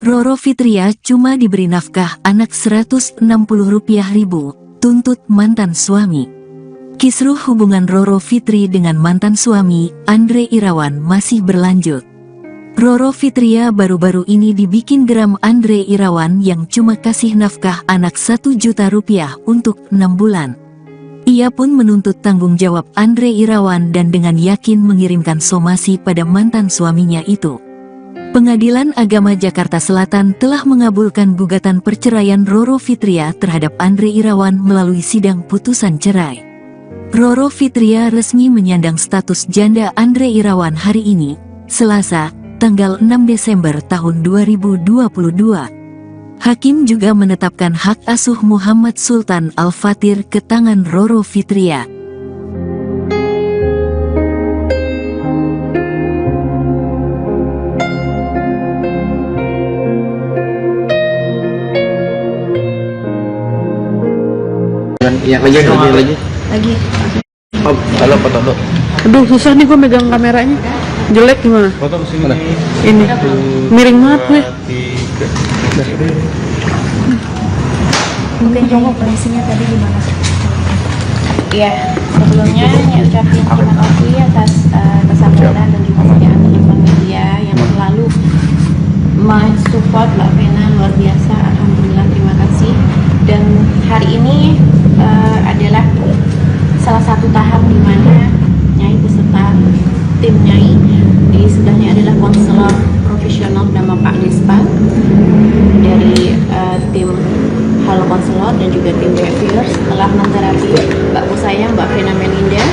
Roro Fitria cuma diberi nafkah anak Rp160.000, tuntut mantan suami. Kisruh hubungan Roro Fitri dengan mantan suami, Andre Irawan, masih berlanjut. Roro Fitria baru-baru ini dibikin geram Andre Irawan yang cuma kasih nafkah anak Rp1 juta untuk 6 bulan. Ia pun menuntut tanggung jawab Andre Irawan dan dengan yakin mengirimkan somasi pada mantan suaminya itu. Pengadilan Agama Jakarta Selatan telah mengabulkan gugatan perceraian Roro Fitria terhadap Andre Irawan melalui sidang putusan cerai. Roro Fitria resmi menyandang status janda Andre Irawan hari ini, Selasa, tanggal 6 Desember tahun 2022. Hakim juga menetapkan hak asuh Muhammad Sultan Al-Fatir ke tangan Roro Fitria. Yang lagi. Oh, halo foto. Aduh, susah nih gue megang kameranya. Jelek gimana? Foto kesini. Mana? Ini. Miring banget gue. Mungkin kamu kondisinya tadi gimana? Iya, sebelumnya ucapin terima kasih atas kesabaran dan juga kesediaan teman-teman media yang selalu mensupport Mbak Vena, luar biasa. Alhamdulillah, terima kasih. Dan hari ini adalah salah satu tahap di mana Nyai beserta tim Nyai, di sebelahnya adalah konselor profesional nama Pak Despa dari tim Halo Konselor dan juga tim Behavior telah menterapi Mbak Pusayang, Mbak Vena Melinda.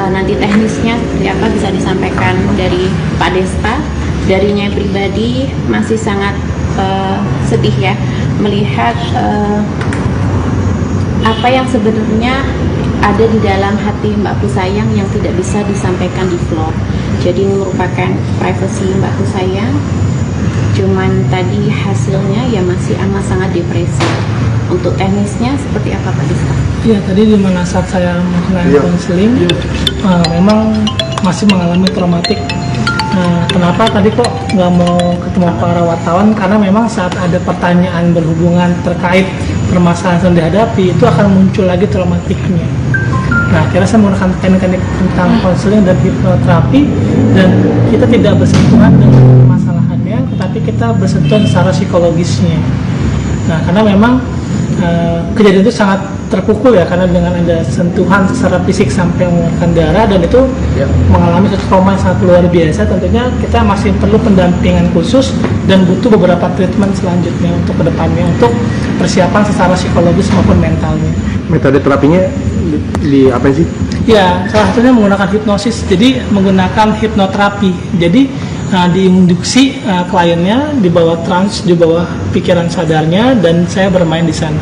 Nanti teknisnya seperti apa bisa disampaikan dari Pak Despa. Dari Nyai pribadi masih sangat sedih ya melihat apa yang sebenarnya ada di dalam hati Mbak Pusayang yang tidak bisa disampaikan di vlog. Jadi ini merupakan privasi Mbak Pusayang. Cuman tadi hasilnya ya masih amat sangat depresi. Untuk teknisnya seperti apa Pak Dista? Iya, tadi di mana saat saya melakukan konseling, memang masih mengalami traumatik. Kenapa tadi kok nggak mau ketemu para wartawan? Karena memang saat ada pertanyaan berhubungan terkait permasalahan yang dihadapi, itu akan muncul lagi traumatiknya. Nah, akhirnya saya menggunakan teknik-teknik tentang konseling dan hipnoterapi, dan kita tidak bersentuhan dengan permasalahannya, tetapi kita bersentuhan secara psikologisnya. Nah, karena memang kejadian itu sangat terpukul ya, karena dengan ada sentuhan secara fisik sampai mengeluarkan darah, dan itu mengalami trauma yang sangat luar biasa. Tentunya kita masih perlu pendampingan khusus dan butuh beberapa treatment selanjutnya untuk kedepannya, untuk persiapan secara psikologis maupun mentalnya. Metode terapinya di apa sih? Ya, salah satunya menggunakan hipnosis, jadi menggunakan hipnoterapi. Jadi diinduksi kliennya di bawah trans, di bawah pikiran sadarnya, dan saya bermain di sana.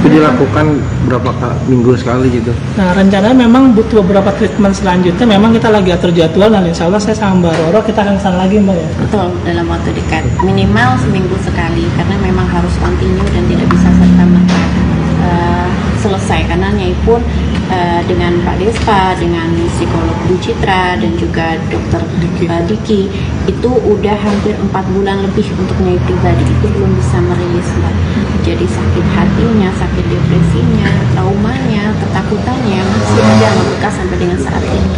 Itu dilakukan berapa minggu sekali gitu? Nah, rencananya memang butuh beberapa treatment selanjutnya. Memang kita lagi atur jadwal, dan insya Allah saya sama Mbak Roro kita akan kesana lagi Mbak ya. Betul, dalam waktu dekat. Minimal seminggu sekali, karena memang harus continue dan tidak bisa serta-merta selesai. Karena Nyai pun dengan Pak Despa, dengan psikolog Bu Citra, dan juga dokter Diki, itu udah hampir 4 bulan lebih untuk Nyai pribadi itu belum bisa merilis Mbak. Jadi sakit hatinya, sakit depresinya, traumanya, ketakutannya masih ada membekas sampai dengan saat ini.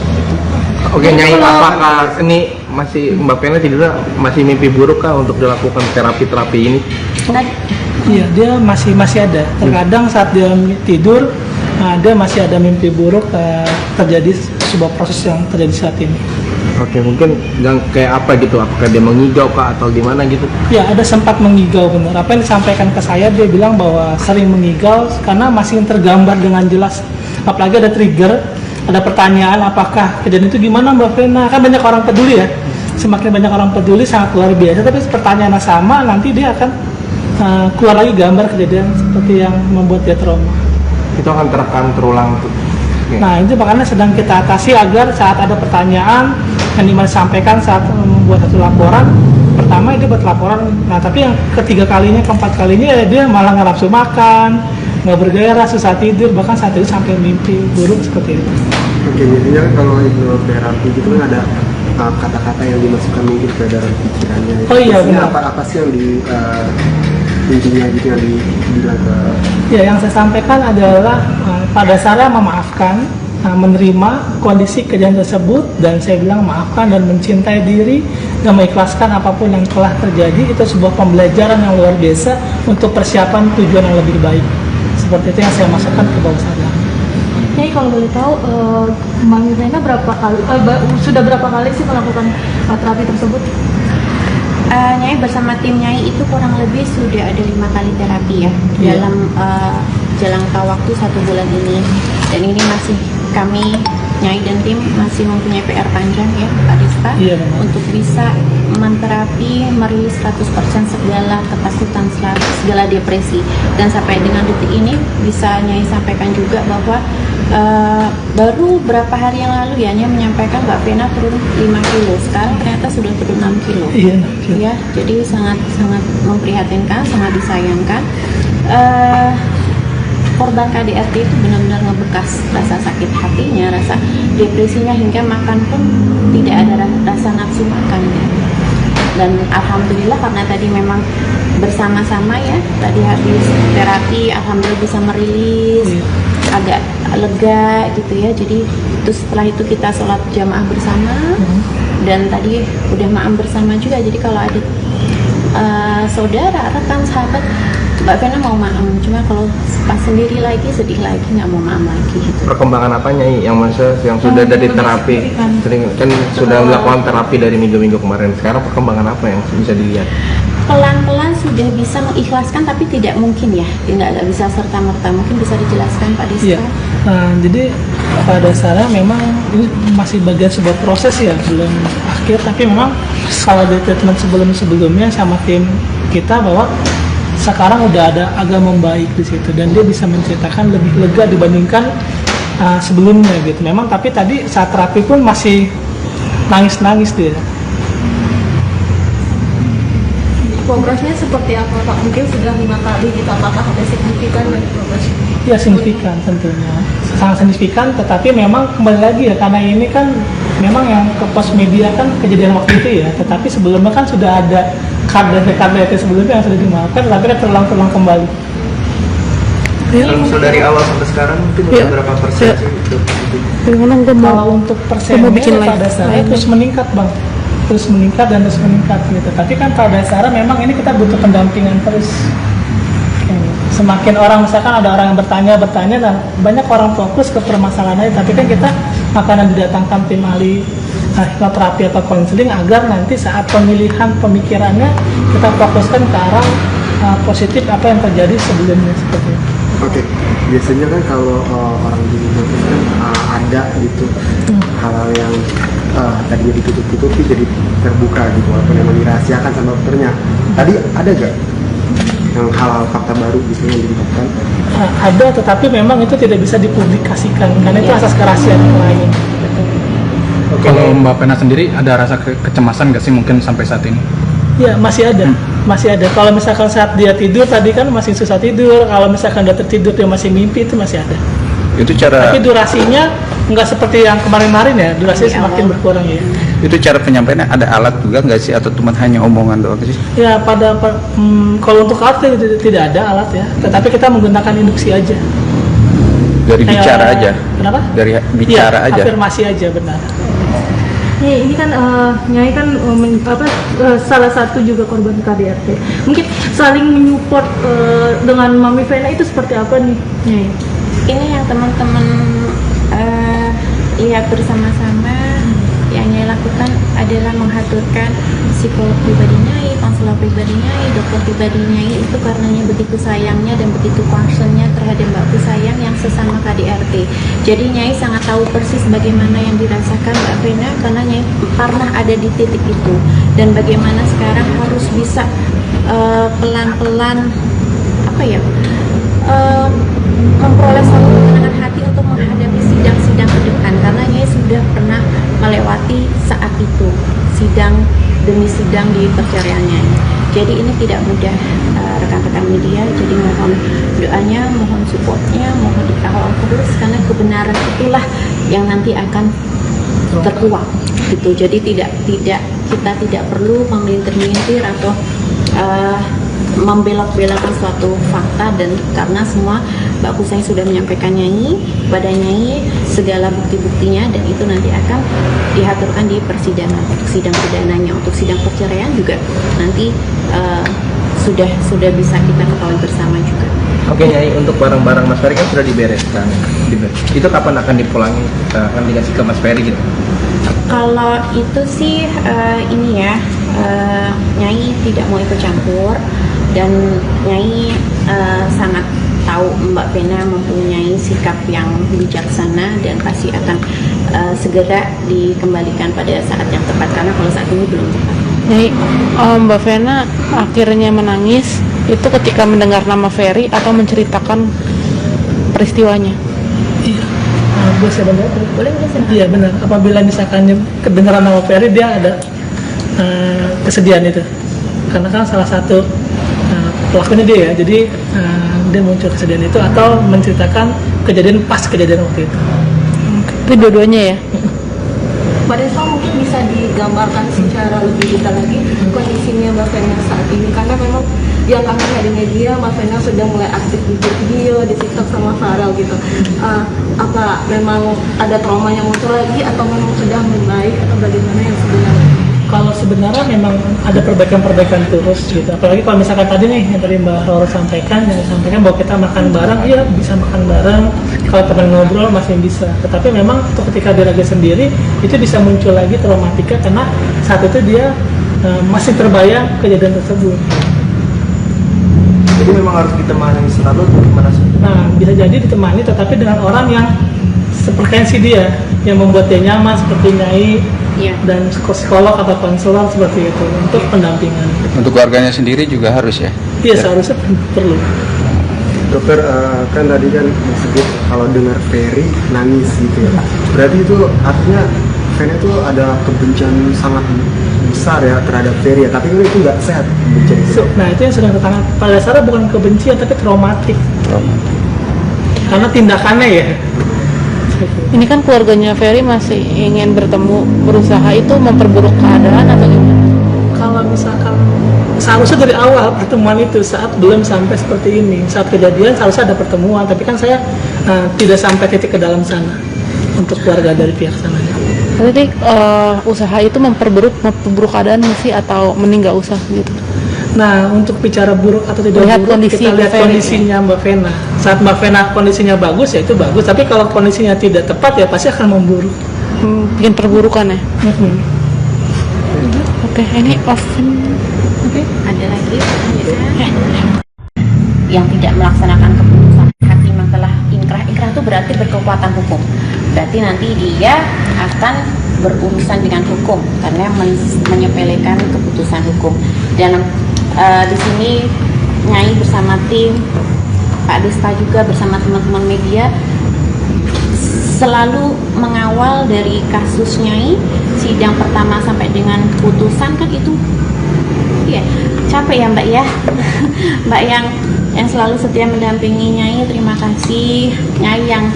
Oke, Nyai, apakah ini masih Mbak Vena tidurnya masih mimpi buruk kah untuk dilakukan terapi ini? Iya, dia masih ada. Terkadang saat dia tidur, dia masih ada mimpi buruk, terjadi sebuah proses yang terjadi saat ini. Oke, mungkin yang kayak apa gitu? Apakah dia mengigau kah atau gimana gitu? Ya, ada sempat mengigau benar. Apa yang disampaikan ke saya, dia bilang bahwa sering mengigau karena masih tergambar dengan jelas. Apalagi ada trigger, ada pertanyaan apakah kejadian itu gimana Mbak Vena? Kan banyak orang peduli ya. Semakin banyak orang peduli sangat luar biasa. Tapi pertanyaan sama, nanti dia akan keluar lagi gambar kejadian seperti yang membuat dia trauma. Itu akan terulang tuh. Nah, itu makanya sedang kita atasi agar saat ada pertanyaan yang disampaikan saat membuat satu laporan, pertama itu buat laporan. Nah, tapi yang ketiga kalinya, keempat kalinya dia malah nggak nafsu makan, nggak bergairah, susah tidur, bahkan saat itu sampai mimpi buruk seperti itu. Oke, biasanya kalau hipnoterapi gitu kan ada kata-kata yang dimasukkan mungkin ke dalam pikirannya. Oh iya, biasanya benar. apa sih yang intinya gitu yang dibilang ke Ya, yang saya sampaikan adalah pada dasarnya memaafkan, menerima kondisi kejadian tersebut, dan saya bilang maafkan dan mencintai diri dan mengikhlaskan apapun yang telah terjadi. Itu sebuah pembelajaran yang luar biasa untuk persiapan tujuan yang lebih baik. Seperti itu yang saya masukkan ke bawah sadar. Nyai, kalau boleh tahu, Mami Vena sudah berapa kali sih melakukan terapi tersebut? Nyai bersama tim Nyai itu kurang lebih sudah ada 5 kali terapi ya, dalam jangka waktu 1 bulan ini. Dan ini masih kami Nyai dan tim masih mempunyai PR panjang ya Pak Dista, untuk bisa menterapi merilis 100% segala ketakutan, segala depresi. Dan sampai dengan detik ini bisa Nyai sampaikan juga bahwa baru berapa hari yang lalu ya Nyai menyampaikan Mbak Vena turun 5 kilo, sekarang ternyata sudah turun 6 kilo. Ya, jadi sangat memprihatinkan, sangat disayangkan. Korban KDRT itu benar-benar ngebekas rasa sakit hatinya, rasa depresinya, hingga makan pun tidak ada rasa nafsu makan ya. Dan alhamdulillah karena tadi memang bersama-sama ya, tadi habis terapi alhamdulillah bisa merilis, agak lega gitu ya. Jadi itu setelah itu kita sholat jamaah bersama, dan tadi udah maam bersama juga. Jadi kalau ada saudara, rekan, sahabat, Mbak Vena mau maam, cuma kalau pas sendiri lagi sedih lagi, nggak mau maam lagi gitu. Perkembangan apanya yang sudah dari terapi, sering kan sudah melakukan terapi dari minggu-minggu kemarin, sekarang perkembangan apa yang bisa dilihat? Pelan-pelan sudah bisa mengikhlaskan, tapi tidak mungkin ya, tidak bisa serta-merta. Mungkin bisa dijelaskan Pak Dista? Iya. Nah, jadi pada dasarnya memang ini masih bagian sebuah proses ya, belum akhir. Tapi memang kalau di treatment sebelumnya sama tim kita, bahwa sekarang udah ada agak membaik di situ, dan dia bisa menceritakan lebih lega dibandingkan sebelumnya gitu. Memang tapi tadi saat terapi pun masih nangis-nangis dia. Progresnya seperti apa Pak? Mungkin sudah 5 kali gitu, apakah ada signifikan dari progresnya? Ya, signifikan tentunya, sangat signifikan. Tetapi memang kembali lagi ya, karena ini kan memang yang ke pos media kan kejadian waktu itu ya. Tetapi sebelumnya kan sudah ada KDRT sebelumnya yang sudah dimaafkan, tapi kan terulang kembali. Kalau misal dari awal sampai sekarang mungkin udah berapa persen sih itu? Kalau untuk persennya pada dasarnya terus meningkat bang, terus meningkat gitu. Tapi kan pada dasarnya memang ini kita butuh pendampingan terus. Semakin orang, misalkan ada orang yang bertanya, dan banyak orang fokus ke permasalahannya, tapi kan kita akan didatangkan tim ahli hipnoterapi atau konseling agar nanti saat pemilihan pemikirannya kita fokuskan ke arah positif apa yang terjadi sebelumnya seperti itu. Oke, biasanya kan kalau orang di hipnotis kan ada gitu hal-hal yang tadinya ditutup-tutupi jadi terbuka gitu, apa yang dirahasiakan sama dokternya. Tadi ada gak yang hal-hal fakta baru misalnya yang didapatkan? Ada, tetapi memang itu tidak bisa dipublikasikan karena itu asas kerahasiaan yang lain. Kalau Mbak Vena sendiri ada rasa kecemasan nggak sih mungkin sampai saat ini? Ya, masih ada, masih ada. Kalau misalkan saat dia tidur tadi kan masih susah tidur, kalau misalkan dia tertidur dia masih mimpi, itu masih ada. Itu cara. Tapi durasinya nggak seperti yang kemarin-kemarin ya, durasinya semakin berkurang ya. Itu cara penyampaiannya ada alat juga nggak sih, atau cuma hanya omongan doang sih? Ya, kalau untuk alat tidak ada alat ya, tetapi kita menggunakan induksi aja. Dari bicara aja. Kenapa? Dari bicara aja. Afirmasi aja, benar. Ini kan Nyai kan salah satu juga korban KDRT. Mungkin saling menyupport dengan Mami Vena itu seperti apa nih, Nyai? Ini yang teman-teman lihat bersama-sama, yang Nyai lakukan adalah mengaturkan psikolog pribadi Nyai, konselor pribadi Nyai, dokter pribadi Nyai, itu karenanya begitu sayangnya dan begitu concernnya terhadap Mbak Pusayang yang sesama KDRT. Jadi Nyai sangat tahu persis bagaimana yang dirasakan Mbak Vena, karena Nyai pernah ada di titik itu, dan bagaimana sekarang harus bisa pelan-pelan memperoleh satu ketenangan hati untuk menghadapi sidang-sidang ke depan, karena Nyai sudah pernah melewati saat itu, sidang demi sidang di perceraian Nyai. Jadi ini tidak mudah rekan-rekan media, jadi mohon doanya, mohon supportnya, mohon dikawal terus, karena kebenaran itulah yang nanti akan terkuak gitu. Jadi kita tidak perlu memelintir-melintir atau membelok-belokkan suatu fakta, dan karena semua Mbak Kusai sudah menyampaikan Nyai pada Nyai segala bukti-buktinya, dan itu nanti akan diaturkan di persidangan untuk sidang pidananya. Untuk sidang perceraian juga nanti sudah bisa kita ketahui bersama juga. Oke Nyai, untuk barang-barang Mas Ferry kan sudah dibereskan. Itu kapan akan dipulangi? Akan dikasih ke Mas Ferry gitu? Kalau itu sih ini ya, Nyai tidak mau ikut campur, dan Nyai sangat tahu Mbak Vena mempunyai sikap yang bijaksana dan pasti akan segera dikembalikan pada saat yang tepat, karena kalau saat ini belum tepat. Nyai, Mbak Vena akhirnya menangis itu ketika mendengar nama Ferry atau menceritakan peristiwanya? Iya. Boleh saya bantu? Boleh saya? Iya benar. Apabila misalkan kedengaran nama Ferry, dia ada kesedihan itu. Karena kan salah satu pelakunya dia ya. Jadi dia muncul kesedihan itu atau menceritakan kejadian waktu itu. Itu dua-duanya ya? Mbak Desa mungkin bisa digambarkan secara lebih detail lagi kondisinya Mbak Vena saat ini, karena memang yang kami lihat di media Mbak Vena sudah mulai aktif di video, di TikTok sama Farel gitu. Apa memang ada trauma yang muncul lagi atau memang sudah membaik atau bagaimana yang sebenarnya? Kalau sebenarnya memang ada perbaikan-perbaikan terus gitu. Apalagi kalau misalkan tadi nih yang tadi Mbak Roro sampaikan, bahwa kita makan bareng, iya bisa makan bareng. Kalau teman ngobrol masih bisa. Tetapi memang ketika diraga sendiri itu bisa muncul lagi traumatika karena saat itu dia masih terbayang kejadian tersebut. Jadi memang harus ditemani selalu gimana sih? Nah, bisa jadi ditemani tetapi dengan orang yang sefrekuensi dia, yang membuat dia nyaman seperti Nyai. Iya. Dan psikolog atau konselor seperti itu untuk pendampingan. Untuk keluarganya sendiri juga harus ya? Iya, seharusnya perlu. Dokter, kan tadi kan disebut kalau dengar Ferry nangis gitu ya. Berarti itu artinya Vena itu ada kebencian sangat besar ya terhadap Ferry ya. Tapi kan itu nggak sehat kebencian itu. Nah itu yang sedang tertanam. Pada dasarnya bukan kebencian tapi traumatik. Karena tindakannya ya. Ini kan keluarganya Ferry masih ingin bertemu, berusaha itu memperburuk keadaan atau gimana? Kalau misalkan seharusnya dari awal pertemuan itu saat belum sampai seperti ini, saat kejadian seharusnya ada pertemuan, tapi kan saya tidak sampai titik ke dalam sana untuk keluarga dari pihak sana. Jadi usaha itu memperburuk keadaan nggak sih atau mending nggak usah gitu? Nah, untuk bicara buruk atau tidak Lihat buruk, kondisi kita lihat Mbak Vena. kondisinya Mbak Vena. Saat Mbak Vena kondisinya bagus, ya itu bagus. Tapi kalau kondisinya tidak tepat, ya pasti akan memburuk. Bikin perburukan ya? Oke, ini off. Oke. Ada lagi yang tidak melaksanakan keputusan hakim yang telah inkrah. Inkrah itu berarti berkekuatan hukum. Berarti nanti dia akan berurusan dengan hukum karena menyepelekan keputusan hukum. Dan di sini Nyai bersama tim Pak Desta juga bersama teman-teman media selalu mengawal dari kasus Nyai, sidang pertama sampai dengan putusan kan itu ya capek ya Mbak ya. Mbak yang selalu setia mendampingi Nyai, terima kasih. Nyai yang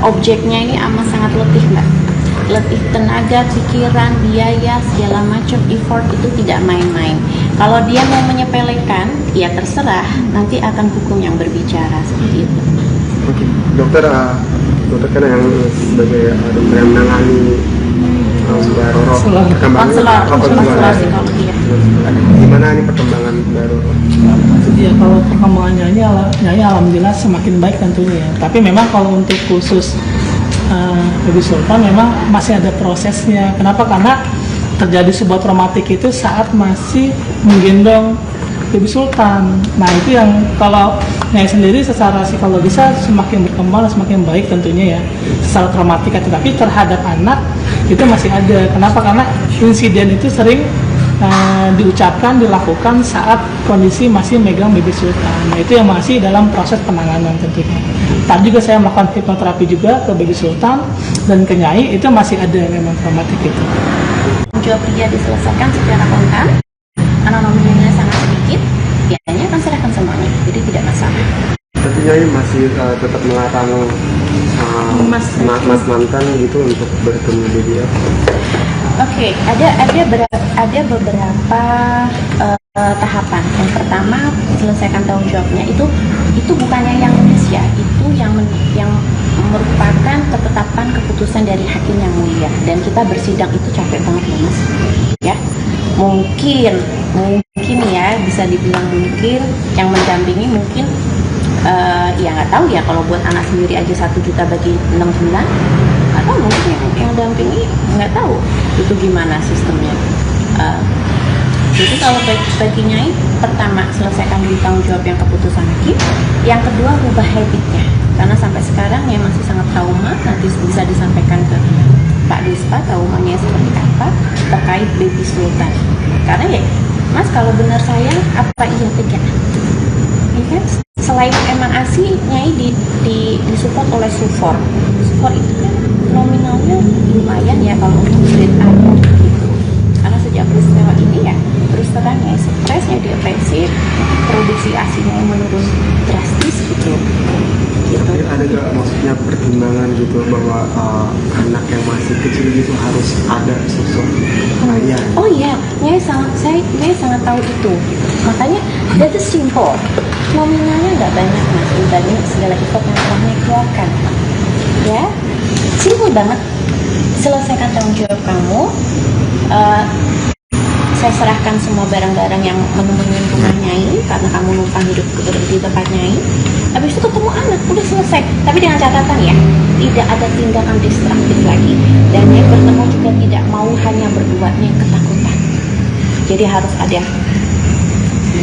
objeknya ini amat sangat letih Mbak, letih tenaga, pikiran, biaya, segala macam effort itu tidak main-main. Kalau dia mau menyepelekan, ya terserah, nanti akan hukum yang berbicara seperti itu. Oke, dokter kan yang sebagai dokter yang menangani Mbak Roro, konselor psikologi ya. Gimana ini perkembangan Mbak Roro? Ya kalau perkembangannya Nyai alhamdulillah semakin baik tentunya ya. Tapi memang kalau untuk khusus Baby Sultan memang masih ada prosesnya. Kenapa? Karena terjadi sebuah traumatik itu saat masih menggendong Baby Sultan. Nah itu yang kalau Nyai sendiri secara psikologisnya semakin berkembang, semakin baik tentunya ya secara traumatik. Tapi terhadap anak itu masih ada. Kenapa? Karena insiden itu sering diucapkan, dilakukan saat kondisi masih megang Baby Sultan. Nah itu yang masih dalam proses penanganan tentunya. Tadi juga saya melakukan hipnoterapi juga ke Baby Sultan dan ke Nyai, itu masih ada memang traumatik itu. Jawab dia diselesaikan secara kontan, karena nominalnya sangat sedikit, biayanya akan serahkan semuanya, jadi tidak masalah. Tapi Nyai masih tetap melarang Mas mantan gitu untuk bertemu dia? Oke, ada beberapa tahapan. Yang pertama, selesaikan tanggung jawabnya itu bukannya yang nulis ya, itu yang merupakan ketetapan keputusan dari hakim yang mulia, dan kita bersidang itu capek banget ya Mas. Ya, mungkin ya bisa dibilang mungkin yang mendampingi mungkin ya nggak tahu ya, kalau buat anak sendiri aja 1 juta bagi 6 bulan, atau mungkin yang dampingi nggak tahu itu gimana sistemnya. Jadi kalau bagi Nyai, pertama selesaikan dulu tanggung jawab yang keputusan hakim, yang kedua rubah habitnya, karena sampai sekarang ya masih sangat trauma. Nanti bisa disampaikan ke Pak Dispa traumanya seperti apa terkait baby sultan. Karena ya Mas, kalau benar sayang apa iya tega? Ya kan? Selain emang ASI, Nyai disupport oleh Sufor. Sufor itu kan nominalnya lumayan ya kalau untuk grade A gitu. Karena sejak peristiwa ini ya terus terang ya stres, ya depresif, produksi ASInya yang menurun drastis gitu. Tapi ada gak maksudnya pertimbangan gitu bahwa anak yang masih kecil gitu harus ada sosok ayah? Oh iya, Nyai sangat tahu itu. Makanya that is simple. Nominalnya nggak banyak Mas dibanding segala effort yang telah Nyai keluarkan. Ya, simple banget. Selesaikan tanggung jawab kamu. Saya serahkan semua barang-barang yang menemui rumah Nyai karena kamu numpang hidup di tempat Nyai. Habis itu ketemu anak, udah selesai. Tapi dengan catatan ya, tidak ada tindakan destruktif lagi. Dan Nyai bertemu juga tidak mau hanya berdua, Nyai ketakutan. Jadi harus ada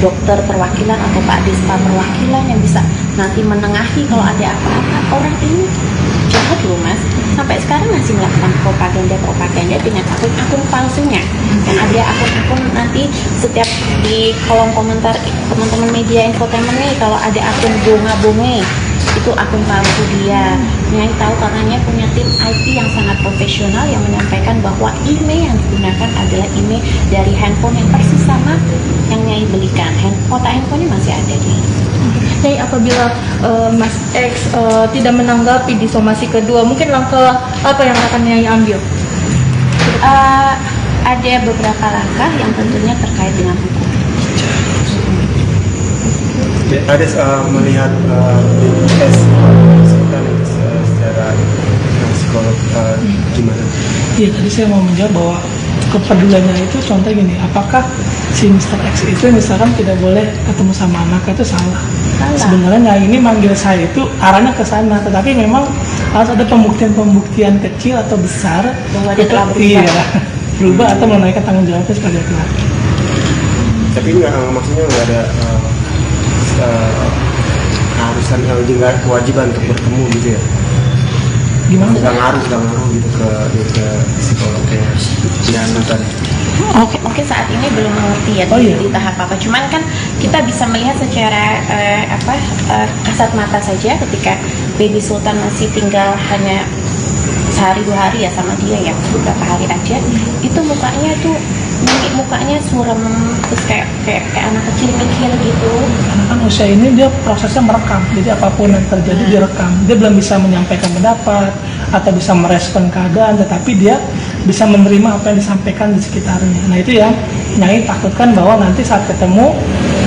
dokter perwakilan atau Pak Dispa perwakilan yang bisa nanti menengahi kalau ada apa-apa. Orang ini jahat loh Mas, sampai sekarang masih melakukan propaganda dengan akun-akun palsunya. Dan ada akun-akun nanti setiap di kolom komentar teman-teman media infotainment nih, kalau ada akun bunga-bunga itu akun palsu dia. Nyai tahu karena Nyai punya tim IT yang sangat profesional yang menyampaikan bahwa email yang digunakan adalah email dari handphone yang persis sama yang Nyai belikan. Kota handphonenya masih ada nih. Nyai, apabila Mas X tidak menanggapi di somasi kedua, mungkin langkah apa yang akan Nyai ambil? Ada beberapa langkah yang tentunya terkait dengan hukum. Ada melihat BPS Sultan itu secara psikolog gimana? Iya, tadi saya mau menjawab bahwa kepeduliannya itu contoh gini, apakah si Mr. X itu misalkan tidak boleh ketemu sama anaknya, itu salah. Sebenarnya ini manggil saya itu arahnya ke sana, tetapi memang harus ada pembuktian kecil atau besar bahwa dia telah berubah atau menunaikan tanggung jawabnya sebagai laki-laki. Tapi maksudnya nggak ada keharusan, nggak kewajiban untuk bertemu gitu ya? Gimana? Nggak ngaruh gitu ke psikolognya Diana tadi. Mungkin saat ini belum mengerti ya di tahap apa. Cuman kan kita bisa melihat secara kasat mata saja ketika Baby Sultan masih tinggal hanya sehari 2 hari ya sama dia ya, beberapa hari aja, itu mukanya suram, terus kayak anak kecil gitu. Karena kan usia ini dia prosesnya merekam, jadi apapun yang terjadi direkam. Dia belum bisa menyampaikan pendapat atau bisa merespon keadaan, tetapi dia bisa menerima apa yang disampaikan di sekitarnya. Nah itu yang Nyai takutkan bahwa nanti saat ketemu,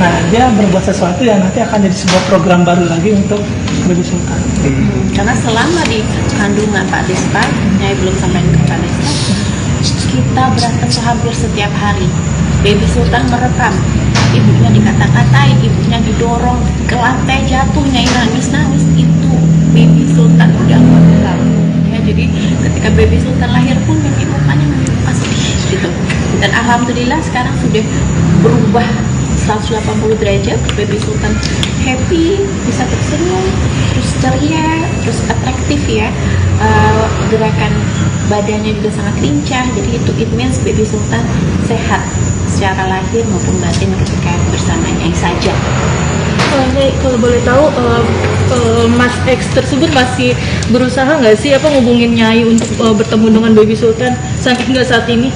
nah dia berbuat sesuatu yang nanti akan jadi sebuah program baru lagi untuk Baby Sultan. Karena selama di kandungan Pak Dispa, Nyai belum sampai ke Pak Dispa, kita berantem hampir setiap hari. Baby Sultan merekam, ibunya dikata-katain, ibunya didorong ke lantai, jatuh, Nyai nangis, itu Baby Sultan udah merekam. Ya, jadi ketika Baby Sultan lahir pun Nyai mukanya muka sedih gitu. Dan alhamdulillah sekarang sudah berubah 180 derajat. Baby Sultan happy, bisa tersenyum, terus ceria, terus atraktif ya. Gerakan badannya juga sangat lincah. Jadi itu it means Baby Sultan sehat secara lahir maupun batin ketika bersama Nyai saja. Nyai, kalau boleh tahu, Mas X tersebut masih berusaha nggak sih ngubungin Nyai untuk bertemu dengan Baby Sultan hingga saat ini?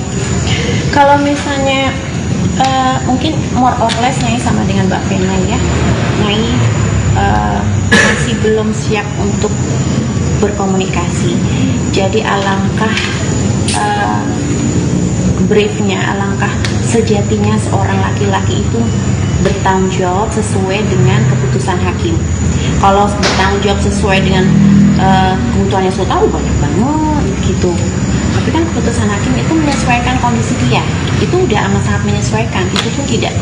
Kalau misalnya mungkin more or less Nyai sama dengan Mbak Vena ya, Nyai masih belum siap untuk berkomunikasi. Jadi alangkah briefnya, alangkah sejatinya seorang laki-laki itu bertanggung jawab sesuai dengan keputusan hakim. Kalau bertanggung jawab sesuai dengan kebutuhannya, saya tahu banyak banget gitu. Tapi kan keputusan hakim itu menyesuaikan kondisi dia. Itu udah amat sangat menyesuaikan. Itu pun tidak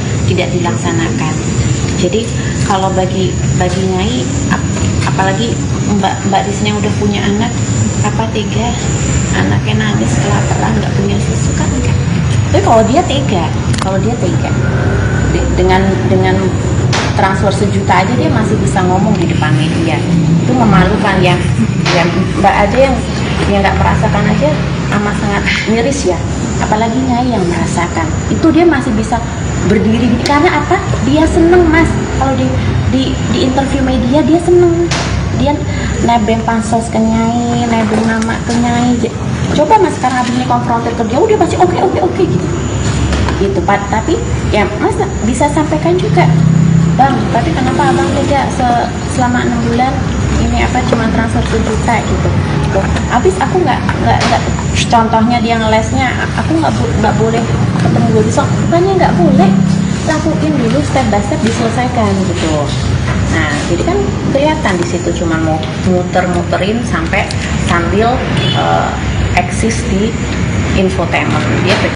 dilaksanakan. Jadi kalau bagi Nyai, apalagi Mbak di sini udah punya anak, apa tega anaknya nangis kelaparan nggak punya susu kan enggak. Tapi kalau dia tega dengan transfer 1 juta aja dia masih bisa ngomong di depan media, itu memalukan ya. Mbak aja yang nggak merasakan aja amat sangat miris ya, apalagi Nyai yang merasakan. Itu dia masih bisa berdiri karena apa? Dia seneng Mas. Kalau di interview media dia seneng, dia nebeng pansos ke Nyai, nebeng nama ke Nyai. Coba Mas sekarang habis ini konfrontir ke dia, udah pasti oke gitu Pak. Tapi ya Mas bisa sampaikan juga, Bang, tapi kenapa Abang tega selama 6 bulan ini apa cuma transfer 1 juta gitu. Habis aku nggak contohnya dia ngelesnya, aku nggak boleh ketemu gue besok, bukannya nggak boleh, lakuin dulu step by step diselesaikan gitu. Nah jadi kan kelihatan di situ cuma mau muter-muterin sambil eksis di infotainment dia.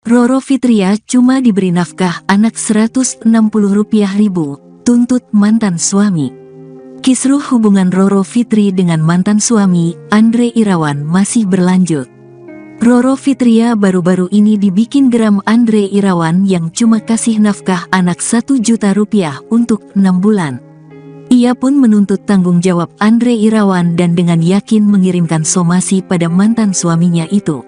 Roro Fitria cuma diberi nafkah anak Rp160.000, tuntut mantan suami. Kisruh hubungan Roro Fitri dengan mantan suami, Andre Irawan, masih berlanjut. Roro Fitria baru-baru ini dibikin geram Andre Irawan yang cuma kasih nafkah anak Rp1 juta untuk 6 bulan. Ia pun menuntut tanggung jawab Andre Irawan dan dengan yakin mengirimkan somasi pada mantan suaminya itu.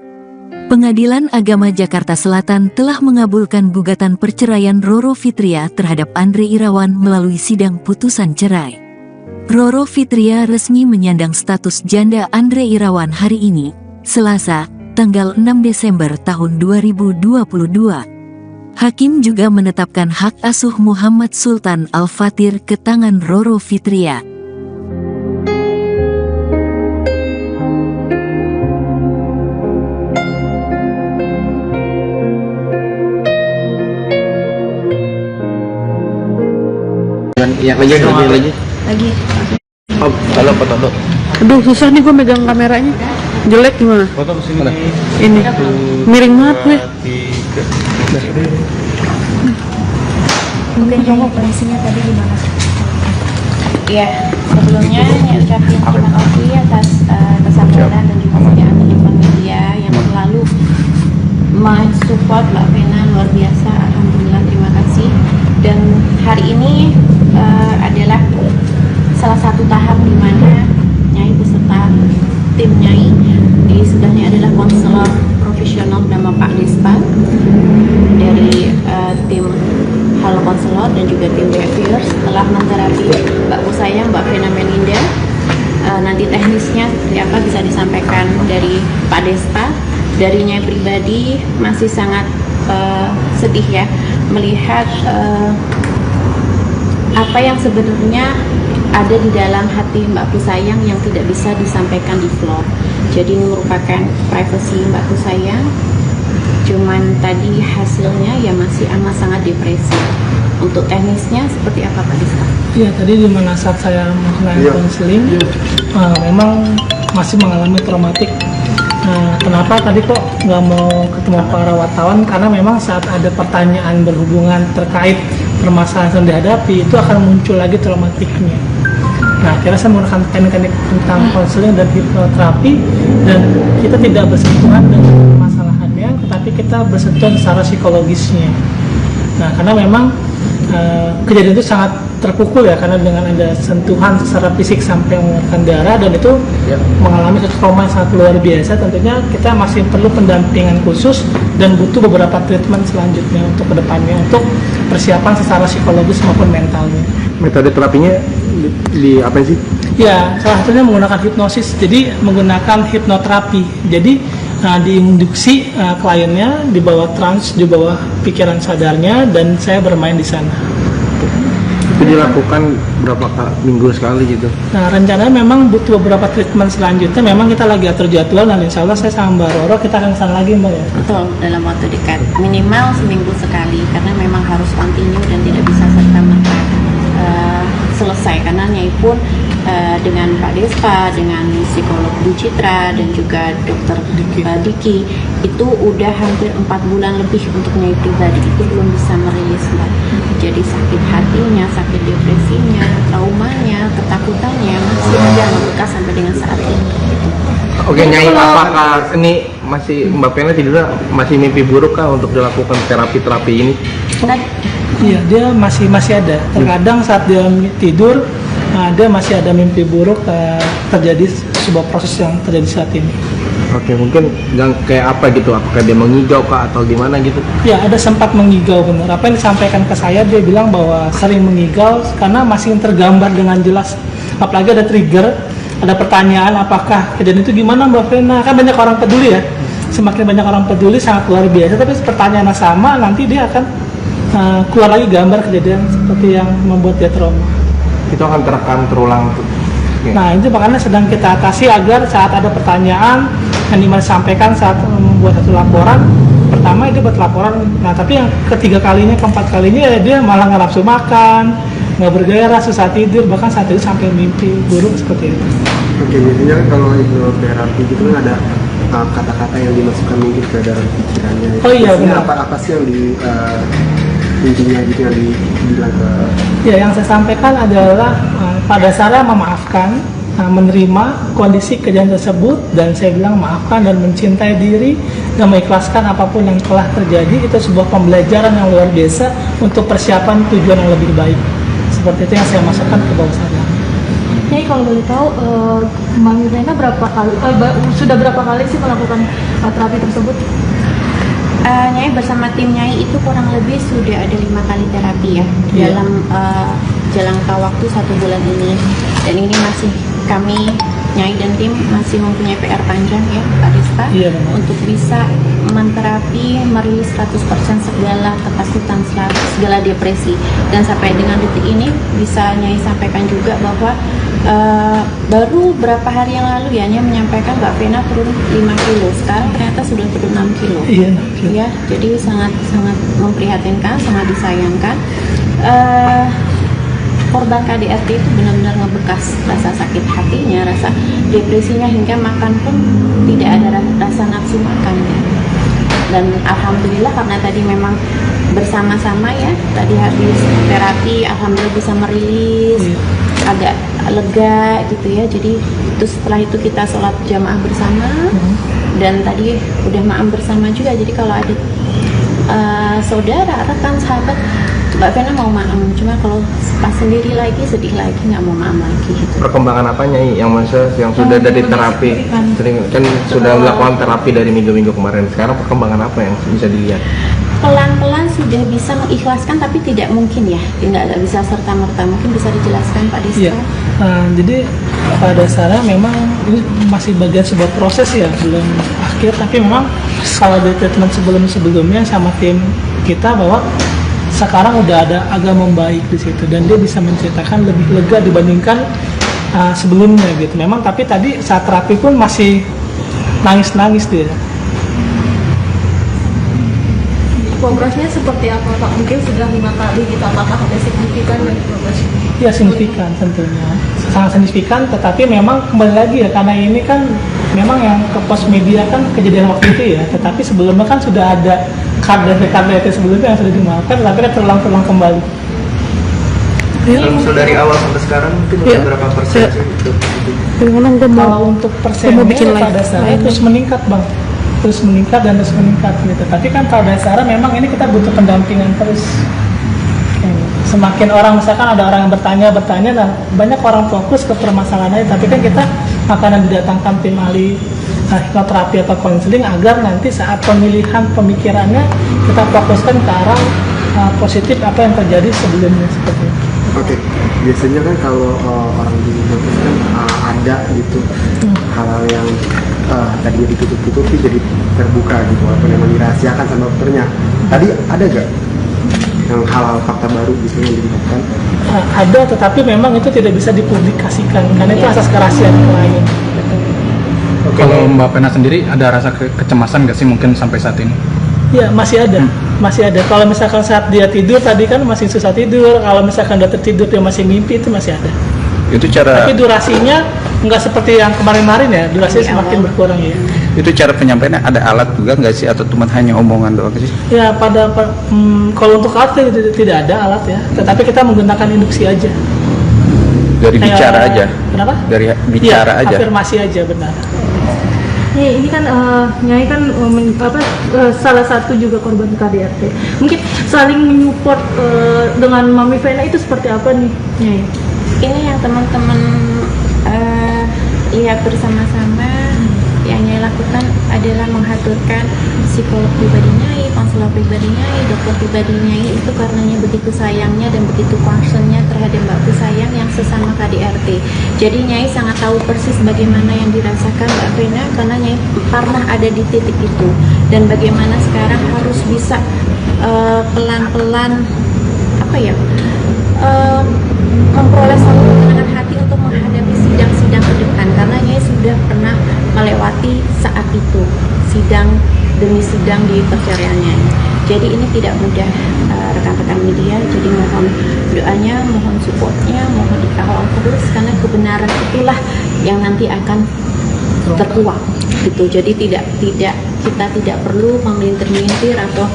Pengadilan Agama Jakarta Selatan telah mengabulkan gugatan perceraian Roro Fitria terhadap Andre Irawan melalui sidang putusan cerai. Roro Fitria resmi menyandang status janda Andre Irawan hari ini, Selasa, tanggal 6 Desember tahun 2022. Hakim juga menetapkan hak asuh Muhammad Sultan Al-Fatir ke tangan Roro Fitria. Lagi. Oh, kalau foto. Aduh susah nih gue megang kameranya, jelek gimana? Foto kesini. Ini miring banget gue. 2, 3. Oke, Nyai, kondisinya tadi gimana? Iya, sebelumnya Nyai ucapin terima kasih atas kesabaran dan juga kesediaan teman-teman media yang selalu mensupport Mbak Vena, luar biasa. Alhamdulillah, terima kasih. Dan hari ini adalah salah satu tahap di mana Nyai beserta tim Nyai, di sebelahnya adalah konselor profesional bernama Pak Despa dari tim Halo Konselor dan juga tim behavior setelah menterapi Mbak Kusayang, Mbak Vena Melinda. Nanti teknisnya seperti apa bisa disampaikan dari Pak Despa. Dari Nyai pribadi masih sangat sedih ya melihat apa yang sebenarnya ada di dalam hati Mbak Kusayang yang tidak bisa disampaikan di vlog. Jadi ini merupakan privasi Mbak Kusayang. Cuman tadi hasilnya ya masih amat sangat depresi. Untuk teknisnya seperti apa Pak Dista? Iya, tadi di mana saat saya melakukan konseling, memang masih mengalami traumatik. Kenapa tadi kok nggak mau ketemu para wartawan? Karena memang saat ada pertanyaan berhubungan terkait permasalahan yang dihadapi, itu akan muncul lagi traumatiknya. Nah, akhirnya saya menggunakan teknik-teknik tentang konseling dan hipnoterapi, dan kita tidak bersentuhan dengan permasalahannya, tetapi kita bersentuhan secara psikologisnya. Nah, karena memang kejadian itu sangat terpukul ya, karena dengan ada sentuhan secara fisik sampai mengeluarkan darah, dan itu mengalami satu trauma yang sangat luar biasa. Tentunya kita masih perlu pendampingan khusus dan butuh beberapa treatment selanjutnya untuk kedepannya, untuk persiapan secara psikologis maupun mentalnya. Metode terapinya di apa sih? Ya, salah satunya menggunakan hipnosis, jadi menggunakan hipnoterapi. Jadi diinduksi kliennya di bawah trans, di bawah pikiran sadarnya, dan saya bermain di sana. Itu dilakukan berapa minggu sekali gitu? Nah, rencananya memang butuh beberapa treatment selanjutnya. Memang kita lagi atur jadwal, dan insya Allah saya sama Mbak Roro kita akan kesana lagi Mbak ya. Betul, dalam waktu dekat, minimal seminggu sekali, karena memang harus continue dan tidak bisa serta-merta selesai. Karena Nyai pun dengan Pak Despa, dengan psikolog Bu Citra dan juga dokter Diki itu udah hampir 4 bulan lebih untuk Nyai pribadi itu belum bisa merilis Mbak. Jadi sakit hatinya, sakit depresinya, traumanya, ketakutannya masih ada membekas sampai dengan saat ini. Oke, Nyai, apakah ini masih Mbak Vena tidurnya masih mimpi buruk kah untuk dilakukan terapi ini? Iya, dia masih ada. Terkadang saat dia tidur, dia masih ada mimpi buruk, terjadi sebuah proses yang terjadi saat ini. Oke, mungkin yang kayak apa gitu? Apakah dia mengigau kah atau gimana gitu? Ya, ada sempat mengigau benar. Apa yang disampaikan ke saya, dia bilang bahwa sering mengigau karena masih tergambar dengan jelas. Apalagi ada trigger, ada pertanyaan, apakah kejadian itu gimana Mbak Vena? Kan banyak orang peduli ya. Semakin banyak orang peduli sangat luar biasa. Tapi pertanyaan sama, nanti dia akan keluar lagi gambar kejadian seperti yang membuat dia trauma. Itu akan terekam terulang tuh. Nah, itu makanya sedang kita atasi agar saat ada pertanyaan yang dimana disampaikan saat membuat satu laporan, pertama itu buat laporan. Nah, tapi yang ketiga kalinya, keempat kalinya dia malah nggak nafsu makan, nggak bergairah, susah tidur, bahkan saat itu sampai mimpi buruk seperti itu. Oke, biasanya kalau hipnoterapi gitu kan ada kata-kata yang dimasukkan mungkin ke dalam pikirannya. Oh iya, benar. Apa sih yang intinya gitu yang dibilang ke? Ya, yang saya sampaikan adalah pada dasarnya memaafkan, menerima kondisi kejadian tersebut, dan saya bilang maafkan dan mencintai diri dan mengikhlaskan apapun yang telah terjadi. Itu sebuah pembelajaran yang luar biasa untuk persiapan tujuan yang lebih baik. Seperti itu yang saya masukkan ke bawah sadar. Jadi kalau boleh tahu, Mbak Vena sudah berapa kali sih melakukan terapi tersebut? Nyai bersama tim Nyai itu kurang lebih sudah ada 5 kali terapi ya dalam jangka waktu 1 bulan ini, dan ini masih kami Nyai dan tim masih mempunyai PR panjang ya Pak Desta, untuk bisa menterapi merilis 100% segala ketakutan, segala depresi. Dan sampai dengan detik ini bisa Nyai sampaikan juga bahwa baru berapa hari yang lalu ya Nyai menyampaikan Mbak Vena turun 5 kilo, sekarang ternyata sudah turun 6 kilo. Iya, ya, jadi sangat memprihatinkan, sangat disayangkan. Korban KDRT itu benar-benar ngebekas rasa sakit hatinya, rasa depresinya, hingga makan pun tidak ada rasa nafsu makan ya. Dan alhamdulillah karena tadi memang bersama-sama ya. Tadi habis terapi, alhamdulillah bisa merilis, agak lega gitu ya. Jadi itu setelah itu kita sholat jamaah bersama dan tadi udah maam bersama juga. Jadi kalau ada saudara, rekan, sahabat, Mbak Vena mau maam, cuma kalau pas sendiri lagi sedih lagi, nggak mau maam lagi gitu. Perkembangan apanya yang sudah dari terapi, sering kan sudah melakukan terapi dari minggu-minggu kemarin. Sekarang perkembangan apa yang bisa dilihat? Pelan-pelan sudah bisa mengikhlaskan, tapi tidak mungkin ya, nggak bisa serta-merta. Mungkin bisa dijelaskan Pak Dista? Iya. Jadi pada dasarnya memang ini masih bagian sebuah proses ya, belum akhir. Tapi memang kalau di treatment sebelumnya sama tim kita bahwa sekarang udah ada agak membaik di situ dan dia bisa menceritakan lebih lega dibandingkan sebelumnya gitu. Memang tapi tadi saat terapi pun masih nangis-nangis dia. Progresnya seperti apa Pak? Mungkin sudah 5 kali gitu, apakah ada signifikan dari progres? Ya signifikan tentunya, sangat signifikan. Tetapi memang kembali lagi ya, karena ini kan memang yang ke pos media kan kejadian waktu itu ya. Tetapi sebelumnya kan sudah ada KDRT sebelumnya yang sudah dimaafkan, tapi kan terulang kembali. Kalau misal dari awal sampai sekarang mungkin udah berapa persen sih itu? Kalau untuk persennya pada dasarnya terus meningkat Bang, terus meningkat gitu. Tapi kan pada dasarnya memang ini kita butuh pendampingan terus. Semakin orang, misalkan ada orang yang bertanya, dan banyak orang fokus ke permasalahannya, tapi kan kita akan didatangkan tim ahli hipnoterapi atau konseling agar nanti saat pemilihan pemikirannya kita fokuskan ke arah positif apa yang terjadi sebelumnya seperti itu. Oke, biasanya kan kalau orang dihipnotis kan ada gitu hal-hal yang tadinya ditutup-tutupi jadi terbuka gitu, apa namanya dirahasiakan sama dokternya. Tadi ada gak yang hal-hal fakta baru gitu yang dilihatkan? Ada, tetapi memang itu tidak bisa dipublikasikan karena itu asas kerahasiaan klien. Kalau Mbak Vena sendiri ada rasa kecemasan nggak sih mungkin sampai saat ini? Ya masih ada, masih ada. Kalau misalkan saat dia tidur tadi kan masih susah tidur. Kalau misalkan dia tertidur dia masih mimpi, itu masih ada. Itu cara. Tapi durasinya nggak seperti yang kemarin-kemarin ya, durasinya semakin berkurang ya. Itu cara penyampaiannya ada alat juga nggak sih atau cuma hanya omongan doang sih? Ya kalau untuk alat tidak ada alat ya, tetapi kita menggunakan induksi aja. Dari bicara aja. Kenapa? Dari bicara aja. Afirmasi aja, benar. Ini kan Nyai kan salah satu juga korban KDRT. Mungkin saling menyupport dengan Mami Vena itu seperti apa nih Nyai? Ini yang teman-teman lihat bersama-sama yang Nyai lakukan adalah menghaturkan psikolog pribadi Nyai, konselor pribadi Nyai, dokter pribadi Nyai itu karenanya begitu sayangnya dan begitu concernnya terhadap Mbak Pusayang yang sesama KDRT. Jadi Nyai sangat tahu persis bagaimana yang dirasakan Mbak Vena karena Nyai pernah ada di titik itu dan bagaimana sekarang harus bisa pelan-pelan memperoleh satu ketenangan hati untuk menghadapi sidang-sidang ke depan karena Nyai sudah pernah melewati saat itu sidang demi sidang di perceraiannya. Jadi ini tidak mudah rekan-rekan media. Jadi mohon doanya, mohon supportnya, mohon dikawal terus karena kebenaran itulah yang nanti akan terkuak gitu. Jadi kita tidak perlu memelintir-melintir atau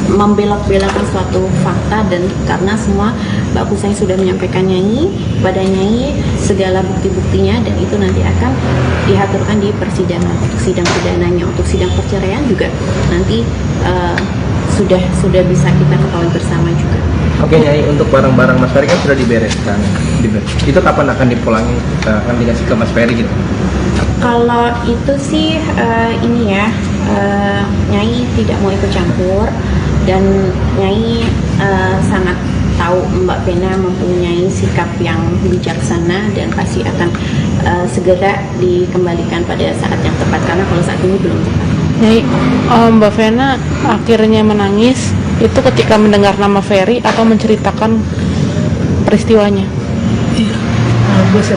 membelok-belokkan suatu fakta dan karena semua Mbak Pusayang sudah menyampaikan Nyai pada Nyai segala bukti-buktinya dan itu nanti akan diaturkan di persidangan untuk sidang pidananya. Untuk sidang perceraian juga nanti sudah bisa kita ketahui bersama juga. Oke Nyai, untuk barang-barang Mas Ferry kan sudah dibereskan. Itu kapan akan dipulangi? Akan dikasih ke Mas Ferry gitu? Kalau itu sih Nyai tidak mau ikut campur dan Nyai sangat tahu Mbak Vena mempunyai sikap yang bijaksana dan pasti akan segera dikembalikan pada saat yang tepat karena kalau saat ini belum tepat. Nyai, Mbak Vena akhirnya menangis itu ketika mendengar nama Ferry atau menceritakan peristiwanya? Iya. Boleh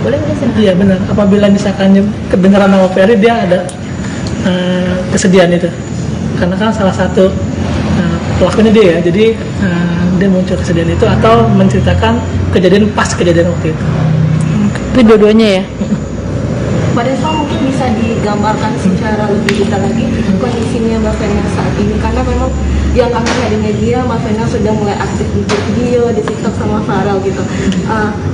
Boleh. Iya benar. Apabila misalkan kedengaran nama Ferry dia ada kesedihan itu. Karena kan salah satu pelakunya dia ya. Jadi dia muncul kesedihan itu atau menceritakan kejadian waktu itu. Itu dua-duanya ya? Pak Deswa mungkin bisa digambarkan secara lebih detail lagi kondisinya Mbak Vena saat ini, karena memang yang kami lihat di media Mbak Vena sudah mulai aktif di video, di TikTok sama Farel gitu.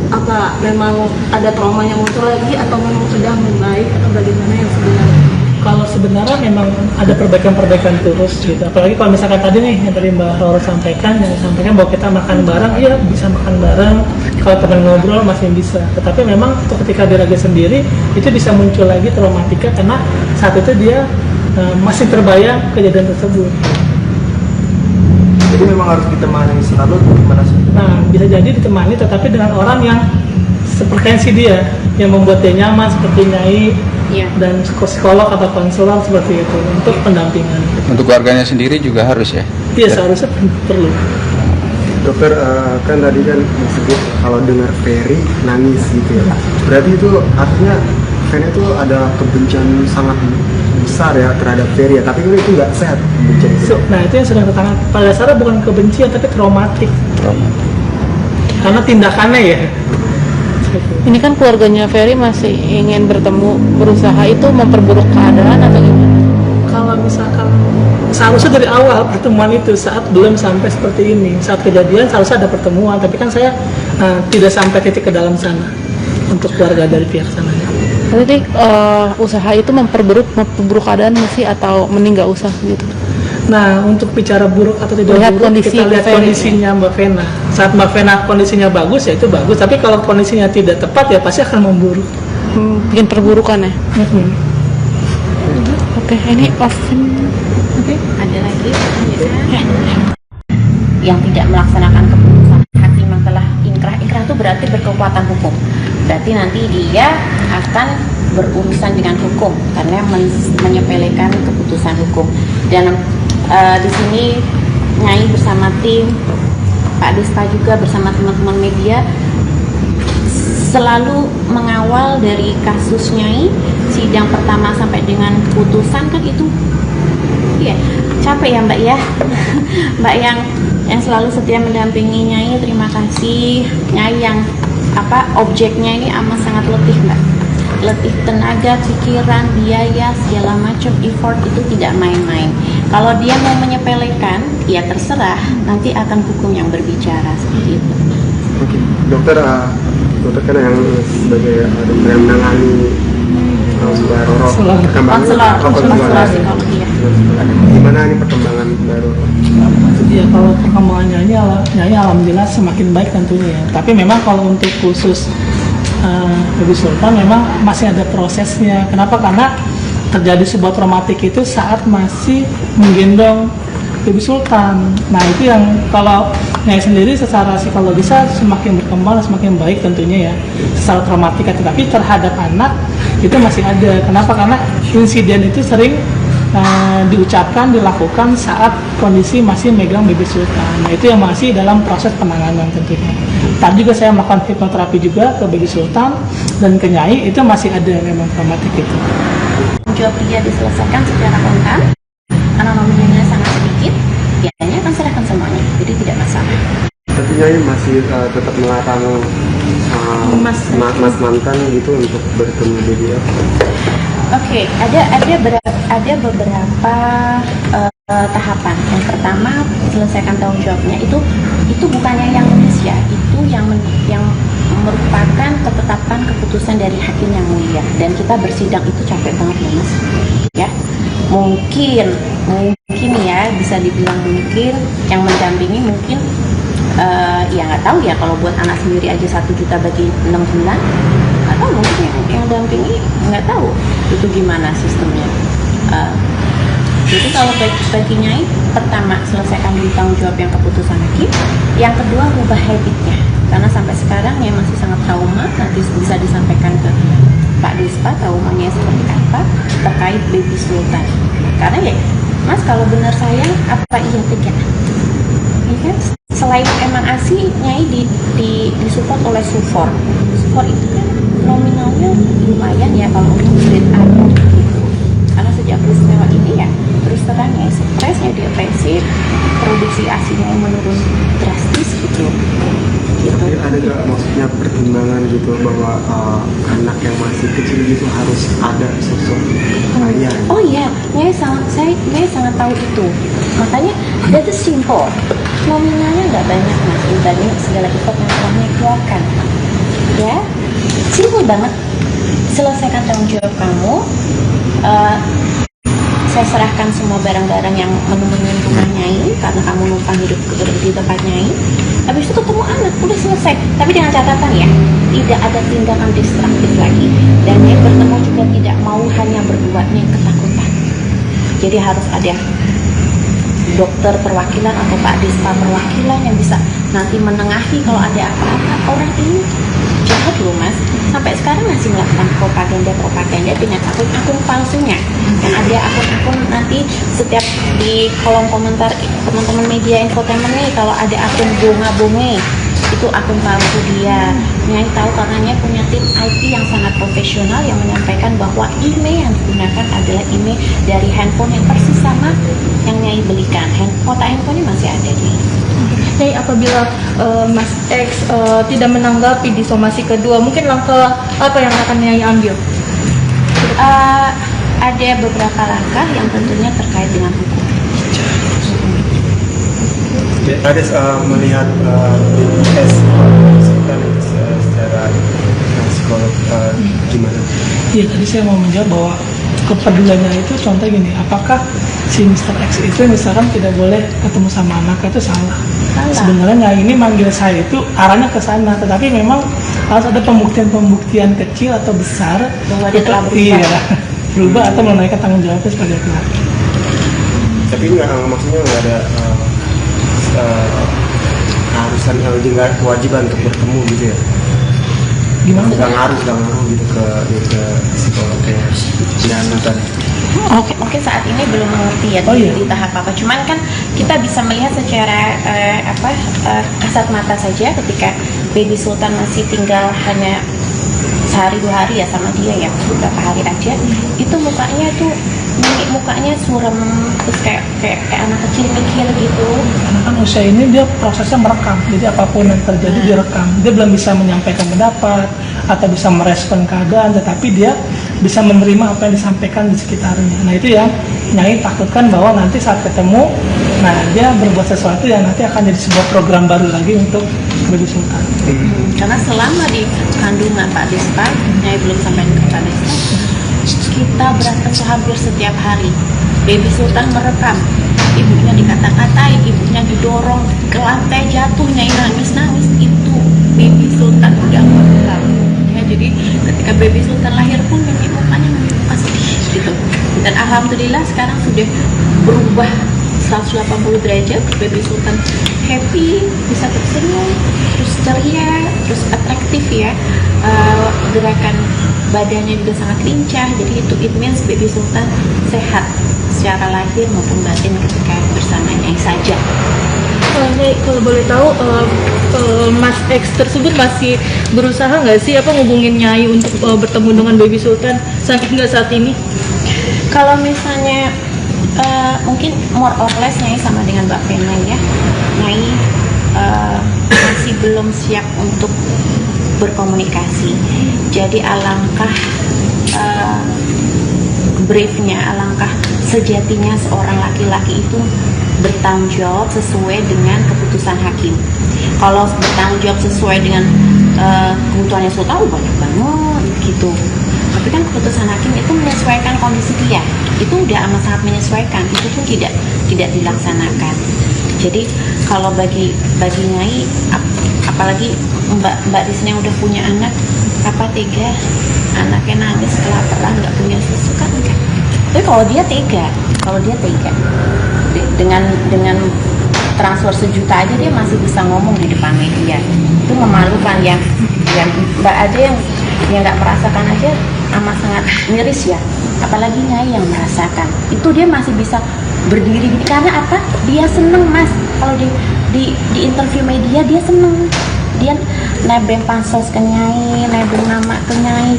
Apa memang ada trauma yang muncul lagi atau memang sudah membaik atau bagaimana yang sebenarnya? Kalau sebenarnya memang ada perbaikan-perbaikan terus gitu. Apalagi kalau misalkan tadi nih yang tadi Mbak Roro sampaikan, yang sampaikan bahwa kita makan bareng, iya bisa makan bareng. Kalau teman ngobrol masih bisa. Tetapi memang ketika diraga sendiri itu bisa muncul lagi traumatika karena saat itu dia masih terbayang kejadian tersebut. Jadi memang harus ditemani selalu gimana sih? Nah, bisa jadi ditemani tetapi dengan orang yang sepreferensi dia, yang membuat dia nyaman seperti nyai. Iya. Dan psikolog atau konselor seperti itu untuk pendampingan. Untuk keluarganya sendiri juga harus ya? Iya, seharusnya perlu. Dokter, kan tadi kan disebut kalau dengar Ferry nangis gitu ya. Berarti itu artinya Ferry itu ada kebencian sangat besar ya terhadap Ferry ya, tapi kan itu nggak sehat kebencian itu. Nah, itu yang sedang tertangani. Pada dasarnya bukan kebencian tapi traumatik. Karena tindakannya ya. Ini kan keluarganya Ferry masih ingin bertemu, berusaha itu memperburuk keadaan atau gimana? Kalau misalkan seharusnya dari awal pertemuan itu saat belum sampai seperti ini, saat kejadian seharusnya ada pertemuan, tapi kan saya tidak sampai titik ke dalam sana untuk keluarga dari pihak sana. Berarti usaha itu memperburuk keadaan masih atau mending nggak usah gitu? Nah, untuk bicara buruk atau tidak Lihat buruk, kondisi kita lihat Mbak Ferry. kondisinya Mbak Vena. Saat Mbak Vena kondisinya bagus, ya itu bagus. Tapi kalau kondisinya tidak tepat, ya pasti akan memburuk. Bikin perburukan ya? Oke, ini oven. Ada lagi yang tidak melaksanakan keputusan hakim yang telah inkrah. Inkrah itu berarti berkekuatan hukum. Berarti nanti dia akan berurusan dengan hukum karena menyepelekan keputusan hukum. Dan di sini Nyai bersama tim Pak Desta juga bersama teman-teman media selalu mengawal dari kasus Nyai, sidang pertama sampai dengan putusan kan itu iya capek ya Mbak ya. Mbak yang selalu setia mendampingi Nyai, terima kasih. Nyai yang objeknya ini amat sangat letih Mbak, letih tenaga, pikiran, biaya, segala macam effort itu tidak main-main. Kalau dia mau menyepelekan, ya terserah, nanti akan hukum yang berbicara seperti itu. Oke, dokter kan yang sebagai dokter yang menangani Mbak Roro, konselor psikologi ya. Gimana ini perkembangan Mbak Roro? Ya kalau perkembangannya Nyai alhamdulillah semakin baik tentunya ya. Tapi memang kalau untuk khusus Bibi Sultan memang masih ada prosesnya. Kenapa? Karena terjadi sebuah traumatik itu saat masih menggendong Bibi Sultan. Nah itu yang kalau Nyai sendiri secara psikologisnya semakin berkembang, semakin baik tentunya ya secara traumatik. Tapi terhadap anak itu masih ada. Kenapa? Karena insiden itu sering diucapkan, dilakukan saat kondisi masih megang Bibi Sultan. Nah itu yang masih dalam proses penanganan tentunya. Tadi juga saya melakukan hipnoterapi juga ke Bibi Sultan dan ke Nyai, itu masih ada memang traumatik itu. Jawab dia diselesaikan secara kontan karena nominalnya sangat sedikit, biayanya akan serahkan semuanya, jadi tidak masalah. Tapi Nyai masih tetap melarang mas mantan gitu untuk bertemu dia. Oke, ada beberapa tahapan. Yang pertama, selesaikan tanggung jawabnya. Itu bukannya yang nulis ya, itu yang merupakan ketetapan keputusan dari hakim yang mulia. Dan kita bersidang itu capek banget ya Mas. Ya, mungkin ya bisa dibilang mungkin yang mendampingi mungkin ya nggak tahu ya, kalau buat anak sendiri aja 1 juta bagi 6 bulan, atau mungkin yang dampingi nggak tahu itu gimana sistemnya. Jadi kalau bagi Nyai, pertama selesaikan dulu tanggung jawab yang keputusan hakim, yang kedua ubah habitnya, karena sampai sekarang ya masih sangat trauma. Nanti bisa disampaikan ke Pak Desta traumanya seperti apa terkait Baby Sultan. Karena ya Mas, kalau benar sayang apa iya tega? Ya kan? Selain emang ASI, Nyai disupport oleh Sufor. Sufor itu kan nominalnya lumayan ya kalau untuk grade A gitu. Karena sejak peristiwa ini ya terus terang ya stres, Nyai depresif, produksi asinya yang menurun drastis gitu. Tapi ada nggak maksudnya pertimbangan gitu bahwa anak yang masih kecil gitu harus ada sosok ayah? Oh iya, Nyai sangat tahu itu. Makanya itu simple. Nominalnya nggak banyak mas, dibanding segala effort yang telah Nyai keluarkan. Ya, simple banget. Selesaikan tanggung jawab kamu. Saya serahkan semua barang-barang yang menemui rumah Nyai karena kamu numpang hidup di tempat Nyai. Habis itu ketemu anak, udah selesai. Tapi dengan catatan ya, tidak ada tindakan destruktif lagi. Dan Nyai bertemu juga tidak mau hanya berdua, Nyai ketakutan. Jadi harus ada dokter perwakilan atau Pak Despa perwakilan yang bisa nanti menengahi kalau ada apa-apa. Orang ini jahat loh mas, sampai sekarang masih melakukan propaganda dengan akun palsunya. Yang ada akun-akun nanti setiap di kolom komentar teman-teman media infotainment nih, kalau ada akun bunga-bunga itu akun palsu dia. Nyai tahu karena Nyai punya tim IT yang sangat profesional yang menyampaikan bahwa email yang digunakan adalah email dari handphone yang persis sama yang Nyai belikan. Kotak handphonenya masih ada nih. Nyai, apabila Mas X tidak menanggapi di somasi kedua, mungkin langkah apa yang akan Nyai ambil? Ada beberapa langkah yang tentunya terkait dengan hukum. Ada melihat BPS secara psikolog gimana? Iya, tadi saya mau menjawab bahwa kepeduliannya itu contoh gini, apakah si Mr. X itu misalkan tidak boleh ketemu sama anak, itu salah. Sebenarnya Nyai ini manggil saya itu arahnya ke sana, tetapi memang harus ada pembuktian kecil atau besar bahwa dia telah berubah. Berubah atau menaikkan tanggung jawabnya sebagai keluarga. Tapi maksudnya nggak ada keharusan nggak kewajiban untuk bertemu gitu ya? Gimana? Nggak ngaruh gitu ke psikolognya dan nonton. Oke, saat ini belum mengerti ya di tahap apa. Cuman kan kita bisa melihat secara kasat mata saja ketika Baby Sultan masih tinggal hanya sehari 2 hari ya sama dia ya, beberapa hari aja, itu mukanya tuh mukanya suram, terus kayak anak kecil gitu. Karena kan usia ini dia prosesnya merekam, jadi apapun yang terjadi direkam. Dia belum bisa menyampaikan pendapat atau bisa merespon keadaan, tetapi dia bisa menerima apa yang disampaikan di sekitarnya. Nah itu yang Nyai takutkan bahwa nanti saat ketemu, nah dia berbuat sesuatu yang nanti akan jadi sebuah program baru lagi untuk Baby Sultan. Karena selama di kandungan Pak Despa, Nyai belum sampai ke Pak Despa, kita berantem hampir setiap hari. Baby Sultan merekam, ibunya dikata-katain, ibunya didorong ke lantai, jatuh, Nyai nangis-nangis. Itu Baby Sultan udah merekam. Ya, jadi ketika Baby Sultan lahir pun Nyai mukanya muka sedih gitu. Dan alhamdulillah sekarang sudah berubah 180 derajat. Baby Sultan happy, bisa tersenyum, terus ceria, terus atraktif ya. Gerakan badannya juga sangat lincah. Jadi itu it means Baby Sultan sehat secara lahir maupun batin ketika bersama Nyai saja. Nyai, kalau boleh tahu Mas X tersebut masih berusaha nggak sih ngubungin Nyai untuk bertemu dengan Baby Sultan sampai hingga saat ini? Kalau misalnya mungkin more or less Nyai sama dengan Mbak Vena ya, Nyai masih belum siap untuk berkomunikasi. Jadi alangkah briefnya, alangkah sejatinya seorang laki-laki itu bertanggung jawab sesuai dengan keputusan hakim. Kalau bertanggung jawab sesuai dengan kebutuhannya Sultan banyak banget gitu. Tapi kan keputusan hakim itu menyesuaikan kondisi dia. Itu udah amat sangat menyesuaikan. Itu pun tidak dilaksanakan. Jadi kalau bagi Nyai, apalagi Mbak di sini yang udah punya anak, apa tega anaknya nangis kelaparan nggak punya susu kan enggak. Tapi kalau dia tega dengan transfer 1 juta aja dia masih bisa ngomong di depan media. Itu memalukan ya. Mbak ada yang nggak merasakan aja amat sangat miris ya. Apalagi Nyai yang merasakan. Itu dia masih bisa berdiri karena apa? Dia seneng mas. Kalau di interview media dia seneng. Dia nebeng pansos ke Nyai, nebeng nama ke Nyai.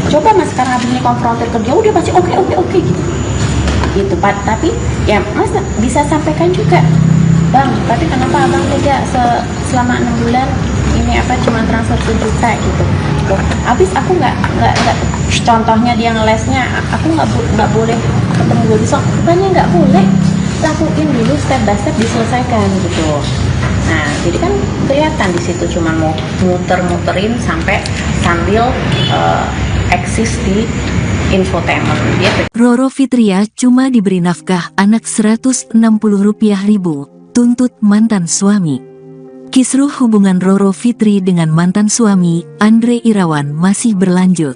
Coba mas sekarang abis ini konfrontir ke dia, udah pasti oke gitu. gitu Pak. Tapi ya Mas bisa sampaikan juga, Bang, tapi kenapa Abang tega selama 6 bulan ini cuma transfer 1 juta gitu. Loh, habis aku nggak contohnya dia ngelesnya, aku nggak boleh ketemu guru besok, bukannya nggak boleh, lakuin dulu step by step diselesaikan gitu. Nah, jadi kan kelihatan di situ cuma mau muter-muterin sambil eksis di infotainment gitu. Roro Fitria cuma diberi nafkah anak Rp160.000, tuntut mantan suami. Kisruh hubungan Roro Fitri dengan mantan suami, Andre Irawan, masih berlanjut.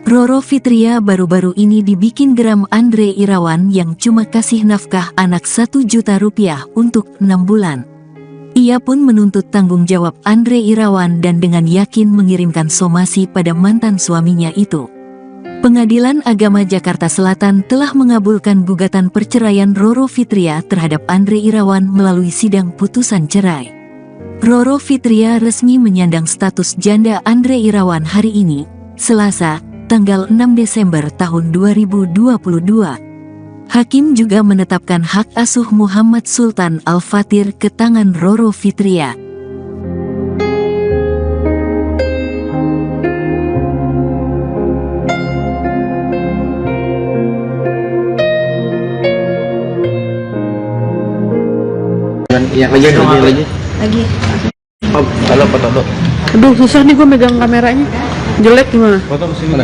Roro Fitria baru-baru ini dibikin geram Andre Irawan yang cuma kasih nafkah anak Rp1 juta untuk 6 bulan. Ia pun menuntut tanggung jawab Andre Irawan dan dengan yakin mengirimkan somasi pada mantan suaminya itu. Pengadilan Agama Jakarta Selatan telah mengabulkan gugatan perceraian Roro Fitria terhadap Andre Irawan melalui sidang putusan cerai. Roro Fitria resmi menyandang status janda Andre Irawan hari ini, Selasa, tanggal 6 Desember tahun 2022. Hakim juga menetapkan hak asuh Muhammad Sultan Al-Fatir ke tangan Roro Fitria. Yang lagi. Oh, halo foto. Aduh, susah nih gue megang kameranya. Jelek gimana? Foto kesini.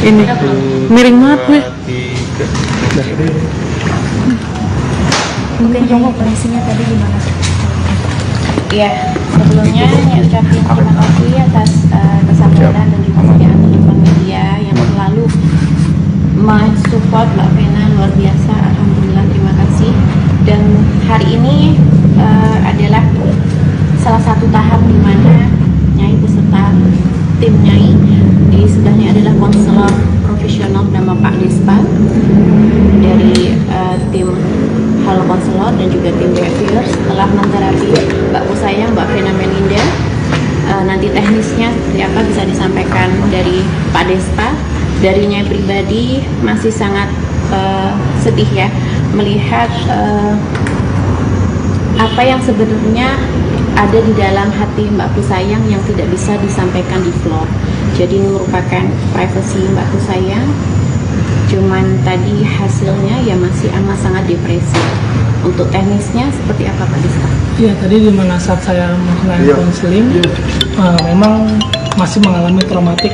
Ini miring banget gue. Mungkin kondisinya tadi gimana? Iya, sebelumnya saya ucapin terima kasih atas kesabaran dan juga kesediaan teman media yang selalu mensupport Mbak Vena, luar biasa. Alhamdulillah, terima kasih. Dan hari ini adalah salah satu tahap di mana Nyai beserta tim Nyai, di sebelahnya adalah konselor profesional bernama Pak Despa dari tim Halo Konselor dan juga tim Behavior setelah menterapi Mbak Kusayang, Mbak Vena Melinda. Nanti teknisnya seperti apa bisa disampaikan dari Pak Despa. Dari Nyai pribadi masih sangat sedih ya melihat apa yang sebenarnya ada di dalam hati Mbak Kusayang yang tidak bisa disampaikan di floor. Jadi ini merupakan privasi Mbak Kusayang. Cuman tadi hasilnya ya masih amat sangat depresi. Untuk teknisnya seperti apa Pak Dista? Iya, tadi di mana saat saya melakukan konseling, memang masih mengalami traumatik.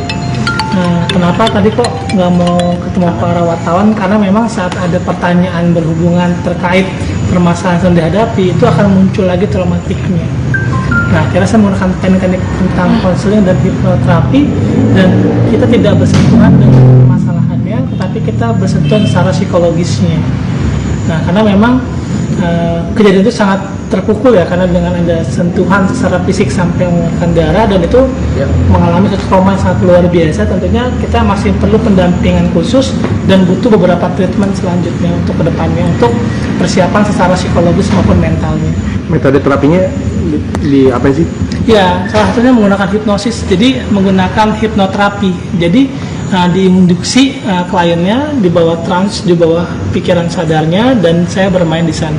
Nah, kenapa tadi kok nggak mau ketemu para wartawan? Karena memang saat ada pertanyaan berhubungan terkait permasalahan yang dihadapi, itu akan muncul lagi traumatiknya. Nah, akhirnya saya menggunakan teknik-teknik tentang konseling dan hipnoterapi, dan kita tidak bersentuhan dengan permasalahannya, tetapi kita bersentuhan secara psikologisnya. Nah, karena memang kejadian itu sangat terpukul ya, karena dengan ada sentuhan secara fisik sampai mengeluarkan darah, dan itu mengalami suatu trauma yang sangat luar biasa. Tentunya kita masih perlu pendampingan khusus dan butuh beberapa treatment selanjutnya untuk kedepannya, untuk persiapan secara psikologis maupun mentalnya. Metode terapinya di apa sih? Ya, salah satunya menggunakan hipnosis, jadi menggunakan hipnoterapi. Jadi diinduksi kliennya di bawah trans, di bawah pikiran sadarnya, dan saya bermain di sana.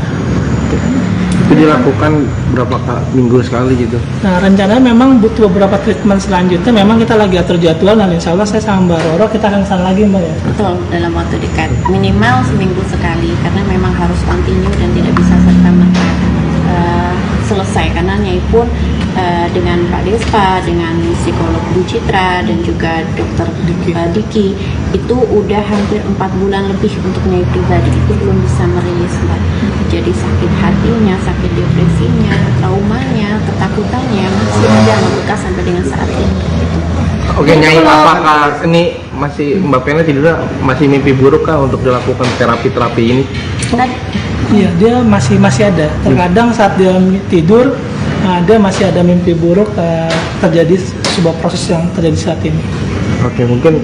Itu dilakukan berapa minggu sekali gitu? Nah, rencananya memang butuh beberapa treatment selanjutnya. Memang kita lagi atur jadwal, dan insya Allah saya sama Mbak Roro kita akan kesana lagi Mbak ya. Betul, dalam waktu dekat, minimal seminggu sekali, karena memang harus continue dan tidak bisa serta-merta selesai, karena Nyai pun dengan Pak Despa, dengan psikolog Bu Citra dan juga dokter Diki itu udah hampir 4 bulan lebih untuk Nyai pribadi itu belum bisa merilis Mbak. Jadi sakit hatinya, sakit depresinya, traumanya, ketakutannya masih ada membekas sampai dengan saat ini. Oke, Nyai, apakah ini masih Mbak Vena tidurnya masih mimpi buruk kah untuk dilakukan terapi ini? Iya, dia masih ada. Terkadang saat dia tidur, dia masih ada mimpi buruk, terjadi sebuah proses yang terjadi saat ini. Oke, mungkin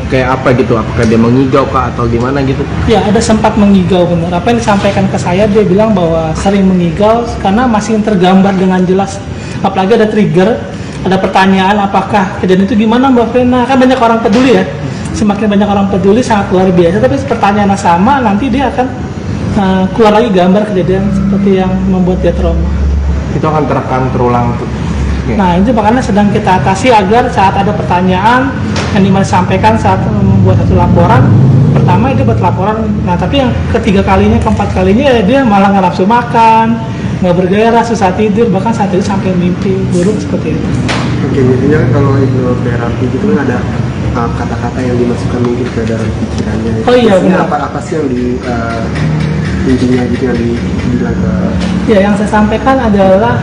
kayak apa gitu? Apakah dia mengigau kah atau gimana gitu? Ya, ada sempat mengigau benar. Apa yang disampaikan ke saya, dia bilang bahwa sering mengigau karena masih tergambar dengan jelas. Apalagi ada trigger, ada pertanyaan apakah kejadian itu gimana Mbak Vena? Kan banyak orang peduli ya. semakin banyak orang peduli sangat luar biasa. Tapi pertanyaan yang sama nanti dia akan keluar lagi gambar kejadian seperti yang membuat dia trauma. Itu akan terekam terulang tuh. Nah itu makanya sedang kita atasi agar saat ada pertanyaan yang disampaikan saat membuat satu laporan, pertama itu buat laporan. Nah tapi yang ketiga kalinya, keempat kalinya dia malah nggak nafsu makan, nggak bergairah, susah tidur, bahkan saat itu sampai mimpi buruk seperti itu. Oke, biasanya kan kalau hipnoterapi gitu kan ada kata-kata yang dimasukkan mungkin ke dalam pikirannya. Oh iya benar. Apa sih yang intinya gitu yang dibilang ke? Ya yang saya sampaikan adalah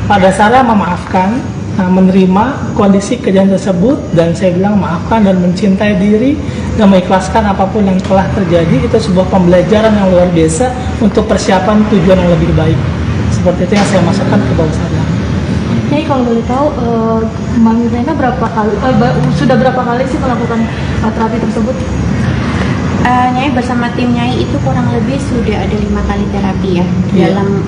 pada dasarnya memaafkan, menerima kondisi kejadian tersebut, dan saya bilang maafkan dan mencintai diri dan mengikhlaskan apapun yang telah terjadi. Itu sebuah pembelajaran yang luar biasa untuk persiapan tujuan yang lebih baik. Seperti itu yang saya masukkan ke bawah sadar. Jadi kalau boleh tahu, Mami Vena sudah berapa kali sih melakukan terapi tersebut? Nyai bersama tim Nyai itu kurang lebih sudah ada 5 kali terapi ya dalam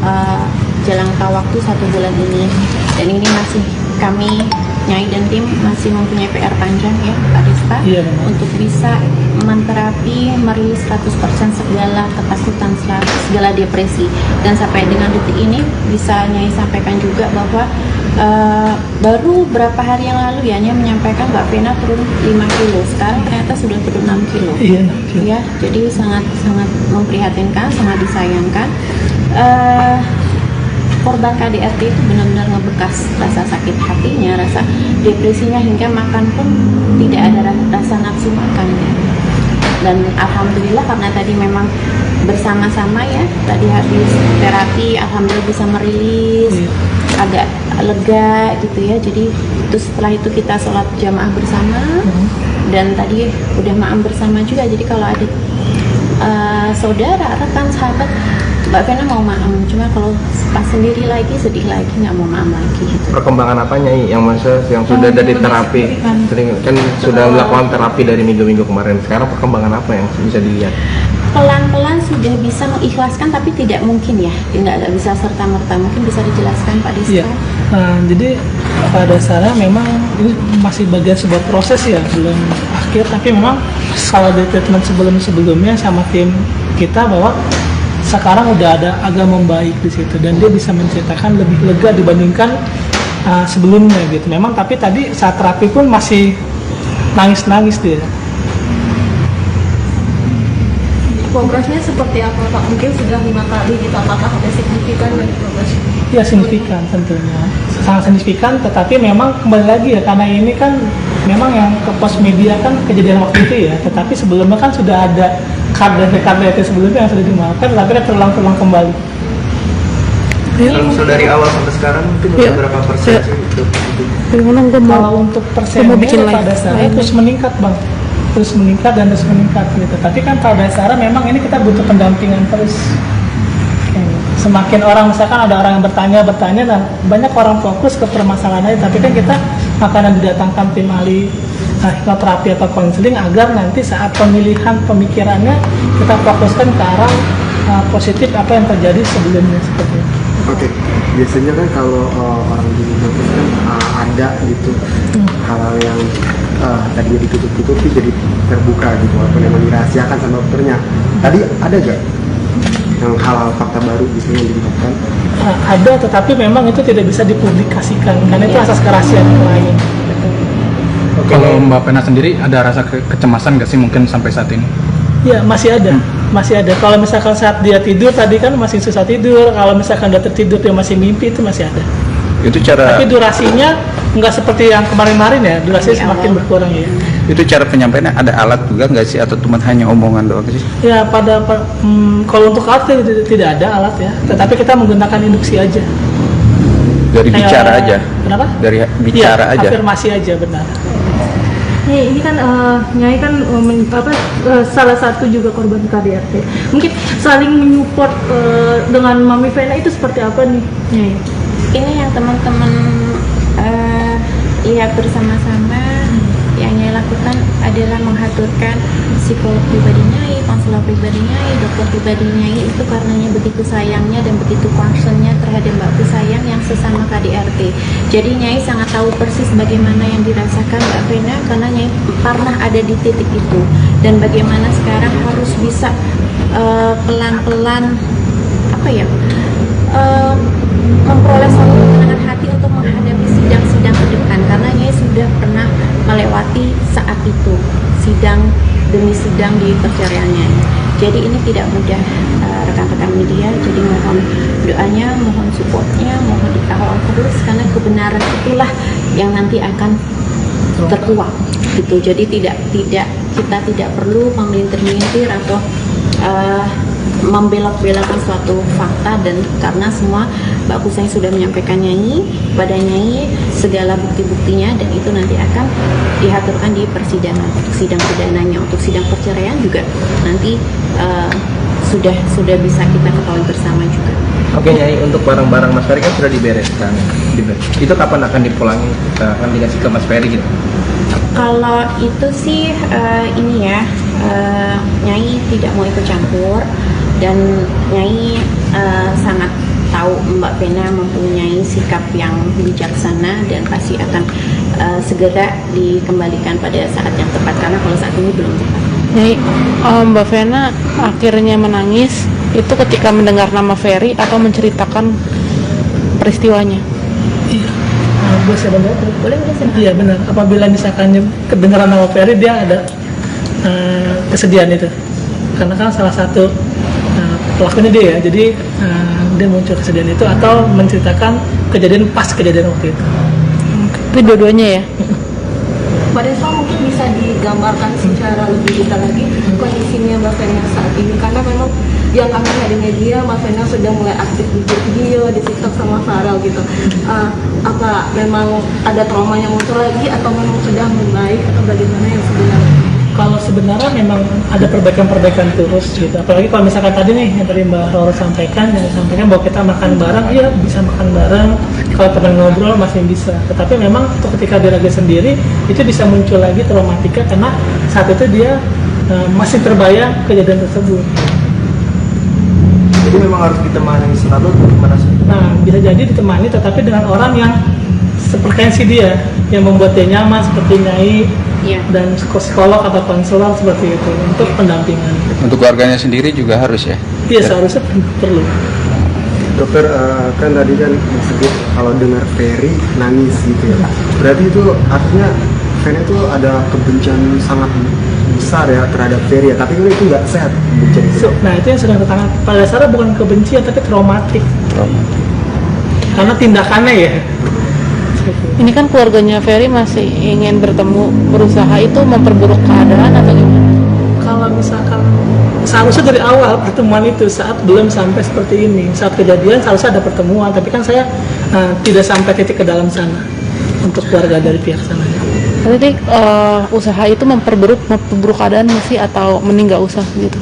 jangka waktu 1 bulan ini, dan ini masih kami Nyai dan tim masih mempunyai PR panjang ya Pak Rizka, untuk bisa menterapi merilis 100% segala ketakutan, segala depresi. Dan sampai dengan detik ini bisa Nyai sampaikan juga bahwa baru berapa hari yang lalu ya Nyai menyampaikan Mbak Vena turun 5 kilo, sekarang ternyata sudah turun 6 kilo. Ya, jadi sangat memprihatinkan, sangat disayangkan. Korban KDRT itu benar-benar ngebekas rasa sakit hatinya, rasa depresinya, hingga makan pun tidak ada rasa nafsu makan ya. Dan alhamdulillah karena tadi memang bersama-sama ya, tadi habis terapi alhamdulillah bisa merilis, agak lega gitu ya. Jadi itu setelah itu kita sholat jamaah bersama, dan tadi udah maam bersama juga. Jadi kalau ada saudara, rekan, sahabat, Mbak Vena mau maam, cuma kalau pas sendiri lagi sedih lagi, nggak mau maam lagi gitu. Perkembangan apa Nyai yang sudah dari terapi, kan sudah melakukan terapi dari minggu-minggu kemarin, sekarang perkembangan apa yang bisa dilihat? Pelan-pelan sudah bisa mengikhlaskan, tapi tidak mungkin ya, tidak bisa serta-merta. Mungkin bisa dijelaskan Pak Rizka? Iya. Jadi pada dasarnya memang ini masih bagian sebuah proses ya, belum akhir, tapi memang kalau dari treatment sebelumnya sama tim kita bahwa sekarang udah agak membaik di situ, dan dia bisa menceritakan lebih lega dibandingkan sebelumnya gitu. Memang tapi tadi saat terapi pun masih nangis-nangis dia. Progresnya seperti apa Pak? Mungkin sudah 5 kali gitu, apakah ada signifikan dari progresnya? Ya signifikan tentunya, sangat signifikan. Tetapi memang kembali lagi ya, karena ini kan memang yang ke pos media kan kejadian waktu itu ya. Tetapi sebelumnya kan sudah ada KDRT sebelumnya yang sudah dimaafkan, tapi kan terulang kembali. Kalau dari awal sampai sekarang mungkin udah berapa persen sih itu? Kalau untuk persennya pada dasarnya terus meningkat Bang, terus meningkat gitu. Tapi kan pada dasarnya memang ini kita butuh pendampingan terus. Semakin orang, misalkan ada orang yang bertanya, dan banyak orang fokus ke permasalahannya, tapi kan kita akan didatangkan tim ahli hipnoterapi atau konseling agar nanti saat pemilihan pemikirannya kita fokuskan ke arah positif apa yang terjadi sebelumnya seperti itu. Oke, biasanya kan kalau orang di hipnotis kan ada gitu hal-hal yang tadinya ditutup-tutupi jadi terbuka gitu, walaupun memang dirahasiakan sama dokternya. Tadi ada gak yang hal-hal fakta baru gitu yang diungkapkan? Ada, tetapi memang itu tidak bisa dipublikasikan karena itu asas kerahasiaan yang lain. Kalau Mbak Vena sendiri ada rasa kecemasan nggak sih mungkin sampai saat ini? Ya masih ada, masih ada. Kalau misalkan saat dia tidur tadi kan masih susah tidur. Kalau misalkan dia tertidur dia masih mimpi, itu masih ada. Itu cara. Tapi durasinya nggak seperti yang kemarin-kemarin ya, durasinya semakin berkurang ya. Itu cara penyampaiannya ada alat juga nggak sih, atau cuma hanya omongan doang sih? Ya kalau untuk alat tidak ada alat ya, tetapi kita menggunakan induksi aja. Dari bicara aja. Kenapa? Dari bicara aja. Afirmasi aja, benar. Ini kan Nyai kan salah satu juga korban KDRT. Mungkin saling menyupport dengan Mami Vena itu seperti apa nih Nyai? Ini yang teman-teman lihat bersama-sama, yang Nyai lakukan adalah mengaturkan psikolog pribadi Nyai, konselor pribadi Nyai, dokter pribadi Nyai itu karenanya begitu sayangnya dan begitu concernnya terhadap Mbak Pusayang yang sesama KDRT. Jadi Nyai sangat tahu persis bagaimana yang dirasakan Mbak Vena karena Nyai pernah ada di titik itu dan bagaimana sekarang harus bisa pelan-pelan memperoleh suatu ketenangan hati untuk menghadapi sidang-sidang ke depan karena Nyai sudah pernah melewati saat itu sidang demi sidang di perceraian Nyai. Jadi ini tidak mudah rekan-rekan media, jadi mohon doanya, mohon supportnya, mohon dikawal terus karena kebenaran itulah yang nanti akan terkuak gitu. Jadi kita tidak perlu memelintir-melintir atau membelok-belokkan suatu fakta dan karena semua Mbak Pusayang sudah menyampaikan Nyai pada Nyai segala bukti-buktinya dan itu nanti akan diaturkan di persidangan sidang pidananya. Untuk sidang perceraian juga nanti sudah bisa kita ketahui bersama juga. Oke Nyai, untuk barang-barang Mas Ferry kan sudah dibereskan. Itu kapan akan dipulangi? Akan dikasih ke Mas Ferry gitu? Kalau itu sih Nyai tidak mau ikut campur dan Nyai sangat tahu Mbak Vena mempunyai sikap yang bijaksana dan pasti akan segera dikembalikan pada saat yang tepat karena kalau saat ini belum tepat. Nyai, Mbak Vena akhirnya menangis itu ketika mendengar nama Ferry atau menceritakan peristiwanya. Iya. Boleh saya bantu? Boleh. Iya benar. Apabila misalkan kedengaran nama Ferry dia ada kesedihan itu. Karena kan salah satu pelakunya dia ya. Jadi dia muncul kesedihan itu atau menceritakan kejadian waktu itu. Itu dua-duanya ya. Mbak Deswa mungkin bisa digambarkan secara lebih detail lagi kondisinya Mbak Vena saat ini karena memang yang kami lihat di media Mbak Vena sudah mulai aktif di video, di TikTok sama Farel gitu. Apa memang ada trauma yang muncul lagi atau memang sudah membaik atau bagaimana yang sebenarnya? Kalau sebenarnya memang ada perbaikan terus gitu. Apalagi kalau misalkan tadi nih yang tadi Mbak Roro sampaikan bahwa kita makan bareng, iya bisa makan bareng. Kalau teman ngobrol masih bisa. Tetapi memang ketika dia lagi sendiri itu bisa muncul lagi traumatika karena saat itu dia masih terbayang kejadian tersebut. Jadi memang harus ditemani selalu atau gimana sih? Nah bisa jadi ditemani tetapi dengan orang yang sepretensi dia yang membuat dia nyaman seperti Nyai. Iya. Dan psikolog atau konselor seperti itu untuk pendampingan. Untuk keluarganya sendiri juga harus ya? Iya seharusnya perlu. Dokter, kan tadi kan disebut kalau dengar Ferry nangis gitu ya. Berarti itu artinya Vena itu ada kebencian sangat besar ya terhadap Ferry ya. Tapi kan itu nggak sehat kebencian itu. Nah itu yang sedang tertangani. Pada dasarnya bukan kebencian tapi traumatik. Karena tindakannya ya. Ini kan keluarganya Ferry masih ingin bertemu, berusaha itu memperburuk keadaan atau gimana? Kalau misalkan seharusnya dari awal pertemuan itu saat belum sampai seperti ini, saat kejadian seharusnya ada pertemuan, tapi kan saya tidak sampai titik ke dalam sana untuk keluarga dari pihak sana. Jadi usaha itu memperburuk keadaan sih atau mending nggak usah gitu?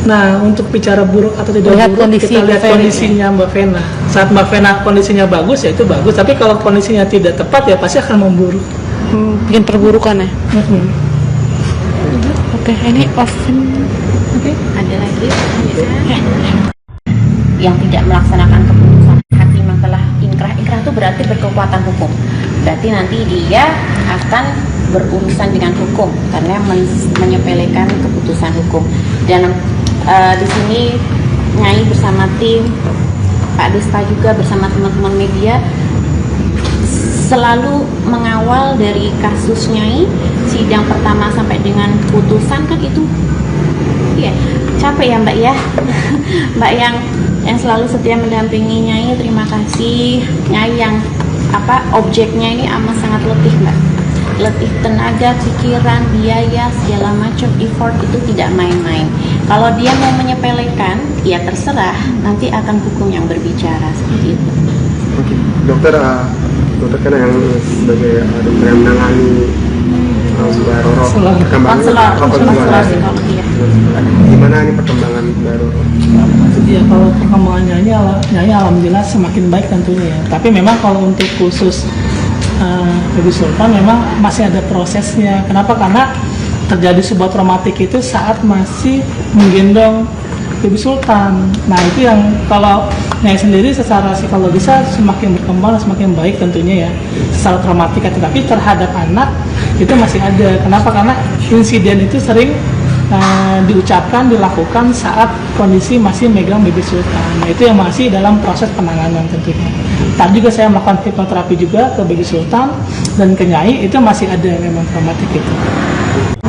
Nah, untuk bicara buruk atau tidak lihat buruk, kita lihat kondisinya Mbak Vena. Saat Mbak Vena kondisinya bagus, ya itu bagus. Tapi kalau kondisinya tidak tepat, ya pasti akan memburuk. Bikin perburukan ya? Oke, ini off. Oke. Ada lagi yang tidak melaksanakan keputusan hakim yang telah inkrah. Inkrah itu berarti berkekuatan hukum. Berarti nanti dia akan berurusan dengan hukum karena menyepelekan keputusan hukum. Dan di sini Nyai bersama tim Pak Desta juga bersama teman-teman media selalu mengawal dari kasus Nyai sidang pertama sampai dengan putusan kan itu ya capek ya Mbak ya. Mbak yang selalu setia mendampingi Nyai, terima kasih. Nyai yang objeknya ini amat sangat letih Mbak, letih tenaga, pikiran, biaya, segala macam effort itu tidak main-main. Kalau dia mau menyepelekan, ya terserah, nanti akan hukum yang berbicara seperti itu. Oke, dokter kan yang sebagai dokter yang menangani Mbak Roro konselor psikologi ya. Gimana ini perkembangan Mbak Roro? Ya kalau perkembangannya Nyai alhamdulillah semakin baik tentunya ya. Tapi memang kalau untuk khusus Baby Sultan memang masih ada prosesnya. Kenapa? Karena terjadi sebuah traumatik itu saat masih menggendong Baby Sultan. Nah itu yang kalau Nyai sendiri secara psikologisnya semakin berkembang semakin baik tentunya ya secara traumatik, tetapi terhadap anak itu masih ada. Kenapa? Karena insiden itu sering dilakukan saat kondisi masih megang Baby Sultan. Nah itu yang masih dalam proses penanganan tentunya. Tadi juga saya melakukan hipnoterapi juga ke Baby Sultan dan ke Nyai, itu masih ada memang traumatik itu.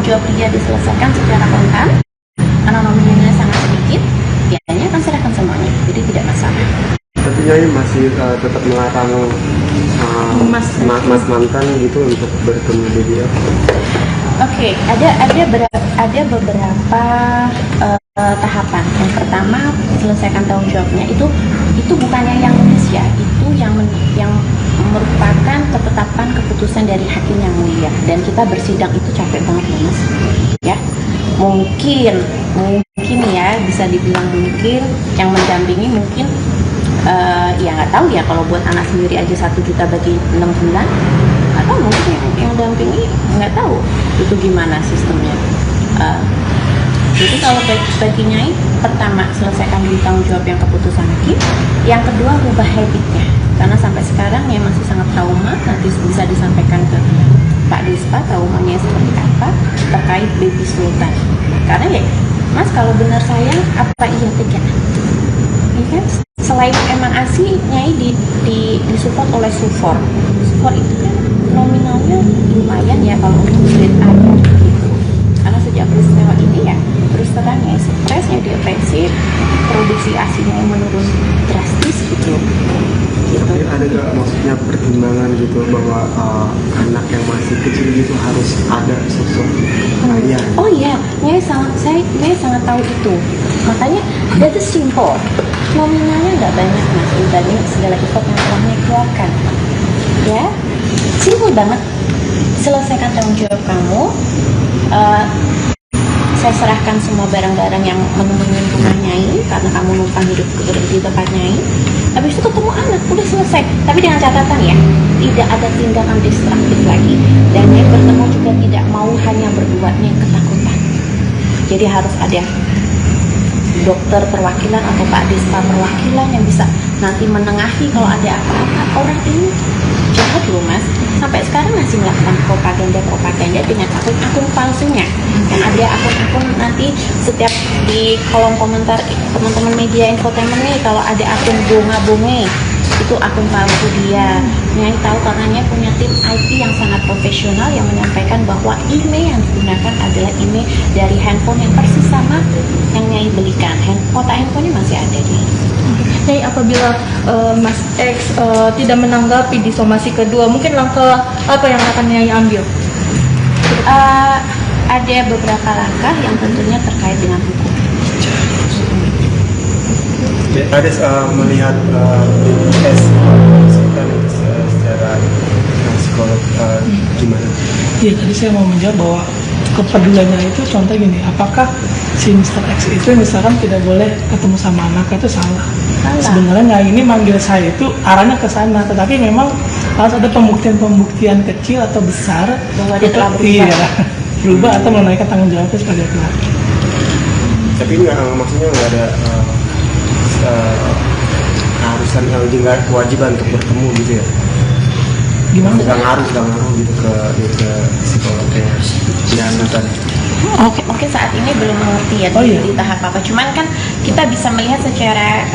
Jawab dia diselesaikan secara kontan karena nominalnya sangat sedikit, biayanya akan serahkan semuanya, jadi tidak masalah. Tapi Nyai masih tetap melarang mas mantan gitu untuk bertemu dia. Oke, ada beberapa tahapan. Yang pertama, selesaikan tanggung jawabnya. Itu bukannya yang nulis ya, itu yang merupakan ketetapan keputusan dari hakim yang mulia. Dan kita bersidang itu capek banget ya Mas. Ya, mungkin ya bisa dibilang mungkin yang mendampingi mungkin ya nggak tahu ya, kalau buat anak sendiri aja 1 juta bagi 6 bulan, atau mungkin yang dampingi nggak tahu itu gimana sistemnya. Jadi kalau bagi Nyai, pertama selesaikan dulu tanggung jawab yang keputusan hakim, yang kedua rubah habitnya, karena sampai sekarang ya masih sangat trauma. Nanti bisa disampaikan ke Pak Dispa traumanya seperti apa terkait Baby Sultan. Karena ya Mas, kalau benar sayang apa iya tega? Ya kan? Selain emang ASI, Nyai disupport oleh Sufor. Sufor itu kan nominalnya lumayan ya kalau untuk grade A gitu. Karena sejak peristiwa ini ya terus terang ya stresnya depresi, produksi ASINya yang menurun drastis gitu. Tapi ada nggak maksudnya pertimbangan gitu bahwa anak yang masih kecil gitu harus ada sosok ayah? Oh iya, Nyai sangat tahu itu. Makanya that is simple. Nominalnya nggak banyak Mas dibanding segala effort yang telah Nyai keluarkan. Ya, simple banget. Selesaikan tanggung jawab kamu. Saya serahkan semua barang-barang yang menemui rumah Nyai karena kamu numpang hidup di tempat Nyai. Habis itu ketemu anak, udah selesai. Tapi dengan catatan ya, tidak ada tindakan destruktif lagi. Dan Nyai bertemu juga tidak mau hanya berdua, Nyai ketakutan. Jadi harus ada dokter perwakilan atau Pak Dispa perwakilan yang bisa nanti menengahi kalau ada apa-apa. Orang ini jahat loh Mas, sampai sekarang masih melakukan propaganda dengan akun-akun palsunya. Yang ada akun-akun nanti setiap di kolom komentar teman-teman media infotainment nih, kalau ada akun bunga-bunga itu akun palsu dia. Nyai tahu karena Nyai punya tim IT yang sangat profesional yang menyampaikan bahwa email yang digunakan adalah email dari handphone yang persis sama yang Nyai belikan. Kotak handphonenya masih ada di Nyai, apabila Mas X tidak menanggapi di somasi kedua, mungkin langkah apa yang akan Nyai ambil? Ada beberapa langkah yang tentunya terkait dengan hukum. Ada melihat BPS secara psikolog gimana? Iya, tadi saya mau menjawab bahwa kepeduliannya itu contoh gini, apakah si Mr. X itu misalkan tidak boleh ketemu sama anaknya, itu salah. Sebenarnya Nyai ini manggil saya itu arahnya ke sana, tetapi memang harus ada pembuktian kecil atau besar bahwa dia telah berubah. Berubah atau menunaikan tanggung jawabnya sebagai pelaku. Tapi maksudnya nggak ada keharusan juga kewajiban untuk bertemu gitu ya? Gimana? Nggak ngaruh gitu ke psikolognya dan tadi. Oke, saat ini belum mengerti ya di tahap apa. Cuman kan kita bisa melihat secara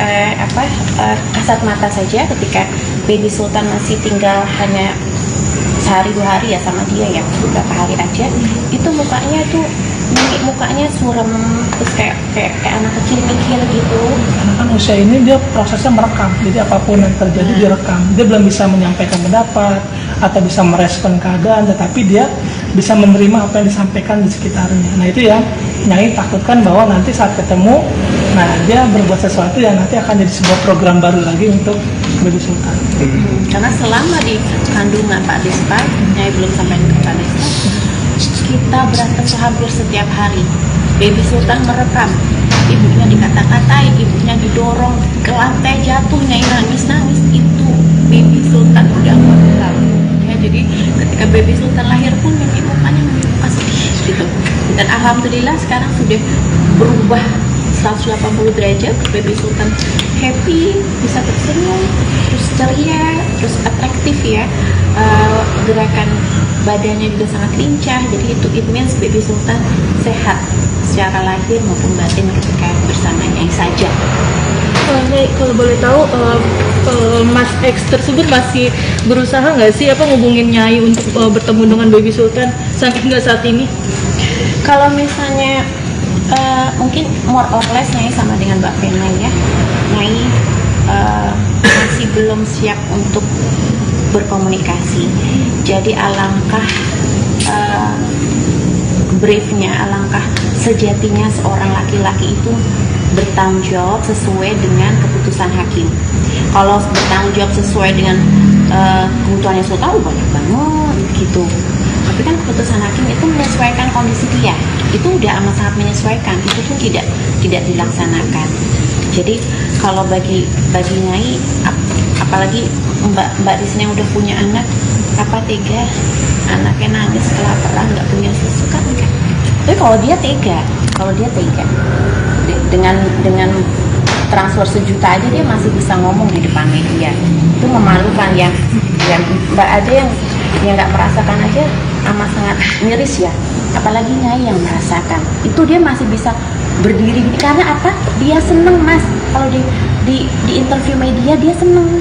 kasat mata saja ketika Baby Sultan masih tinggal hanya sehari 2 hari ya sama dia ya, beberapa hari aja, itu mukanya suram, terus kayak anak kecil mikir gitu. Karena kan usia ini dia prosesnya merekam, jadi apapun yang terjadi direkam. Dia belum bisa menyampaikan pendapat atau bisa merespon keadaan, tetapi dia bisa menerima apa yang disampaikan di sekitarnya. Nah itu yang Nyai takutkan bahwa nanti saat ketemu, nah dia berbuat sesuatu yang nanti akan jadi sebuah program baru lagi untuk Baby Sultan. Karena selama di kandungan Pak Dispa, Nyai belum sampai ke Pak Dispa, kita berantem hampir setiap hari. Baby Sultan merekam, ibunya dikata-katain, ibunya didorong ke lantai, jatuh, Nyai nangis-nangis. Itu Baby Sultan udah merekam. Ya, jadi ketika baby Sultan lahir pun mukanya muka sedih gitu. Dan alhamdulillah sekarang sudah berubah 180 derajat. Baby Sultan happy, bisa tersenyum, terus ceria, terus atraktif ya. Gerakan badannya juga sangat lincah. Jadi itu it means baby Sultan sehat secara lahir maupun batin ketika bersama Nyai saja. Kalau boleh tahu, Mas X tersebut masih berusaha nggak sih ngubungin Nyai untuk bertemu dengan Baby Sultan sampai hingga saat ini? Kalau misalnya mungkin more or less Nyai sama dengan Mbak Vena ya, Nyai masih belum siap untuk berkomunikasi. Jadi alangkah briefnya, alangkah sejatinya seorang laki-laki itu bertanggung jawab sesuai dengan keputusan hakim. Kalau bertanggung jawab sesuai dengan kebutuhannya Sultan, banyak banget gitu. Tapi kan keputusan hakim itu menyesuaikan kondisi dia. Itu udah amat sangat menyesuaikan. Itu pun tidak dilaksanakan. Jadi kalau bagi Nyai, apalagi Mbak di sini yang udah punya anak, apa tega anaknya nangis kelaparan nggak punya susu kan enggak. Tapi kalau dia tega dengan transfer 1 juta aja dia masih bisa ngomong di depan media, itu memalukan ya. Mbak aja yang nggak merasakan aja amat sangat miris ya, apalagi Nyai yang merasakan. Itu dia masih bisa berdiri karena apa? Dia seneng Mas. Kalau di interview media dia seneng,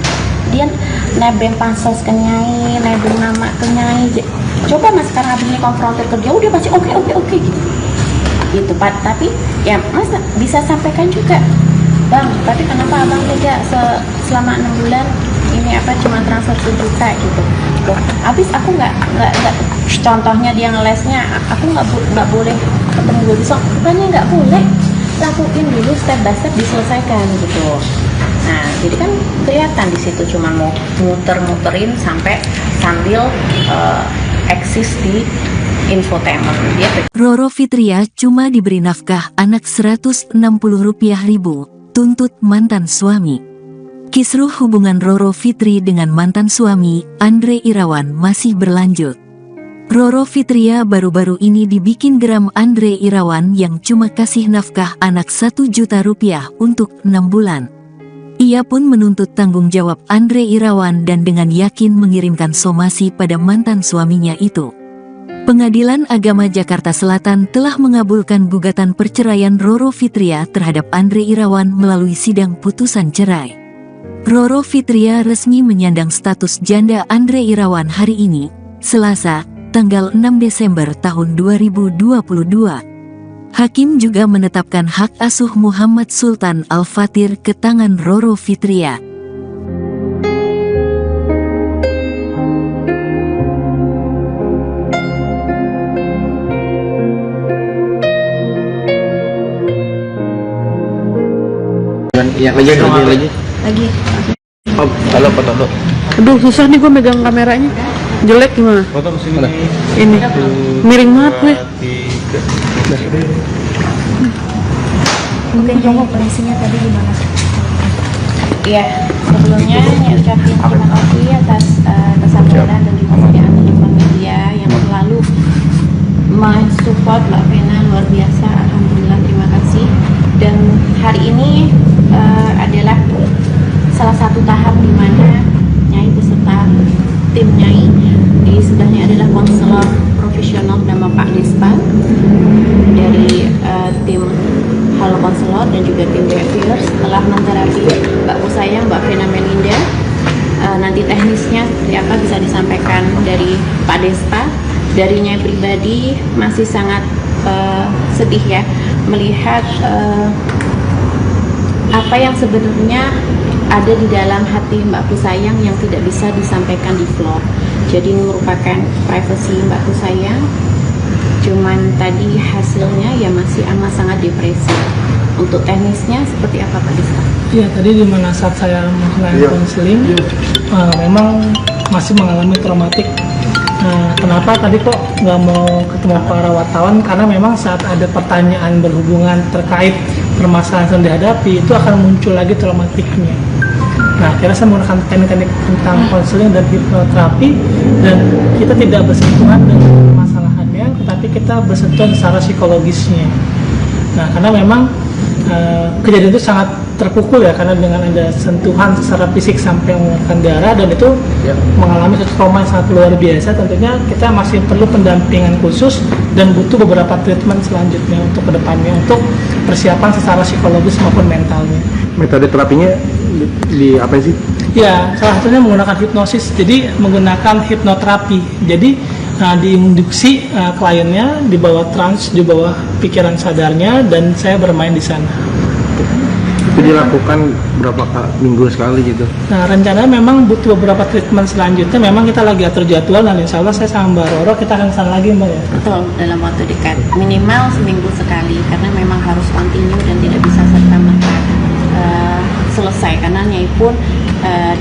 dia nebeng pansos ke Nyai, nebeng nama ke Nyai. Coba Mas sekarang habis ini konfrontir ke dia, udah masih oke gitu Pak. Tapi ya Mas bisa sampaikan juga, Bang, tapi kenapa Abang tega selama 6 bulan ini cuma transfer 1 juta gitu. Loh, habis aku nggak contohnya dia ngelesnya, aku nggak boleh ketemu gue besok, bukannya nggak boleh, lakuin dulu step by step diselesaikan gitu. Nah, jadi kan kelihatan di situ cuma mau muter-muterin sambil eksis di infotainment. Roro Fitria cuma diberi nafkah anak Rp160.000, tuntut mantan suami. Kisruh hubungan Roro Fitri dengan mantan suami, Andre Irawan, masih berlanjut. Roro Fitria baru-baru ini dibikin geram Andre Irawan yang cuma kasih nafkah anak Rp1 juta untuk 6 bulan. Ia pun menuntut tanggung jawab Andre Irawan dan dengan yakin mengirimkan somasi pada mantan suaminya itu. Pengadilan Agama Jakarta Selatan telah mengabulkan gugatan perceraian Roro Fitria terhadap Andre Irawan melalui sidang putusan cerai. Roro Fitria resmi menyandang status janda Andre Irawan hari ini, Selasa, tanggal 6 Desember tahun 2022. Hakim juga menetapkan hak asuh Muhammad Sultan Al-Fatir ke tangan Roro Fitria. Lagi. Oh, halo foto. Aduh, susah nih gue megang kameranya. Jelek gimana? Foto sini. Ini miring banget gue. Mungkin jawab kondisinya tadi gimana? Iya, sebelumnya saya ucapin terima kasih atas kesabaran dan juga kesediaan teman media yang selalu mensupport Mbak Vena, luar biasa. Alhamdulillah, terima kasih. Dan hari ini adalah salah satu tahap di mana Nyai beserta tim Nyai, di sebelahnya adalah konselor profesional bernama Pak Despa dari tim Halo Konselor dan juga tim Behaviors telah menterapi Mbak Kusayang, Mbak Vena Melinda. Nanti teknisnya seperti apa bisa disampaikan dari Pak Despa. Dari Nyai pribadi masih sangat sedih ya melihat apa yang sebenarnya ada di dalam hati Mbak Kusayang yang tidak bisa disampaikan di vlog. Jadi ini merupakan privasi Mbak Kusayang. Cuman tadi hasilnya ya masih amat sangat depresi. Untuk teknisnya seperti apa Pak Desa? Iya, tadi di mana saat saya melakukan konseling, memang masih mengalami traumatik. Kenapa tadi kok nggak mau ketemu para wartawan? Karena memang saat ada pertanyaan berhubungan terkait permasalahan yang dihadapi, itu akan muncul lagi traumatiknya. Nah, akhirnya saya menggunakan teknik-teknik tentang konseling dan hipnoterapi, dan kita tidak bersentuhan dengan permasalahannya, tetapi kita bersentuhan secara psikologisnya. Nah, karena memang kejadian itu sangat terpukul ya, karena dengan ada sentuhan secara fisik sampai mengeluarkan darah, dan itu mengalami satu trauma yang sangat luar biasa. Tentunya kita masih perlu pendampingan khusus dan butuh beberapa treatment selanjutnya untuk kedepannya, untuk persiapan secara psikologis maupun mentalnya. Metode terapinya di apa sih? Ya, salah satunya menggunakan hipnosis, jadi menggunakan hipnoterapi. Jadi diinduksi kliennya di bawah trans, di bawah pikiran sadarnya, dan saya bermain di sana. Itu dilakukan berapa minggu sekali gitu? Nah, rencananya memang butuh beberapa treatment selanjutnya. Memang kita lagi atur jadwal, dan insya Allah saya sama Mbak Roro kita akan kesana lagi, Mbak ya. Betul, dalam waktu dekat, minimal seminggu sekali, karena memang harus continue dan tidak bisa serta-merta selesai, karena Nyai pun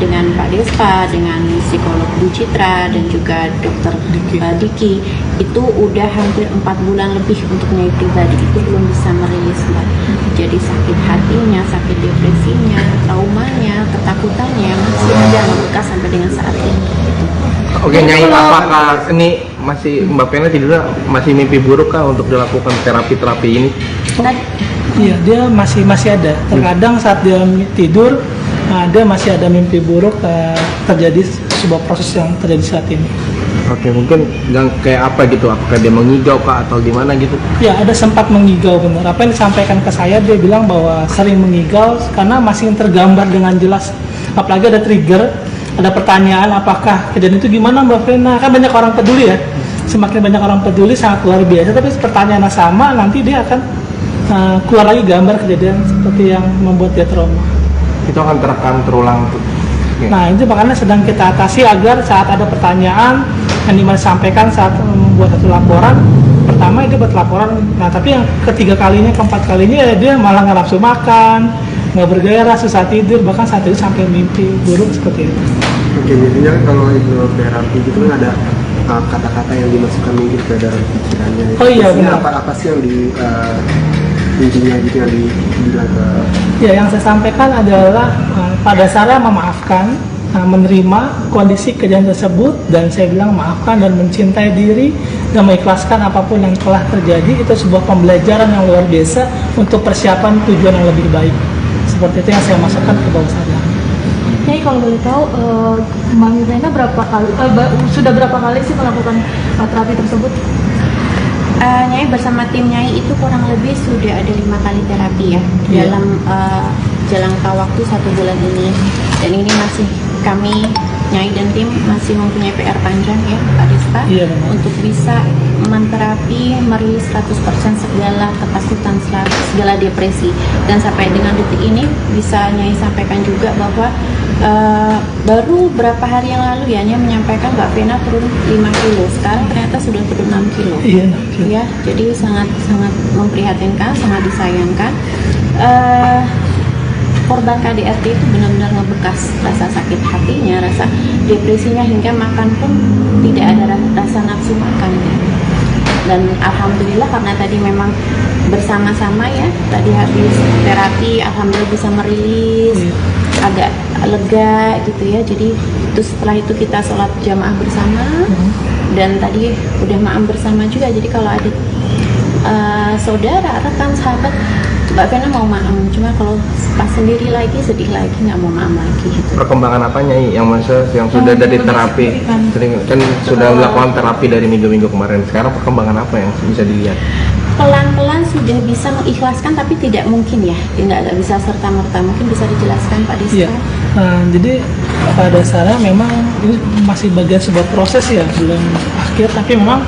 dengan Pak Despa, dengan psikolog Bu Citra, dan juga dokter Diki itu udah hampir 4 bulan lebih untuk Nyai pribadi itu belum bisa merilis, Mbak. Jadi sakit hatinya, sakit depresinya, traumanya, ketakutannya masih ada membekas sampai dengan saat ini. Oke, Nyai, apakah ini masih Mbak Vena tidurnya masih mimpi buruk kah untuk dilakukan terapi ini? Iya, dia masih ada. Terkadang saat dia tidur, dia masih ada mimpi buruk, terjadi sebuah proses yang terjadi saat ini. Oke, mungkin kayak apa gitu? Apakah dia mengigau kah atau gimana gitu? Ya, ada sempat mengigau, benar. Apa yang disampaikan ke saya, dia bilang bahwa sering mengigau karena masih tergambar dengan jelas. Apalagi ada trigger, ada pertanyaan, apakah kejadian itu gimana Mbak Vena? Kan banyak orang peduli ya. Semakin banyak orang peduli sangat luar biasa, tapi pertanyaannya sama, nanti dia akan keluar lagi gambar kejadian seperti yang membuat dia trauma. Itu akan terekam terulang tuh. Nah, itu makanya sedang kita atasi agar saat ada pertanyaan yang disampaikan saat membuat satu laporan, pertama dia buat laporan, nah tapi yang ketiga kalinya, keempat kalinya dia malah nggak nafsu makan, nggak bergairah, susah tidur, bahkan saat itu sampai mimpi buruk seperti itu. Oke, biasanya kalau hipnoterapi gitu kan ada kata-kata yang dimasukkan mungkin ke dalam pikirannya. Oh iya, benar. Apa sih yang intinya gitu yang dibilang ke? Ya, yang saya sampaikan adalah pada dasarnya memaafkan, menerima kondisi kejadian tersebut, dan saya bilang maafkan dan mencintai diri dan mengikhlaskan apapun yang telah terjadi. Itu sebuah pembelajaran yang luar biasa untuk persiapan tujuan yang lebih baik. Seperti itu yang saya masukkan ke bawah sadar. Nyai, kalau boleh tahu, Mbak Vena sudah berapa kali sih melakukan terapi tersebut? Nyai bersama tim Nyai itu kurang lebih sudah ada 5 kali terapi ya dalam jangka waktu 1 bulan ini, dan ini masih kami Nyai dan tim masih mempunyai PR panjang ya Pak Despa, untuk bisa menterapi merilis 100% segala ketakutan, segala depresi. Dan sampai dengan detik ini bisa Nyai sampaikan juga bahwa baru berapa hari yang lalu ya Nyai menyampaikan Mbak Vena turun 5 kilo, sekarang ternyata sudah turun 6 kilo. Ya, jadi sangat memprihatinkan, sangat disayangkan. Korban KDRT itu benar-benar ngebekas rasa sakit hatinya, rasa depresinya, hingga makan pun tidak ada rasa nafsu makan ya. Dan alhamdulillah karena tadi memang bersama-sama ya, tadi habis terapi alhamdulillah bisa merilis, agak lega gitu ya. Jadi itu setelah itu kita sholat jamaah bersama, dan tadi udah maam bersama juga. Jadi kalau ada saudara, rekan, sahabat, Mbak Vena mau maam, cuma kalau pas sendiri lagi sedih lagi, nggak mau maam lagi gitu. Perkembangan apanya yang sudah dari terapi, kan sudah melakukan terapi dari minggu-minggu kemarin, sekarang perkembangan apa yang bisa dilihat? Pelan-pelan sudah bisa mengikhlaskan, tapi tidak mungkin ya, nggak bisa serta-merta. Mungkin bisa dijelaskan Pak Despa? Iya. Jadi pada dasarnya memang ini masih bagian sebuah proses ya, belum akhir, tapi memang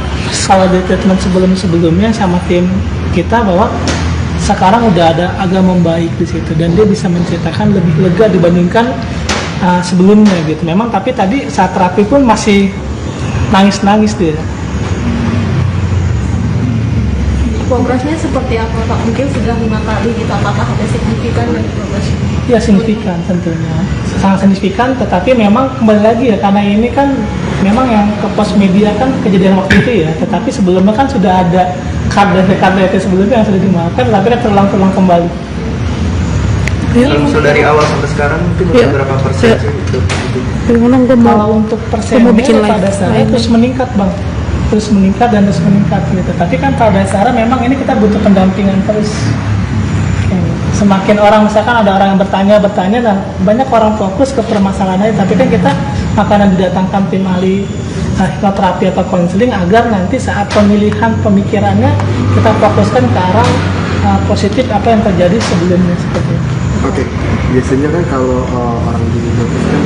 kalau di treatment sebelumnya sama tim kita bahwa sekarang udah ada agak membaik di situ, dan dia bisa menceritakan lebih lega dibandingkan sebelumnya gitu. Memang tapi tadi saat terapi pun masih nangis-nangis dia. Progresnya seperti apa Pak? Mungkin sudah 5 kali gitu, apakah ada signifikan dari progres? Ya, signifikan tentunya, sangat signifikan. Tetapi memang kembali lagi ya, karena ini kan memang yang ke pos media kan kejadian waktu itu ya. Tetapi sebelumnya kan sudah ada KDRT sebelumnya yang sudah dimaafkan, tapi kan terulang kembali. Kalau misal dari awal sampai sekarang mungkin udah berapa persen sih itu? Kalau untuk persennya pada dasarnya terus meningkat bang, terus meningkat dan terus meningkat gitu. Tapi kan pada dasarnya memang ini kita butuh pendampingan terus. Semakin orang misalkan ada orang yang bertanya dan banyak orang fokus ke permasalahannya, tapi kan kita akan didatangkan tim ahli hipnoterapi atau konseling agar nanti saat pemilihan pemikirannya kita fokuskan ke arah positif apa yang terjadi sebelumnya seperti itu. Oke, biasanya kan kalau orang dihipnotis kan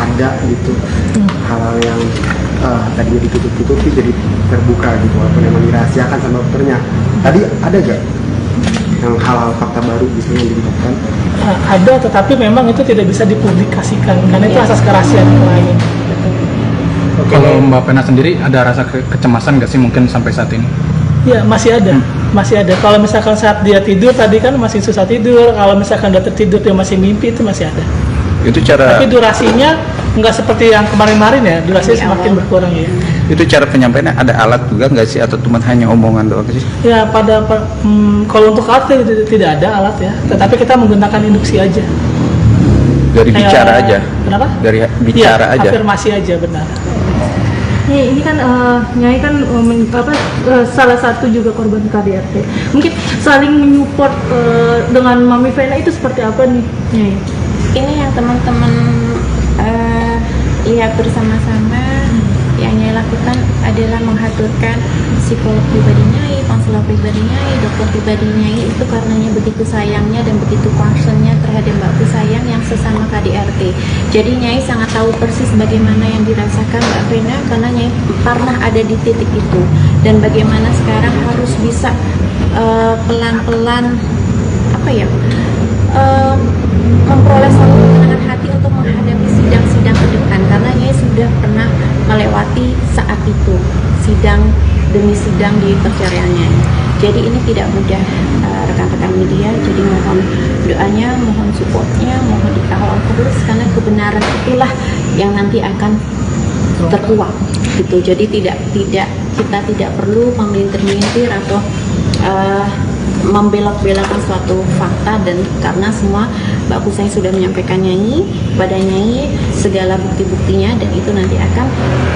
ada gitu hal-hal yang tadinya ditutup-tutupi jadi terbuka gitu, walaupun memang dirahasiakan sama dokternya. Tadi ada gak yang hal-hal fakta baru gitu yang ditemukan? Ada, tetapi memang itu tidak bisa dipublikasikan karena itu asas kerahasiaan lain. Kalau Mbak Vena sendiri ada rasa kecemasan nggak sih mungkin sampai saat ini? Ya masih ada, masih ada. Kalau misalkan saat dia tidur tadi kan masih susah tidur. Kalau misalkan dia tertidur dia masih mimpi, itu masih ada. Itu cara. Tapi durasinya nggak seperti yang kemarin-kemarin ya, durasinya semakin berkurang ya. Itu cara penyampaiannya ada alat juga nggak sih atau cuma hanya omongan doang sih? Ya kalau untuk alat tidak ada alat ya, tetapi kita menggunakan induksi aja. Dari bicara aja. Kenapa? Dari bicara aja. Afirmasi aja benar. Ini kan Nyai kan salah satu juga korban KDRT. Mungkin saling menyupport dengan Mami Vena itu seperti apa nih, Nyai? Ini yang teman-teman lihat bersama-sama yang Nyai lakukan adalah mengaturkan psikolog pribadi Nyai, konselor pribadi Nyai, dokter pribadi Nyai itu karenanya begitu sayangnya dan begitu concernnya terhadap Mbak Kusayang yang sesama KDRT. Jadi Nyai sangat tahu persis bagaimana yang dirasakan Mbak Vena karena Nyai pernah ada di titik itu dan bagaimana sekarang harus bisa pelan-pelan memperoleh suatu ketenangan hati untuk menghadapi sidang-sidang ke depan karena Nyai sudah pernah melewati saat itu sidang demi sidang di perceraiannya. Jadi ini tidak mudah rekan-rekan media, jadi mohon doanya, mohon supportnya, mohon dikawal terus karena kebenaran itulah yang nanti akan terkuak gitu. Jadi kita tidak perlu memelintir-melintir atau membelok-belokkan suatu fakta dan karena semua Mbak Kusayang sudah menyampaikan Nyai pada Nyai segala bukti-buktinya dan itu nanti akan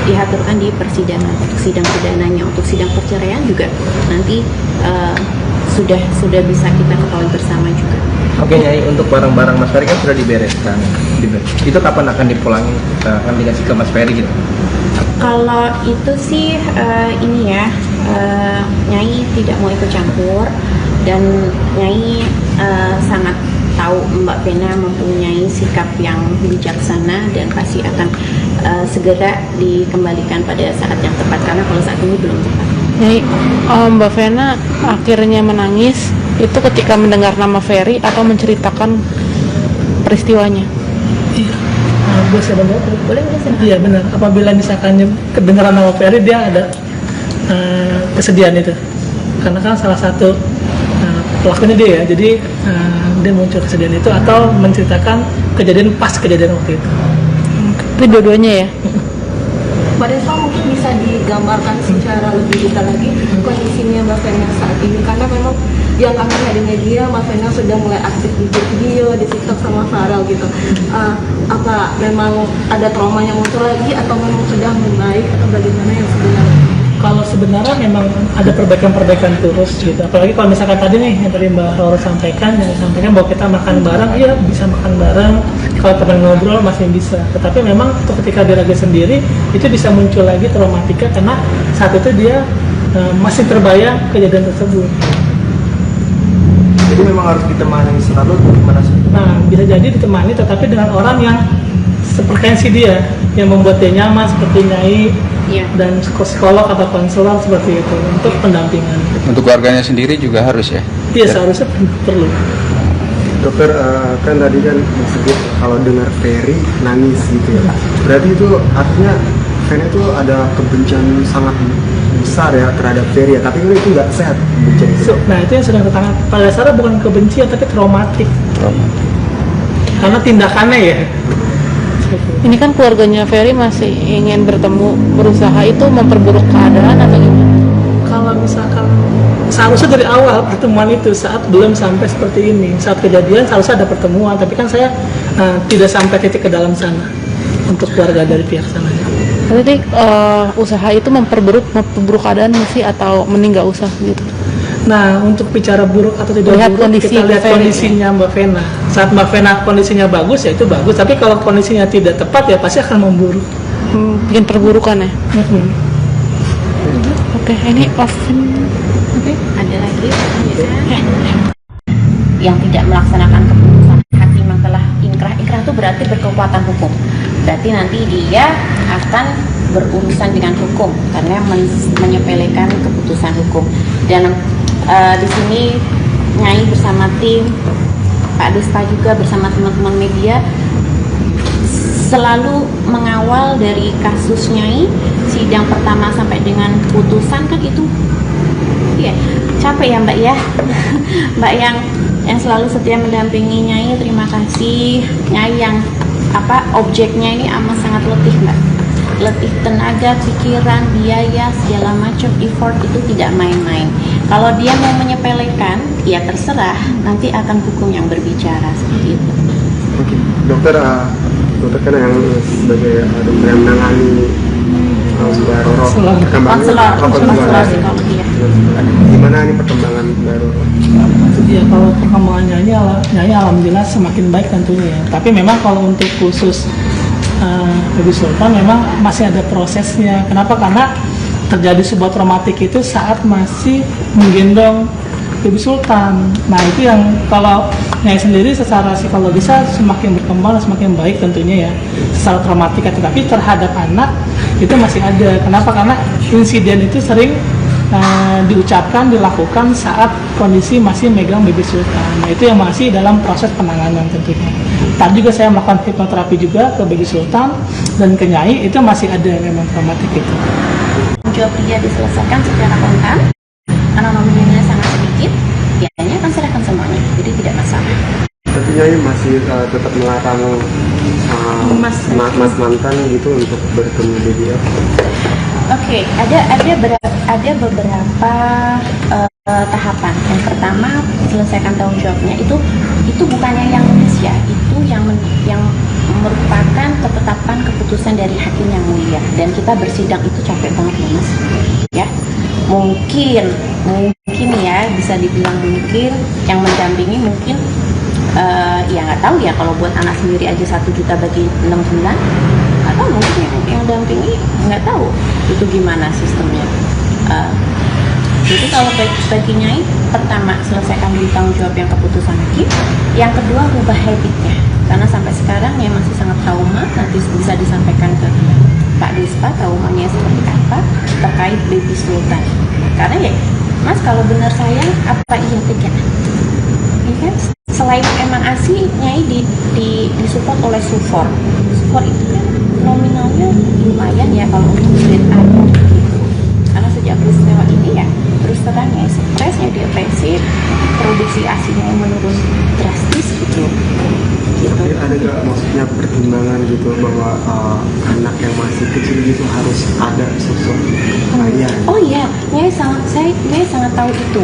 diaturkan di persidangan untuk sidang pidananya. Untuk sidang perceraian juga nanti sudah bisa kita ketahui bersama juga. Oke Nyai, untuk barang-barang Mas Ferry kan sudah dibereskan. Itu kapan akan dipulangi? Akan dikasih ke Mas Ferry gitu? Kalau itu sih Nyai tidak mau ikut campur dan Nyai sangat tahu Mbak Vena mempunyai sikap yang bijaksana dan pasti akan segera dikembalikan pada saat yang tepat karena kalau saat ini belum tepat. Nyai, Mbak Vena akhirnya menangis itu ketika mendengar nama Ferry atau menceritakan peristiwanya? Iya. Boleh boleh. Iya benar. Apabila misalkan kedengaran nama Ferry dia ada kesedihan itu. Karena kan salah satu pelakunya dia ya. Jadi dia muncul kesedihan itu atau menceritakan kejadian waktu itu. Itu dua-duanya ya. Mbak Desa mungkin bisa digambarkan secara lebih detail lagi kondisinya Mbak Vena saat ini karena memang yang kami lihat di media Mbak Vena sudah mulai aktif di video, di TikTok sama viral gitu. Apa memang ada trauma yang muncul lagi atau memang sudah membaik atau bagaimana yang sebenarnya? Kalau sebenarnya memang ada perbaikan terus gitu. Apalagi kalau misalkan tadi nih yang tadi Mbak Roro sampaikan bahwa kita makan bareng, iya bisa makan bareng. Kalau teman ngobrol masih bisa. Tetapi memang ketika dia lagi sendiri itu bisa muncul lagi traumatika karena saat itu dia masih terbayang kejadian tersebut. Jadi memang harus ditemani selalu gimana sih? Nah bisa jadi ditemani tetapi dengan orang yang sefrekuensi dia yang membuat dia nyaman seperti Nyai. Ya. Dan psikolog atau konselor seperti itu untuk pendampingan. Untuk keluarganya sendiri juga harus ya? Iya seharusnya perlu. Dokter kan tadi kan disebut kalau dengar Ferry nangis gitu ya. Berarti itu artinya Vena itu ada kebencian sangat besar ya terhadap Ferry ya. Tapi kan itu nggak sehat kebencian itu. Nah itu yang sedang ketangkap. Pada dasarnya bukan kebencian tapi traumatik. Karena tindakannya ya. Ini kan keluarganya Ferry masih ingin bertemu, berusaha itu memperburuk keadaan atau gimana? Kalau misalkan seharusnya dari awal pertemuan itu saat belum sampai seperti ini, saat kejadian seharusnya ada pertemuan, tapi kan saya tidak sampai titik ke dalam sana untuk keluarga dari pihak sana. Berarti usaha itu memperburuk keadaan sih atau mending nggak usah gitu? Nah, untuk bicara buruk atau tidak Lihat buruk, kondisi kita lihat Mbak Vena. kondisinya Mbak Vena. Saat Mbak Vena kondisinya bagus, ya itu bagus. Tapi kalau kondisinya tidak tepat, ya pasti akan memburuk. Bikin perburukan ya? Oke, ini oven. Ada lagi yang tidak melaksanakan keputusan hakim yang telah inkrah. Inkrah itu berarti berkekuatan hukum. Berarti nanti dia akan berurusan dengan hukum karena menyepelekan keputusan hukum. Dan di sini Nyai bersama tim Pak Despa juga bersama teman-teman media selalu mengawal dari kasus Nyai, sidang pertama sampai dengan putusan kan itu. Iya, capek ya Mbak ya. Mbak yang selalu setia mendampingi Nyai, terima kasih. Nyai yang objeknya ini amat sangat letih Mbak. Letih tenaga, pikiran, biaya, segala macam effort itu tidak main-main. Kalau dia mau menyepelekan, ya terserah, nanti akan hukum yang berbicara seperti itu. Oke, dokter kan yang sebagai dokter yang menangani Mbak Roro, konselor psikologi ya. Gimana nih perkembangan Mbak Roro? Ya kalau perkembangan Nyai alhamdulillah semakin baik tentunya ya. Tapi memang kalau untuk khusus Baby Sultan memang masih ada prosesnya. Kenapa? Karena terjadi sebuah traumatik itu saat masih menggendong Baby Sultan. Nah itu yang kalau Nyai sendiri secara psikologisnya semakin berkembang, semakin baik tentunya ya secara traumatik. Tapi terhadap anak itu masih ada. Kenapa? Karena insiden itu sering diucapkan, dilakukan saat kondisi masih megang Baby Sultan. Nah itu yang masih dalam proses penanganan tentunya. Tadi juga saya melakukan hipnoterapi juga ke Baby Sultan dan ke Nyai, itu masih ada memang traumatik itu. Jawab dia diselesaikan secara kontan, karena nominalnya sangat sedikit, biayanya akan serahkan semuanya, jadi tidak masalah. Tapi Nyai masih tetap melarang mas mantan gitu untuk bertemu dia. Oke, ada beberapa tahapan. Yang pertama, selesaikan tanggung jawabnya. Itu bukannya yang nulis ya, itu yang merupakan ketetapan keputusan dari hakim yang mulia. Dan kita bersidang itu capek banget ya Mas. Ya, mungkin ya bisa dibilang mungkin yang mendampingi mungkin ya nggak tahu ya, kalau buat anak sendiri aja 1 juta bagi 6 bulan, atau mungkin yang dampingi nggak tahu itu gimana sistemnya. Jadi kalau bagi Nyai, pertama selesaikan dulu tanggung jawab yang keputusan hakim, yang kedua rubah habitnya, karena sampai sekarang Nyai masih sangat trauma. Nanti bisa disampaikan ke Pak Despa traumanya seperti apa terkait Baby Sultan. Karena ya Mas, kalau benar sayang apa iya tega? Ya kan? Selain emang ASI, Nyai disupport oleh Sufor. Sufor itu kan nominalnya lumayan ya kalau untuk grade A gitu. Karena sejak peristiwa ini ya terus terang Nyai stres, Nyai depresi, produksi ASI-nya yang menurun drastis gitu. Tapi ada gak maksudnya pertimbangan gitu bahwa anak yang masih kecil gitu harus ada sosok ayah? Oh iya, Nyai sangat tahu itu.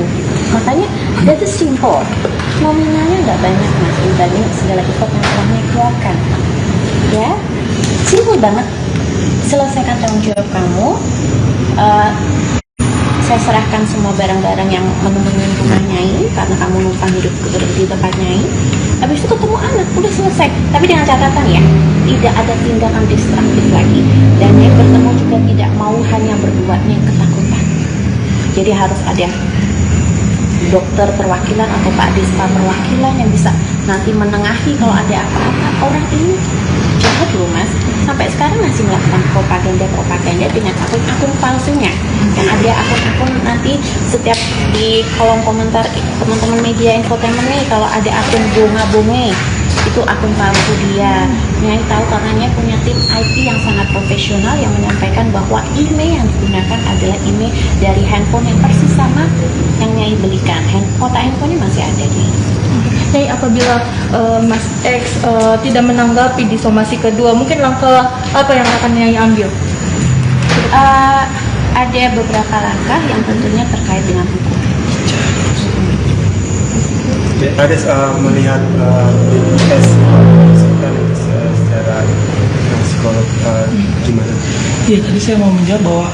Makanya that is simple. Nominalnya nggak banyak Mas dibanding segala effort yang telah Nyai keluarkan. Ya, simple banget. Selesaikan tanggung jawab kamu. Saya serahkan semua barang-barang yang menemui rumah Nyai karena kamu numpang hidup di tempat Nyai. Habis itu ketemu anak, udah selesai. Tapi dengan catatan ya, tidak ada tindakan destruktif lagi. Dan Nyai bertemu juga tidak mau hanya berdua, Nyai ketakutan. Jadi harus ada dokter perwakilan atau Pak Despa perwakilan yang bisa nanti menengahi kalau ada apa-apa. Orang ini jahat loh Mas, sampai sekarang masih melakukan propaganda dengan akun-akun palsunya. Yang ada akun-akun nanti setiap di kolom komentar teman-teman media infotainment nih, kalau ada akun bunga-bunga itu akun palsu dia. Nyai tahu karena Nyai punya tim IT yang sangat profesional yang menyampaikan bahwa email yang digunakan adalah email dari handphone yang persis sama yang Nyai belikan. Kotak handphonenya masih ada nih. Nyai, apabila Mas X tidak menanggapi di somasi kedua, mungkin langkah apa yang akan Nyai ambil? Ada beberapa langkah yang tentunya terkait dengan hukum. Ada melihat tes Sultan itu secara psikolog gimana? Iya, tadi saya mau menjawab bahwa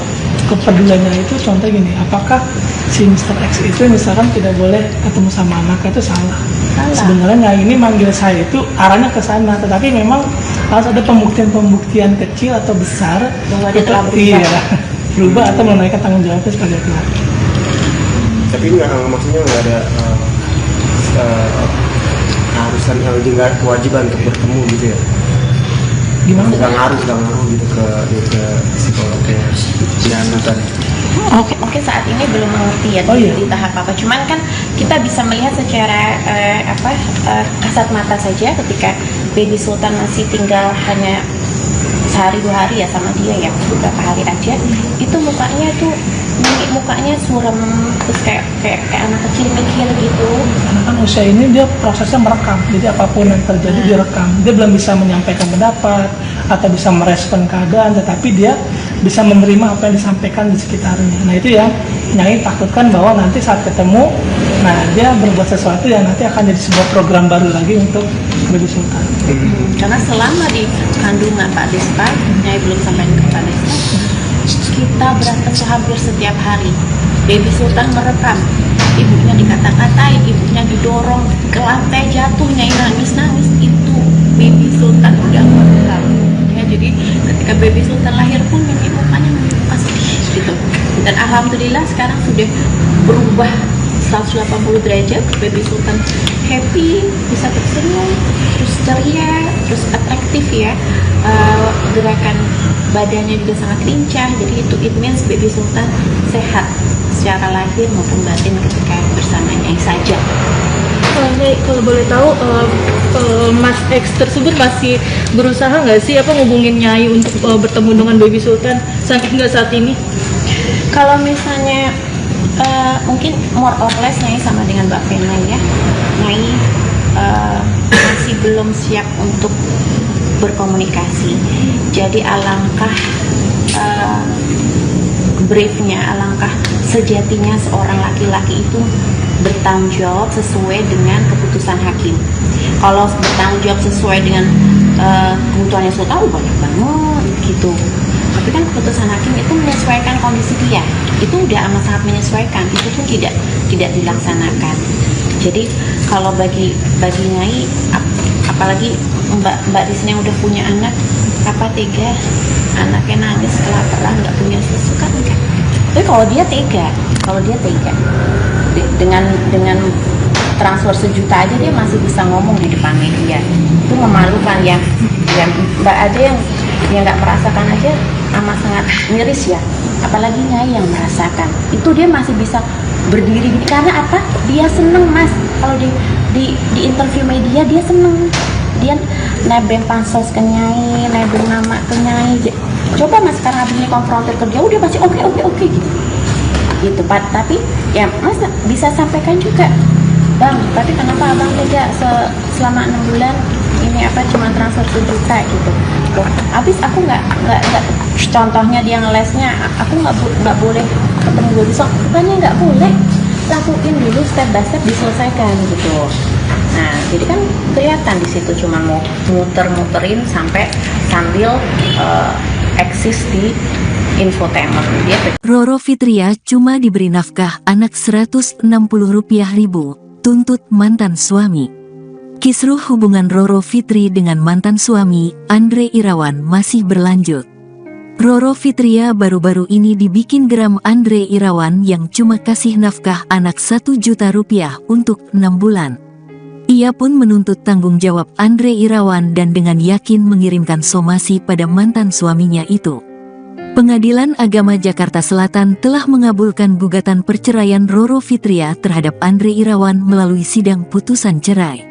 kepeduliannya itu contoh gini, apakah si Mr. X itu misalkan tidak boleh ketemu sama anaknya itu salah. Sebenarnya ini manggil saya itu arahnya ke sana, tetapi memang harus ada pembuktian-pembuktian kecil atau besar bahwa dia telah berubah atau menunaikan tanggung jawabnya sebagai keluarga. Tapi maksudnya nggak ada keharusan, nggak kewajiban untuk bertemu gitu ya? Gimana? Nggak ngaruh gitu ke psikolognya Diana tadi. Oke, saat ini belum mengerti ya di tahap apa. Cuman kan kita bisa melihat secara kasat mata saja ketika Baby Sultan masih tinggal hanya sehari 2 hari ya sama dia ya, beberapa hari aja, itu mukanya tuh mukanya suram, terus kayak anak kecil mikir gitu. Karena kan usia ini dia prosesnya merekam, jadi apapun yang terjadi direkam. Dia belum bisa menyampaikan pendapat atau bisa merespon keadaan, tetapi dia bisa menerima apa yang disampaikan di sekitarnya. Nah itu yang Nyai takutkan bahwa nanti saat ketemu, nah dia berbuat sesuatu yang nanti akan jadi sebuah program baru lagi untuk Baby Sultan. Karena selama di kandungan Pak Desta, Nyai belum sampai ke Pak Desta, kita berantem hampir setiap hari. Baby Sultan merekam, ibunya dikata-katain, ibunya didorong ke lantai, jatuh, Nyai nangis-nangis. Itu Baby Sultan udah merekam. Ya, jadi ketika Baby Sultan lahir pun Nyai mukanya muka sedih gitu. Dan alhamdulillah sekarang sudah berubah 180 derajat. Baby Sultan happy, bisa tersenyum, terus ceria, terus atraktif ya. Gerakan badannya juga sangat lincah. Jadi itu it means Baby Sultan sehat secara lahir maupun batin ketika bersama Nyai saja. Kalau boleh tahu, Mas X tersebut masih berusaha nggak sih ngubungin Nyai untuk bertemu dengan Baby Sultan sampai hingga saat ini? Kalau misalnya mungkin more or less Nyai sama dengan Mbak Vena ya, Nyai masih belum siap untuk berkomunikasi. Jadi alangkah briefnya, alangkah sejatinya seorang laki-laki itu bertanggung jawab sesuai dengan keputusan hakim. Kalau bertanggung jawab sesuai dengan kebutuhannya Sultan banyak banget gitu. Tapi kan keputusan hakim itu menyesuaikan kondisi dia. Itu udah amat sangat menyesuaikan. Itu pun tidak dilaksanakan. Jadi kalau bagi Nyai, apalagi Mbak Disney yang udah punya anak, apa tega anaknya nangis kelaparan nggak punya susu kan enggak. Tapi kalau dia tega dengan transfer 1 juta aja dia masih bisa ngomong di depan media. Itu memalukan ya Mbak ada yang nggak merasakan aja amat sangat miris ya, apalagi Nyai yang merasakan. Itu dia masih bisa berdiri karena apa? Dia seneng Mas. Kalau di interview media dia seneng, dia nebeng pansos ke Nyai, nebeng nama ke Nyai. Coba Mas sekarang abis ini konfrontir ke dia, udah pasti oke gitu Pak. Tapi ya Mas bisa sampaikan juga, Bang, tapi kenapa Abang tega selama 6 bulan ini cuma transfer 1 juta gitu. Loh, abis aku nggak contohnya dia ngelesnya, aku nggak boleh ketemu gue besok, bukannya nggak boleh, lakuin dulu step by step diselesaikan gitu. Nah jadi kan kelihatan di situ cuma mau muter-muterin sambil eksis di infotainment dia. Roro Fitria cuma diberi nafkah anak Rp160.000 tuntut mantan suami. Kisruh hubungan Roro Fitri dengan mantan suami, Andre Irawan, masih berlanjut. Roro Fitria baru-baru ini dibikin geram Andre Irawan yang cuma kasih nafkah anak Rp1 juta untuk 6 bulan. Ia pun menuntut tanggung jawab Andre Irawan dan dengan yakin mengirimkan somasi pada mantan suaminya itu. Pengadilan Agama Jakarta Selatan telah mengabulkan gugatan perceraian Roro Fitria terhadap Andre Irawan melalui sidang putusan cerai.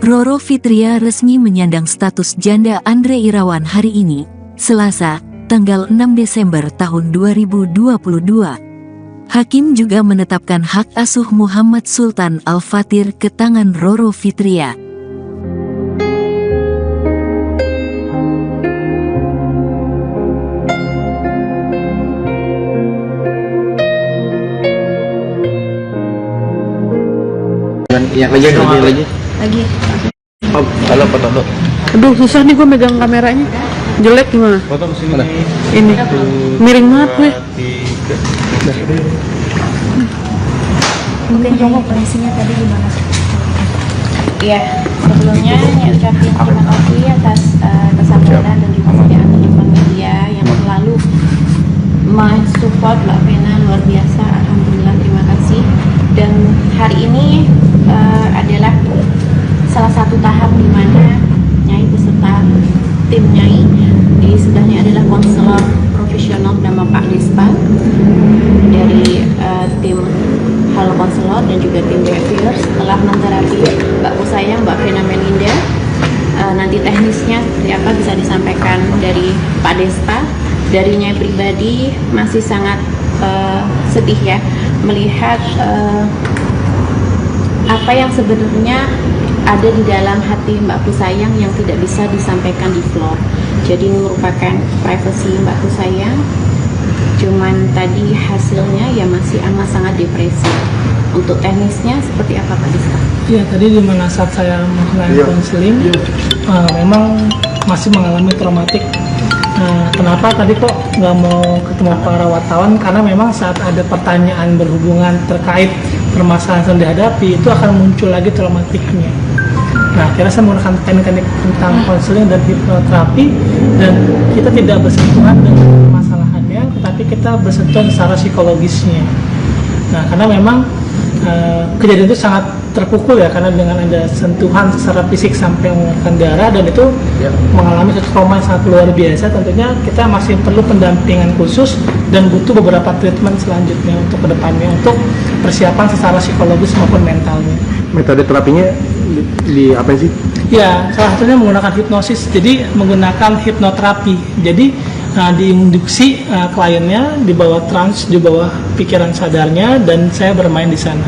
Roro Fitria resmi menyandang status janda Andre Irawan hari ini, Selasa, tanggal 6 Desember tahun 2022. Hakim juga menetapkan hak asuh Muhammad Sultan Al-Fatir ke tangan Roro Fitria. yang lagi. Oh, halo foto dulu. Aduh susah nih gue megang kameranya. Jelek gimana? Foto kesini. Ini miring banget gue. Mungkin kamu kondisinya tadi gimana? Iya, sebelumnya saya ucapin terima kasih atas kesabaran dan juga kesediaan teman media yang selalu mensupport Mbak Vena, luar biasa. Alhamdulillah, terima kasih. Dan hari ini adalah salah satu tahap di mana Nyai beserta tim Nyai, di sebelahnya adalah konselor profesional bernama Pak Despa dari tim Halo Konselor dan juga tim behavior setelah menterapi Mbak Kusayang, Mbak Vena Melinda. Nanti teknisnya seperti apa bisa disampaikan dari Pak Despa. Dari Nyai pribadi masih sangat sedih ya melihat apa yang sebenarnya ada di dalam hati Mbak Kusayang yang tidak bisa disampaikan di floor. Jadi ini merupakan privasi Mbak Kusayang. Cuman tadi hasilnya ya masih amat sangat depresi. Untuk teknisnya seperti apa Pak Dista? Ya tadi di mana saat saya melakukan konseling memang masih mengalami traumatik. Kenapa tadi kok nggak mau ketemu para wartawan? Karena memang saat ada pertanyaan berhubungan terkait permasalahan yang dihadapi itu akan muncul lagi traumatiknya. Nah, kira saya menggunakan teknik tentang konseling dan hipnoterapi dan kita tidak bersentuhan dengan permasalahannya, tetapi kita bersentuhan secara psikologisnya. Nah, karena memang kejadian itu sangat terpukul ya, karena dengan ada sentuhan secara fisik sampai mengeluarkan darah dan itu mengalami satu trauma yang sangat luar biasa. Tentunya kita masih perlu pendampingan khusus dan butuh beberapa treatment selanjutnya untuk kedepannya untuk persiapan secara psikologis maupun mentalnya. Metode terapinya di apa sih? Ya, salah satunya menggunakan hipnosis. Jadi menggunakan hipnoterapi. Jadi diinduksi kliennya di bawah trans, di bawah pikiran sadarnya dan saya bermain di sana.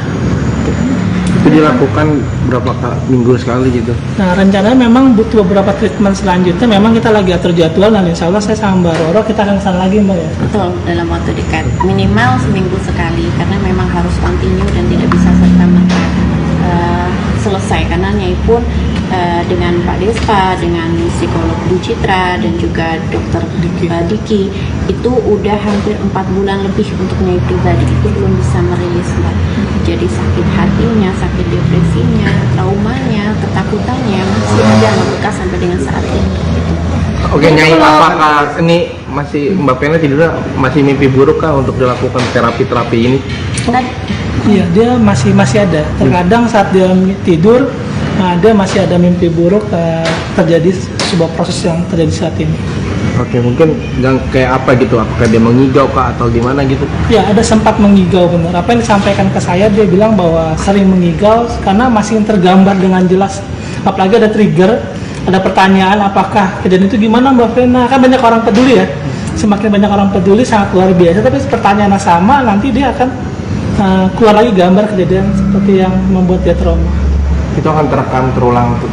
Itu dilakukan berapa minggu sekali gitu? Nah, rencananya memang butuh beberapa treatment selanjutnya. Memang kita lagi atur jadwal dan insya Allah saya sama Mbak Roro kita akan kesana lagi Mbak ya. Betul, dalam waktu dekat. Minimal seminggu sekali karena memang harus continue dan tidak bisa serta-merta selesai karena Nyai pun dengan Pak Despa, dengan psikolog Bu Citra dan juga dokter Diki itu udah hampir 4 bulan lebih untuk Nyai pribadi itu belum bisa merilis Mbak. Jadi sakit hatinya, sakit depresinya, traumanya, ketakutannya masih ada membekas sampai dengan saat ini. Oke, Nyai, apakah ini masih Mbak Vena tidurnya masih mimpi buruk kah untuk dilakukan terapi ini? Iya, dia masih ada. Terkadang saat dia tidur, dia masih ada mimpi buruk terjadi sebuah proses yang terjadi saat ini. Oke, mungkin kayak apa gitu? Apakah dia mengigau kah atau gimana gitu? Ya, ada sempat mengigau benar. Apa yang disampaikan ke saya, dia bilang bahwa sering mengigau karena masih tergambar dengan jelas. Apalagi ada trigger, ada pertanyaan apakah kejadian itu gimana Mbak Vena? Kan banyak orang peduli ya. Semakin banyak orang peduli sangat luar biasa. Tapi pertanyaan sama nanti dia akan keluar lagi gambar kejadian seperti yang membuat dia trauma. Itu akan terekam terulang tuh.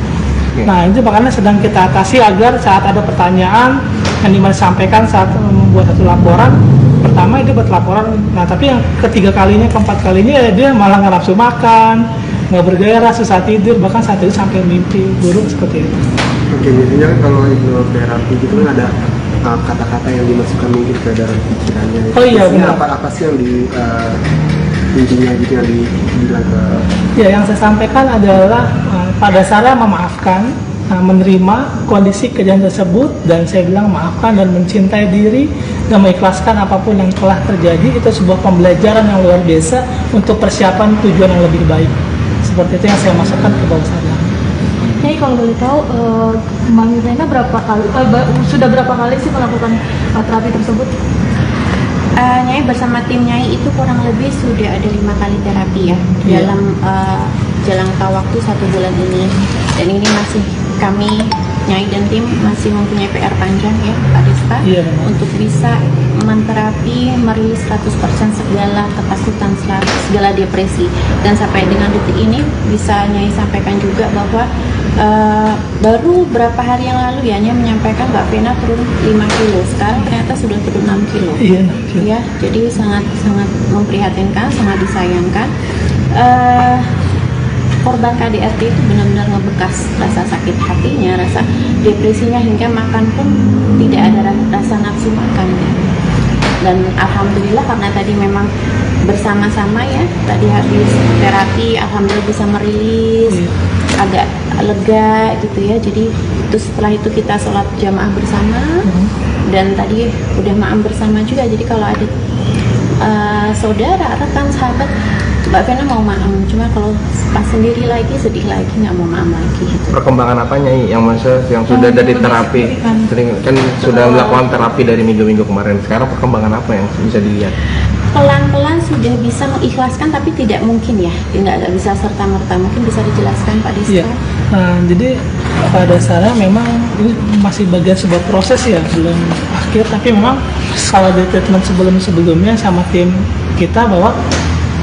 Nah, itu makanya sedang kita atasi agar saat ada pertanyaan yang dimana disampaikan saat membuat satu laporan, pertama itu buat laporan. Nah, tapi yang ketiga kalinya, keempat kalinya ya dia malah nggak nafsu makan, nggak bergairah, susah tidur, bahkan saat itu sampai mimpi buruk seperti itu. Oke, biasanya kan kalau hipnoterapi gitu kan ada kata-kata yang dimasukkan mungkin ke dalam pikirannya. Oh iya, benar. Apa sih yang intinya gitu yang dibilang ke? Ya, yang saya sampaikan adalah pada dasarnya memaafkan, menerima kondisi kejadian tersebut dan saya bilang maafkan dan mencintai diri dan mengikhlaskan apapun yang telah terjadi. Itu sebuah pembelajaran yang luar biasa untuk persiapan tujuan yang lebih baik. Seperti itu yang saya masukkan ke bawah sadar. Jadi kalau boleh tahu, Mami Vena sudah berapa kali sih melakukan terapi tersebut? Nyai bersama tim Nyai itu kurang lebih sudah ada 5 kali terapi ya dalam jangka waktu 1 bulan ini, dan ini masih kami Nyai dan tim masih mempunyai PR panjang ya Pak Despa untuk bisa menterapi merilis 100% segala ketakutan, segala depresi. Dan sampai dengan detik ini bisa Nyai sampaikan juga bahwa baru berapa hari yang lalu ya Nyai menyampaikan Mbak Vena turun 5 kilo, sekarang ternyata sudah turun 6 kilo. Ya, jadi sangat memprihatinkan, sangat disayangkan. korban KDRT itu benar-benar ngebekas rasa sakit hatinya, rasa depresinya, hingga makan pun tidak ada rasa nafsu makan. Dan alhamdulillah karena tadi memang bersama-sama ya, tadi habis terapi alhamdulillah bisa merilis, agak lega gitu ya. Jadi itu setelah itu kita sholat jamaah bersama, dan tadi udah maam bersama juga. Jadi kalau ada saudara, rekan, sahabat, Mbak Vena mau maam, cuma kalau pas sendiri lagi sedih lagi, nggak mau maam lagi gitu. Perkembangan apanya yang sudah dari terapi, kan sudah melakukan terapi dari minggu-minggu kemarin, sekarang perkembangan apa yang bisa dilihat? Pelan-pelan sudah bisa mengikhlaskan, tapi tidak mungkin ya, tidak bisa serta-merta. Mungkin bisa dijelaskan Pak Diska? Iya. Jadi pada dasarnya memang ini masih bagian sebuah proses ya, belum akhir, tapi memang kalau di treatment sebelum-sebelumnya sama tim kita bahwa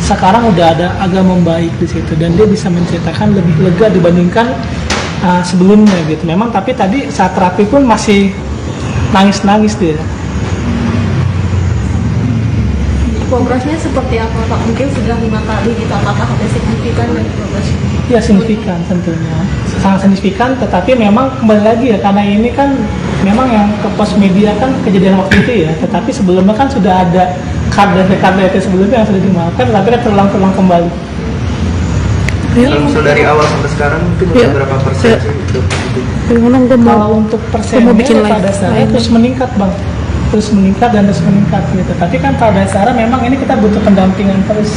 sekarang udah agak membaik di situ, dan dia bisa menceritakan lebih lega dibandingkan sebelumnya gitu. Memang tapi tadi saat terapi pun masih nangis-nangis dia. Progresnya seperti apa Pak? Mungkin sudah 5 kali gitu, apakah ada signifikan dari progresnya? Ya signifikan tentunya, sangat signifikan, tetapi memang kembali lagi ya, karena ini kan memang yang ke pos media kan kejadian waktu itu ya, tetapi sebelumnya kan sudah ada KDRT sebelumnya yang sudah dimaafkan, tapi kan terulang kembali. Kalau misal dari awal sampai sekarang mungkin udah berapa persen sih dok? Kalau untuk persennya pada dasarnya terus meningkat Bang, terus meningkat gitu. Tapi kan pada dasarnya memang ini kita butuh pendampingan terus.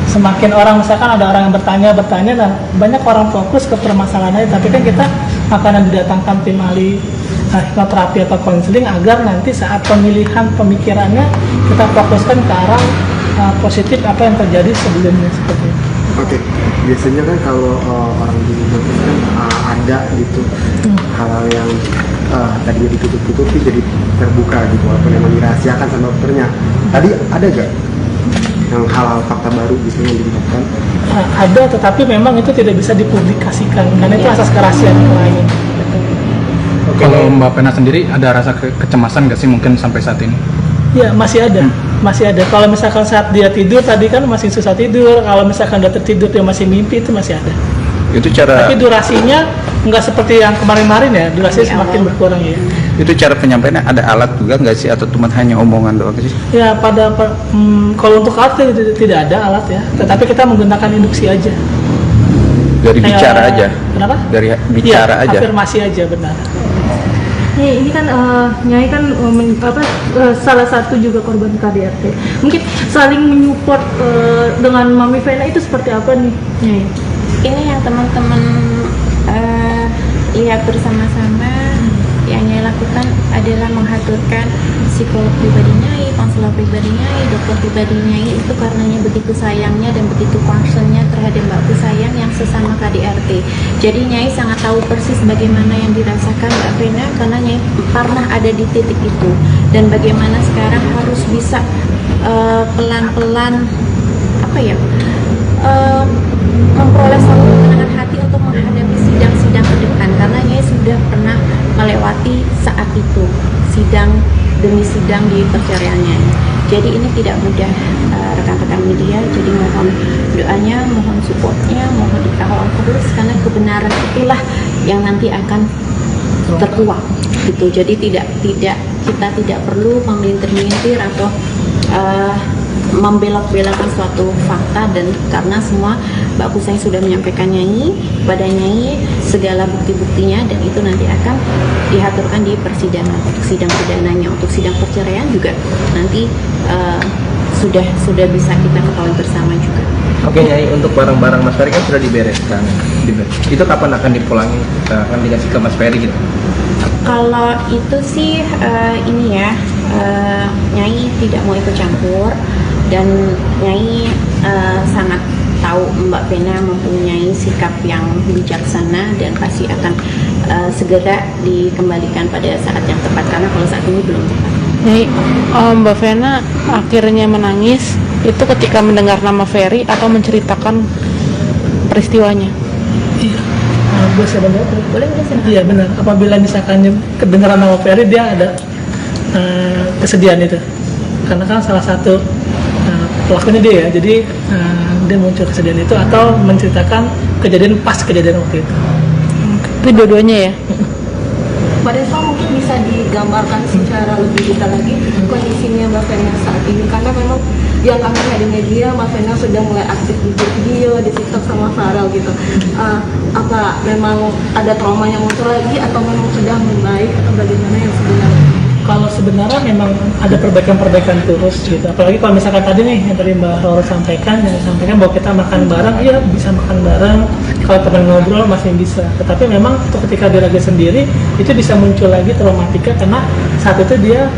Semakin orang, misalkan ada orang yang bertanya, dan banyak orang fokus ke permasalahannya, tapi kan kita akan didatangkan tim ahli hipnoterapi atau konseling agar nanti saat pemilihan pemikirannya kita fokuskan ke arah positif apa yang terjadi sebelumnya seperti itu. Oke, biasanya kan kalau orang di hipnotis kan ada gitu hal-hal yang tadinya ditutup-tutupi jadi terbuka gitu, walaupun memang dirahasiakan sama dokternya. Tadi ada gak yang hal-hal fakta baru misalnya yang didapatkan? Ada, tetapi memang itu tidak bisa dipublikasikan karena itu asas kerahasiaan klien. Kalau Mbak Vena sendiri ada rasa kecemasan nggak sih mungkin sampai saat ini? Ya masih ada, masih ada. Kalau misalkan saat dia tidur tadi kan masih susah tidur. Kalau misalkan udah tertidur dia masih mimpi, itu masih ada. Itu cara. Tapi durasinya nggak seperti yang kemarin-kemarin ya, durasinya semakin berkurang ya. Itu cara penyampaiannya ada alat juga nggak sih, atau cuma hanya omongan doang sih? Ya kalau untuk alat tidak ada alat ya, tetapi kita menggunakan induksi aja. Dari bicara aja. Kenapa? Dari bicara aja. Afirmasi aja, benar. Ini kan Nyai kan salah satu juga korban KDRT. Mungkin saling menyupport dengan Mami Vena itu seperti apa nih, Nyai? Ini yang teman-teman lihat bersama-sama, yang Nyai lakukan adalah mengaturkan psikolog pribadi Nyai, konselor pribadi Nyai, dokter pribadi Nyai, itu karenanya begitu sayangnya dan begitu concernnya terhadap Mbak Kusayang yang sesama KDRT. Jadi Nyai sangat tahu persis bagaimana yang dirasakan Mbak Vena, karena Nyai pernah ada di titik itu, dan bagaimana sekarang harus bisa pelan-pelan memperoleh satu ketenangan hati untuk menghadapi sidang-sidang ke depan, karena Nyai sudah pernah melewati saat itu, sidang demi sidang di perceraiannya. Jadi ini tidak mudah rekan-rekan media, jadi mohon doanya, mohon supportnya, mohon dikawal terus, karena kebenaran itulah yang nanti akan terkuak gitu. Jadi kita tidak perlu memintir-mintir atau membelok-belokkan suatu fakta, dan karena semua Mbak Kusai sudah menyampaikan Nyai pada Nyai segala bukti-buktinya, dan itu nanti akan diaturkan di persidangan untuk sidang pidananya. Untuk sidang perceraian juga nanti sudah bisa kita ketahui bersama juga. Oke Nyai, untuk barang-barang Mas Ferry kan sudah dibereskan. Itu kapan akan dipulangi? Akan dikasih ke Mas Ferry gitu? Kalau itu sih Nyai tidak mau ikut campur, dan Nyai sangat tahu Mbak Vena mempunyai sikap yang bijaksana dan pasti akan segera dikembalikan pada saat yang tepat, karena kalau saat ini belum tepat. Nyai, Mbak Vena akhirnya menangis itu ketika mendengar nama Ferry atau menceritakan peristiwanya? Iya. Boleh Boleh. Iya benar. Apabila misalkan kedengaran nama Ferry, dia ada kesedihan itu, karena kan salah satu pelakunya dia ya. Jadi kemudian muncul kesedihan itu atau menceritakan kejadian pas kejadian waktu itu. Itu dua-duanya ya? Mbak Deswa mungkin bisa digambarkan secara lebih detail lagi kondisinya Mbak Vena saat ini, karena memang yang kami lihat di media Mbak Vena sudah mulai aktif di video, di TikTok sama Farel gitu. Apa memang ada trauma yang muncul lagi atau memang sudah membaik atau bagaimana yang sebenarnya? Kalau sebenarnya memang ada perbaikan-perbaikan terus gitu. Apalagi kalau misalkan tadi nih yang tadi Mbak Roro sampaikan, bahwa kita makan bareng, iya bisa makan bareng. Kalau teman ngobrol masih bisa. Tetapi memang ketika dia lagi sendiri itu bisa muncul lagi traumatika karena saat itu dia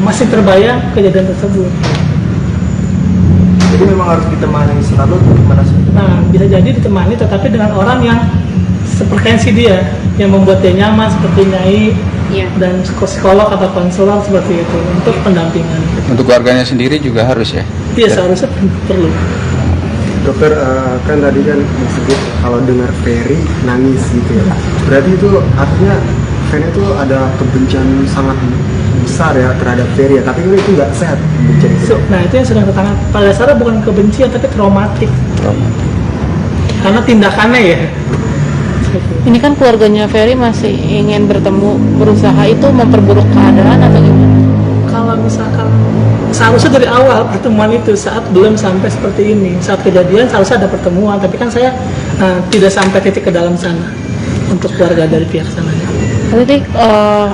masih terbayang kejadian tersebut. Jadi memang harus ditemani selalu atau gimana sih? Nah, bisa jadi ditemani tetapi dengan orang yang sefrekuensi dia, yang membuat dia nyaman seperti nyai dan psikolog atau konselor seperti itu untuk pendampingan. Untuk keluarganya sendiri juga harus ya? Iya, seharusnya perlu. Dokter, kan tadi kan disebut kalau dengar Ferry nangis gitu ya. Berarti itu artinya Vena itu ada kebencian sangat besar ya terhadap Ferry ya, tapi itu nggak sehat kebencian itu. Nah itu yang sedang tertangani. Pada dasarnya bukan kebencian tapi traumatik. Karena tindakannya ya. Ini kan keluarganya Ferry masih ingin bertemu, berusaha itu memperburuk keadaan atau gimana? Kalau misalkan seharusnya dari awal pertemuan itu saat belum sampai seperti ini, saat kejadian seharusnya ada pertemuan, tapi kan saya tidak sampai titik ke dalam sana untuk keluarga dari pihak sana. Jadi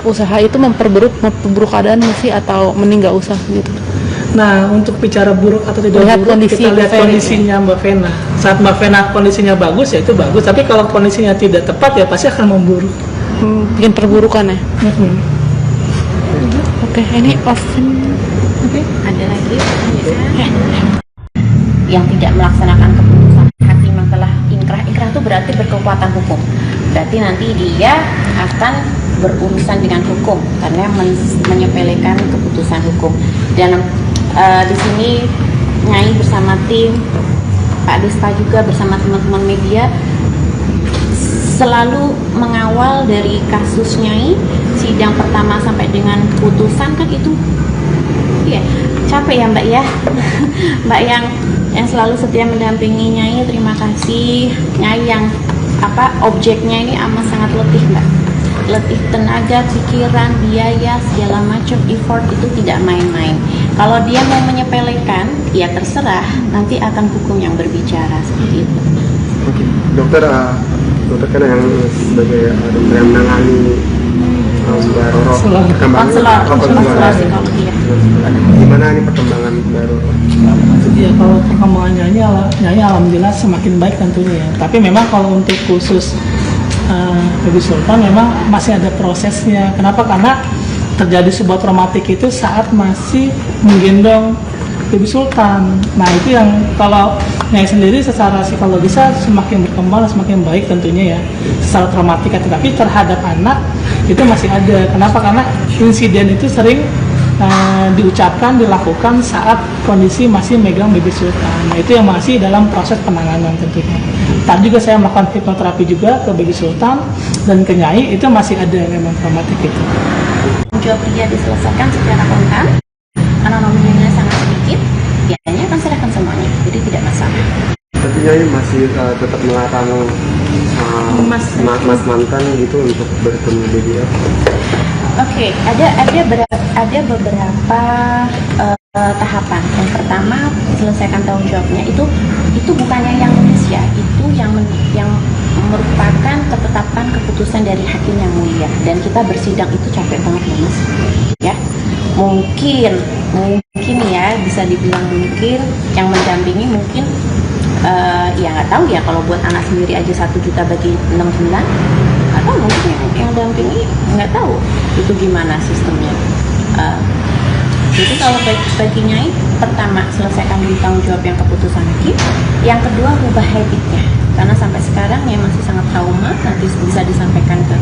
usaha itu memperburuk keadaan sih atau mending nggak usah gitu? Nah, untuk bicara buruk atau tidak lihat buruk, kita lihat kondisinya Mbak Vena. Saat Mbak Vena kondisinya bagus, ya itu bagus. Tapi kalau kondisinya tidak tepat, ya pasti akan memburuk. Bikin perburukan ya? Oke, ini off. Ada lagi yang tidak melaksanakan keputusan hakim yang telah inkrah. Inkrah itu berarti berkekuatan hukum. Berarti nanti dia akan berurusan dengan hukum karena menyepelekan keputusan hukum. Dan di sini Nyai bersama tim Pak Desta juga bersama teman-teman media selalu mengawal dari kasus Nyai, sidang pertama sampai dengan putusan kan itu ya capek ya Mbak ya. Mbak yang selalu setia mendampingi Nyai, terima kasih. Nyai yang objeknya ini amat sangat letih Mbak, letih tenaga, pikiran, biaya, segala macam effort itu tidak main-main. Kalau dia mau menyepelekan, ya terserah, nanti akan hukum yang berbicara seperti itu. Oke, dokter kan yang sebagai dokter yang menangani Mbak Roro perkembangan psikologi ya. Gimana ini perkembangan Mbak Roro? Ya kalau perkembangan Nyai alhamdulillah semakin baik tentunya ya. Tapi memang kalau untuk khusus Baby Sultan memang masih ada prosesnya. Kenapa? Karena terjadi sebuah traumatik itu saat masih menggendong Baby Sultan. Nah itu yang kalau Nyai sendiri secara psikologisnya semakin berkembang, semakin baik tentunya ya secara traumatik. Tapi terhadap anak itu masih ada. Kenapa? Karena insiden itu sering diucapkan, dilakukan saat kondisi masih megang Baby Sultan. Nah itu yang masih dalam proses penanganan tentunya. Tadi juga saya melakukan hipnoterapi juga ke Baby Sultan dan ke Nyai, itu masih ada memang traumatik itu. Jawab dia diselesaikan secara kontan, karena nominalnya sangat sedikit, biayanya akan serahkan semuanya, jadi tidak masalah. Tapi Nyai masih tetap melarang mas mantan gitu untuk bertemu dia. Oke, ada beberapa tahapan. Yang pertama, selesaikan tanggung jawabnya itu bukannya yang nulis ya, itu yang merupakan ketetapan keputusan dari hakim yang mulia. Dan kita bersidang itu capek banget ya Mas. Ya, mungkin ya bisa dibilang mungkin yang mendampingi mungkin ya nggak tahu ya, kalau buat anak sendiri aja 1 juta bagi 6 bulan, atau mungkin yang dampingi nggak tahu itu gimana sistemnya. Jadi kalau bagi Nyai, pertama selesaikan dulu tanggung jawab yang keputusan hakim, yang kedua rubah habitnya, karena sampai sekarang ya masih sangat trauma. Nanti bisa disampaikan ke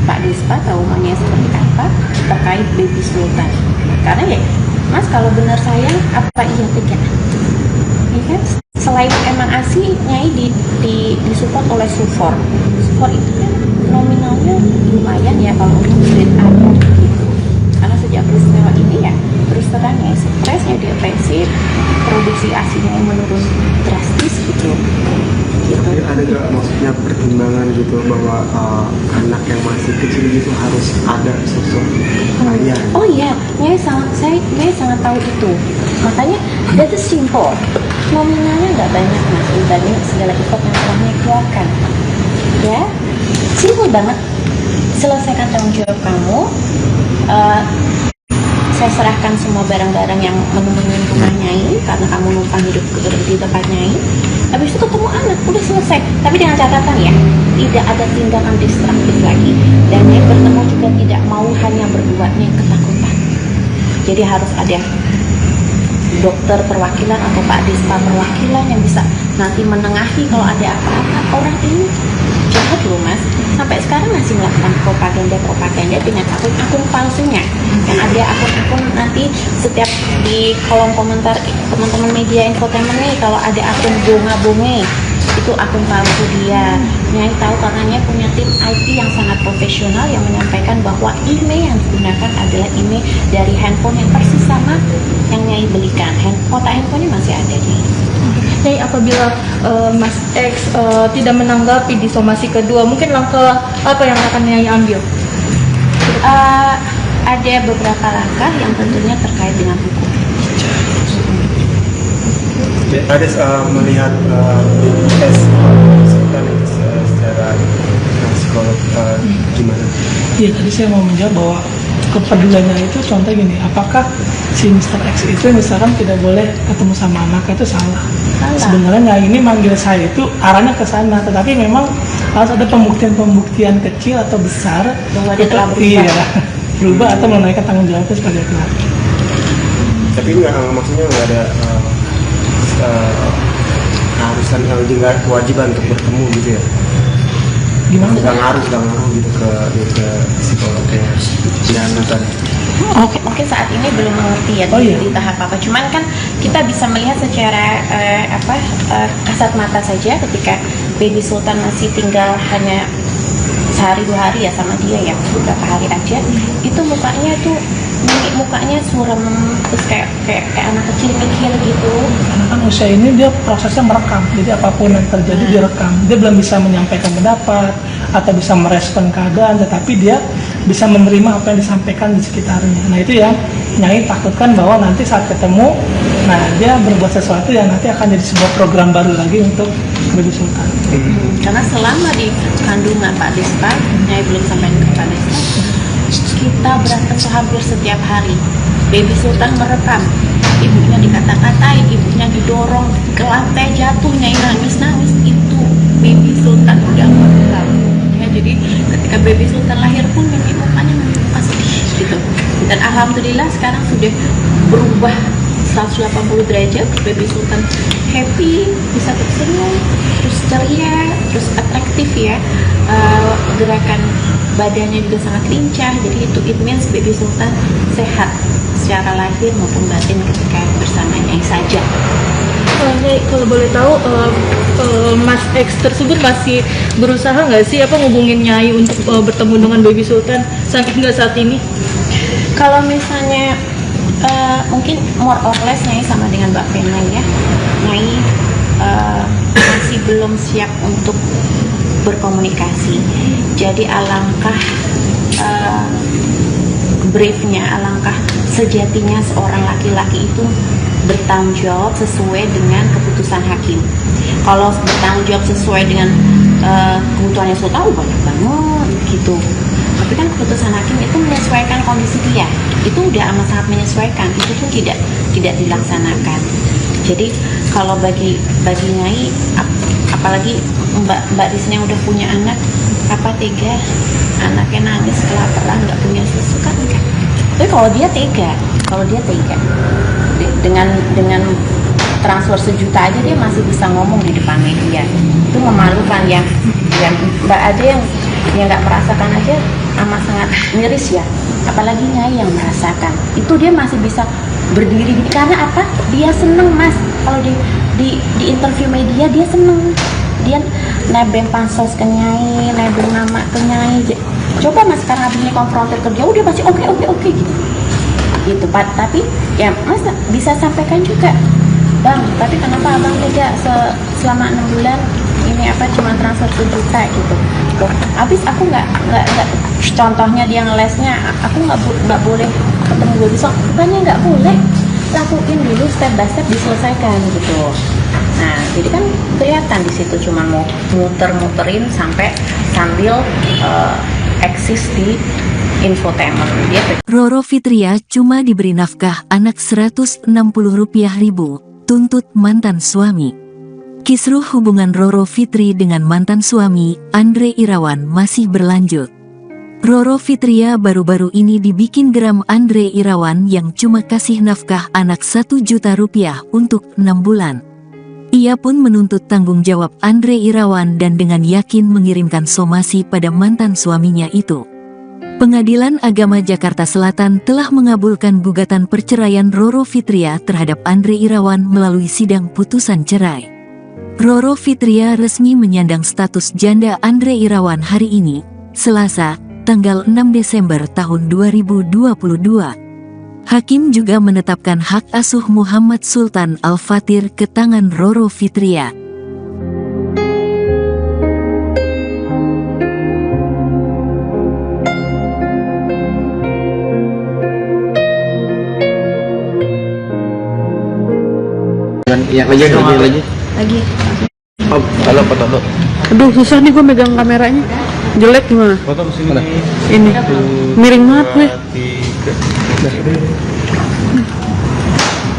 Pak Desta traumanya seperti apa terkait Baby Sultan. Karena ya Mas, kalau benar sayang apa iya tega? Ya kan? Selain emang ASI, Nyai disupport oleh Sufor. Sufor itu kan nominalnya lumayan ya kalau untuk grade A gitu. Karena sejak peristiwa ini ya terus terang ya stres, ya depresif, produksi ASInya yang menurun drastis. Iya. Oh iya, Nyai sangat tahu itu. Makanya that is simple. Nominalnya nggak banyak mas, dibanding segala effort yang telah Nyai keluarkan. Ya, simple banget. Selesaikan tanggung jawab kamu. Saya serahkan semua barang-barang yang menemui rumah Nyai karena kamu numpang hidup di tempat Nyai. Habis itu ketemu anak, udah selesai. Tapi dengan catatan ya, tidak ada tindakan destruktif lagi. Dan Nyai bertemu juga tidak mau hanya berdua, Nyai ketakutan. Jadi harus ada dokter perwakilan atau Pak Dispa perwakilan yang bisa nanti menengahi kalau ada apa-apa. Orang ini jahat loh mas, sampai sekarang masih melakukan propaganda dengan akun palsunya. Yang ada akun-akun nanti setiap di kolom komentar teman-teman media infotainment nih, kalau ada akun bunga-bunga itu akun palsu dia. Nyai tahu karena Nyai punya tim IT yang sangat profesional yang menyampaikan bahwa email yang digunakan adalah email dari handphone yang persis sama yang Nyai belikan. Kota handphonenya masih ada nih. Nyai, apabila Mas X tidak menanggapi di somasi kedua, mungkin langkah apa yang akan Nyai ambil? Ada beberapa langkah yang tentunya terkait dengan hukum. Ada melihat tes Sultan itu secara psikolog gimana? Iya, tadi saya mau menjawab bahwa kepeduliannya itu contoh gini, apakah si Mr. X itu misalkan tidak boleh ketemu sama anaknya, itu salah. Sebenarnya ini manggil saya itu arahnya ke sana, tetapi memang harus ada pembuktian kecil atau besar bahwa dia telah berubah. Berubah atau menaikkan tanggung jawabnya sebagai keluarga. Tapi maksudnya nggak ada keharusan juga kewajiban untuk bertemu gitu ya? Gimana? Nggak ngaruh gitu ke psikolognya dan tadi. Oke, mungkin saat ini belum mengerti ya di tahap apa. Cuman kan kita bisa melihat secara kasat mata saja ketika Baby Sultan masih tinggal hanya sehari 2 hari ya sama dia ya, beberapa hari aja, itu mukanya suram, terus kayak anak kecil mikir gitu. Karena kan usia ini dia prosesnya merekam, jadi apapun yang terjadi direkam. Dia belum bisa menyampaikan pendapat atau bisa merespon keadaan, tetapi dia bisa menerima apa yang disampaikan di sekitarnya. Nah itu yang Nyai takutkan bahwa nanti saat ketemu, nah dia berbuat sesuatu yang nanti akan jadi sebuah program baru lagi untuk Baby Sultan. Karena selama di kandungan Pak Dispa, Nyai belum sampai ke Pak Dispa, kita berantem hampir setiap hari. Baby Sultan merekam, ibunya dikata-katain, ibunya didorong ke lantai, jatuh, Nyai nangis-nangis. Itu Baby Sultan udah merekam. Ya, jadi ketika Baby Sultan lahir pun mukanya muka sedih gitu. Dan alhamdulillah sekarang sudah berubah 180 derajat. Baby Sultan happy, bisa tersenyum, terus ceria, terus atraktif ya. Gerakan badannya juga sangat lincah. Jadi itu it means Baby Sultan sehat secara lahir maupun batin ketika bersama Nyai saja. Nyai, kalau boleh tahu Mas X tersebut masih berusaha nggak sih ngubungin Nyai untuk bertemu dengan Baby Sultan sampai hingga saat ini? Kalau misalnya mungkin more or less Nyai sama dengan Mbak Vena ya, Nyai masih belum siap untuk berkomunikasi. Jadi alangkah briefnya, alangkah sejatinya seorang laki-laki itu bertanggung jawab sesuai dengan keputusan hakim. Kalau bertanggung jawab sesuai dengan kebutuhannya Sultan, banyak banget gitu. Tapi kan keputusan hakim itu menyesuaikan kondisi dia, itu udah amat sangat menyesuaikan, itu pun tidak dilaksanakan. Jadi kalau bagi Nyai, apalagi Mbak di sini yang udah punya anak, apa tega anaknya nangis kelaparan nggak punya susu kan enggak. Tapi kalau dia tega dengan transfer 1 juta aja dia masih bisa ngomong di depan media, itu memalukan ya. Yang Mbak ada yang nggak merasakan aja amat sangat miris ya, apalagi Nyai yang merasakan. Itu dia masih bisa berdiri karena apa? Dia seneng mas. Kalau di interview media dia seneng, dia nebeng pansos ke Nyai, nebeng nama ke Nyai. Coba mas sekarang abis ini konfrontir kerja, udah pasti oke gitu Pak. Tapi ya mas bisa sampaikan juga, Bang, tapi kenapa abang tidak selama 6 bulan ini cuma transfer 1 juta gitu. Loh, habis aku nggak contohnya dia ngelesnya, aku nggak boleh ketemu gue besok, bukannya nggak boleh, lakuin dulu step by step diselesaikan gitu. Nah, jadi kan kelihatan di situ cuma mau muter-muterin sambil eksis di infotainment. Roro Fitria cuma diberi nafkah anak Rp160.000 tuntut mantan suami. Kisruh hubungan Roro Fitri dengan mantan suami, Andre Irawan, masih berlanjut. Roro Fitria baru-baru ini dibikin geram Andre Irawan yang cuma kasih nafkah anak Rp1 juta untuk 6 bulan. Ia pun menuntut tanggung jawab Andre Irawan dan dengan yakin mengirimkan somasi pada mantan suaminya itu. Pengadilan Agama Jakarta Selatan telah mengabulkan gugatan perceraian Roro Fitria terhadap Andre Irawan melalui sidang putusan cerai. Roro Fitria resmi menyandang status janda Andre Irawan hari ini, Selasa, tanggal 6 Desember tahun 2022. Hakim juga menetapkan hak asuh Muhammad Sultan Al-Fatir ke tangan Roro Fitria. Lagi. Oh, halo foto. Aduh, susah nih gue megang kameranya. Jelek gimana? Foto sini. Ini. Miring banget gue.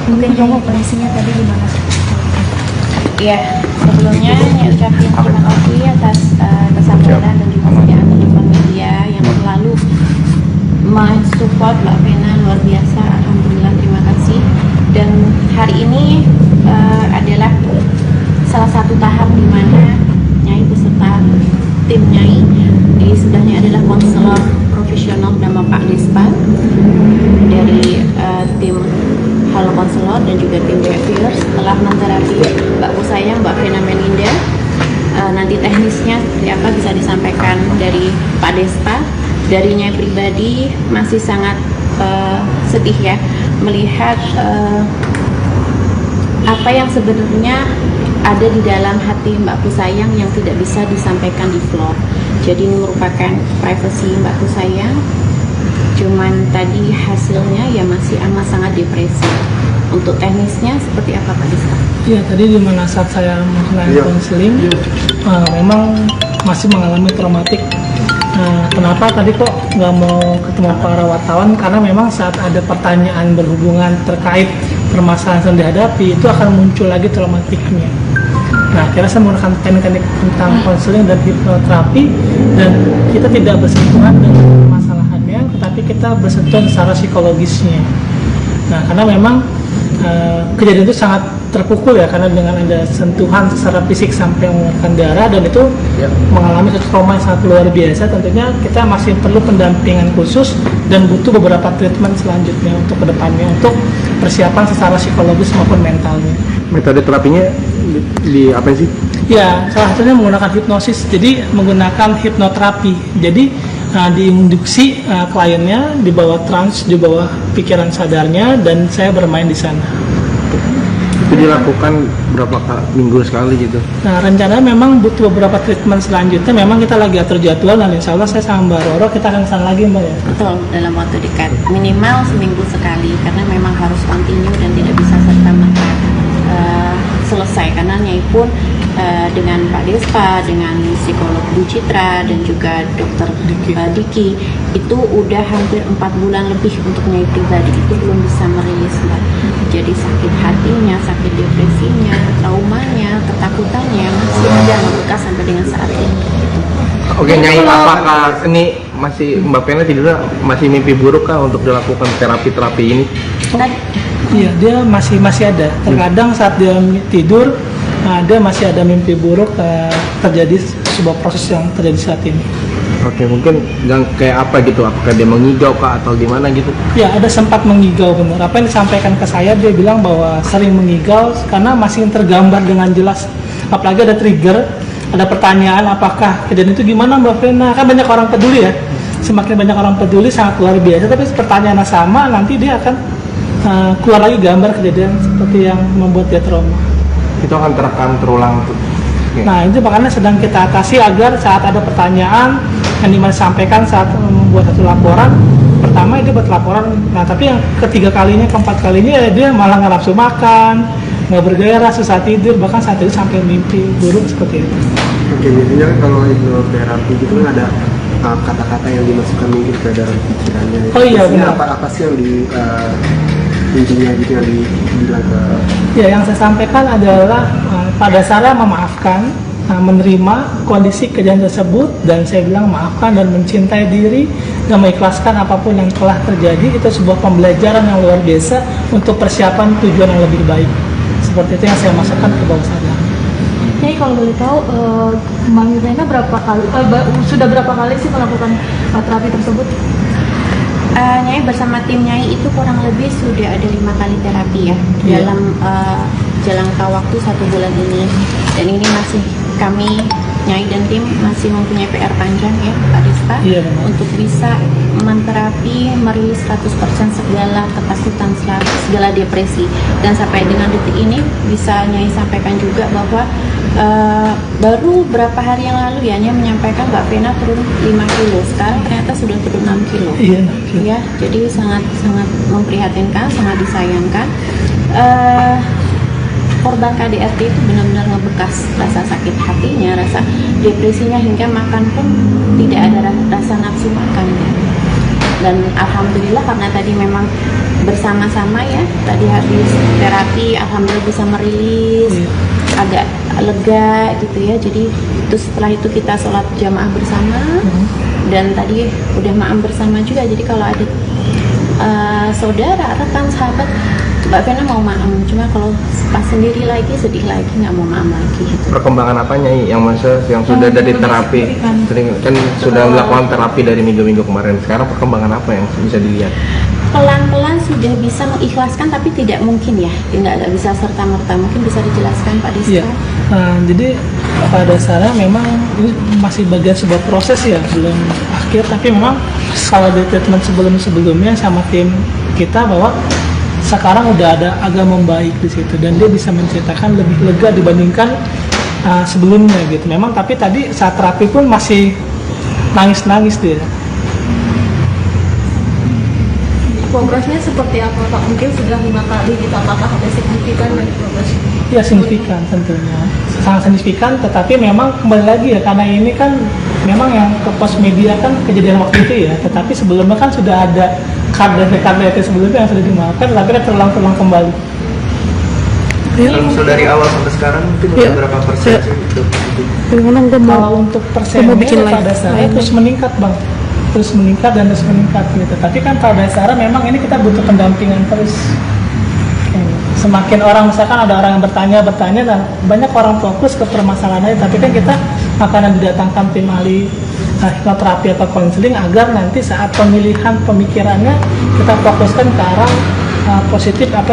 Mungkin kondisinya tadi gimana? Iya, sebelumnya saya ucapin terima kasih atas kesabaran dan juga teman-teman media yang selalu mensupport Mbak Vena, luar biasa. Alhamdulillah, terima kasih. Dan hari ini adalah salah satu tahap di mana Nyai beserta tim Nyai, di sebelahnya adalah konselor profesional bernama Pak Despa dari tim Halo Konselor dan juga tim Behaviors telah menterapi Mbak Pusayang, Mbak Vena Melinda. Nanti teknisnya seperti apa bisa disampaikan dari Pak Despa. Dari Nyai pribadi masih sangat sedih ya melihat apa yang sebenarnya ada di dalam hati Mbak Pusayang yang tidak bisa disampaikan di vlog. Jadi ini merupakan privasi Mbak Pusayang. Cuman tadi hasilnya ya masih amat sangat depresi. Untuk teknisnya seperti apa Pak Dista? Iya, tadi di mana saat saya melakukan konseling, memang masih mengalami traumatik. Kenapa tadi kok nggak mau ketemu para wartawan? Karena memang saat ada pertanyaan berhubungan terkait permasalahan yang dihadapi, itu akan muncul lagi traumatiknya. Nah, akhirnya saya menggunakan teknik tentang konseling dan hipnoterapi, dan kita tidak bersentuhan dengan permasalahannya, tetapi kita bersentuhan secara psikologisnya. Nah, karena memang kejadian itu sangat terpukul ya, karena dengan ada sentuhan secara fisik sampai mengeluarkan darah, dan itu mengalami satu trauma yang sangat luar biasa. Tentunya kita masih perlu pendampingan khusus dan butuh beberapa treatment selanjutnya untuk kedepannya, untuk persiapan secara psikologis maupun mentalnya. Metode terapinya di apa sih? Ya, salah satunya menggunakan hipnosis, jadi menggunakan hipnoterapi. Jadi diinduksi kliennya di bawah trans, di bawah pikiran sadarnya, dan saya bermain di sana. Itu dilakukan berapa minggu sekali gitu? Nah, rencananya memang butuh beberapa treatment selanjutnya. Memang kita lagi atur jadwal, dan insya Allah saya sama Mbak Roro kita akan kesana lagi Mbak ya. Betul, dalam waktu dekat, minimal seminggu sekali, karena memang harus continue dan tidak bisa serta-merta selesai. Karena Nyai pun dengan Pak Despa, dengan psikolog Bu Citra dan juga dokter Diki itu udah hampir 4 bulan lebih untuk Nyai pribadi itu belum bisa merilis Mbak. Jadi sakit hatinya, sakit depresinya, traumanya, ketakutannya masih ada membekas sampai dengan saat ini. Oke, Nyai, apakah ini masih Mbak Vena tidurnya masih mimpi buruk kah untuk dilakukan terapi ini? Iya, dia masih ada. Terkadang saat dia tidur, dia masih ada mimpi buruk, terjadi sebuah proses yang terjadi saat ini. Oke, mungkin yang kayak apa gitu? Apakah dia mengigau kah atau gimana gitu? Ya, ada sempat mengigau benar. Apa yang disampaikan ke saya, dia bilang bahwa sering mengigau karena masih tergambar dengan jelas. Apalagi ada trigger, ada pertanyaan apakah kejadian itu gimana Mbak Vena? Kan banyak orang peduli ya. Semakin banyak orang peduli sangat luar biasa, tapi pertanyaan sama nanti dia akan keluar lagi gambar kejadian seperti yang membuat dia trauma. Itu akan terekam terulang Nah itu makanya sedang kita atasi agar saat ada pertanyaan yang disampaikan saat membuat satu laporan, pertama itu buat laporan, nah tapi yang ketiga kalinya, keempat kalinya dia malah nggak nafsu makan, nggak bergairah, susah tidur, bahkan saat itu sampai mimpi buruk seperti itu. Oke, biasanya kan kalau hipnoterapi gitu kan ada kata-kata yang dimasukkan mungkin ke dalam pikirannya. Oh iya benar. Apa sih yang intinya gitu yang dibilang ke? Ya yang saya sampaikan adalah pada dasarnya memaafkan, menerima kondisi kejadian tersebut, dan saya bilang maafkan dan mencintai diri dan mengikhlaskan apapun yang telah terjadi. Itu sebuah pembelajaran yang luar biasa untuk persiapan tujuan yang lebih baik. Seperti itu yang saya masukkan ke bawah sadar. Jadi kalau boleh tahu, Mami Vena sudah berapa kali sih melakukan terapi tersebut? Nyai bersama tim Nyai itu kurang lebih sudah ada 5 kali terapi ya dalam jangka waktu 1 bulan ini, dan ini masih kami Nyai dan tim masih mempunyai PR panjang ya Pak Desta, untuk bisa menterapi merilis 100% segala ketakutan, segala depresi. Dan sampai dengan detik ini bisa Nyai sampaikan juga bahwa baru berapa hari yang lalu ya Nyai menyampaikan Mbak Vena turun 5 kilo, sekarang ternyata sudah turun 6 kilo. Ya, jadi sangat memprihatinkan, sangat disayangkan. Korban KDRT itu benar-benar ngebekas rasa sakit hatinya, rasa depresinya, hingga makan pun tidak ada rasa nafsu makan ya. Dan alhamdulillah karena tadi memang bersama-sama ya, tadi habis terapi alhamdulillah bisa merilis, agak lega gitu ya. Jadi itu setelah itu kita sholat jamaah bersama, dan tadi udah maam bersama juga. Jadi kalau ada saudara, rekan, sahabat, Mbak Vena mau maam, cuma kalau pas sendiri lagi sedih lagi, nggak mau maam lagi gitu. Perkembangan apanya yang sudah dari terapi, kan sudah melakukan terapi dari minggu-minggu kemarin, sekarang perkembangan apa yang bisa dilihat? Pelan-pelan sudah bisa mengikhlaskan, tapi tidak mungkin ya, tidak bisa serta-merta. Mungkin bisa dijelaskan Pak Desta? Jadi pada dasarnya memang ini masih bagian sebuah proses ya, belum akhir, tapi memang kalau di treatment sebelumnya sama tim kita bahwa sekarang udah ada agak membaik di situ, dan dia bisa menceritakan lebih lega dibandingkan sebelumnya gitu. Memang tapi tadi saat terapi pun masih nangis-nangis dia. Progresnya seperti apa Pak? Mungkin sudah 5 kali gitu, apakah ada signifikan dari progres? Ya signifikan tentunya, sangat signifikan, tetapi memang kembali lagi ya, karena ini kan memang yang ke pos media kan kejadian waktu itu ya, tetapi sebelumnya kan sudah ada KDRT sebelumnya yang sudah dimaafkan, tapi kan terulang kembali. Kalau dari awal sampai sekarang mungkin udah berapa persen sih itu? Kalau untuk persennya pada dasarnya terus meningkat Bang, terus meningkat gitu. Tapi kan pada dasarnya memang ini kita butuh pendampingan terus. Semakin orang, misalkan ada orang yang bertanya, dan banyak orang fokus ke permasalahannya, tapi kan kita akan didatangkan tim ahli hipnoterapi atau konseling agar nanti saat pemilihan pemikirannya kita fokuskan ke arah positif apa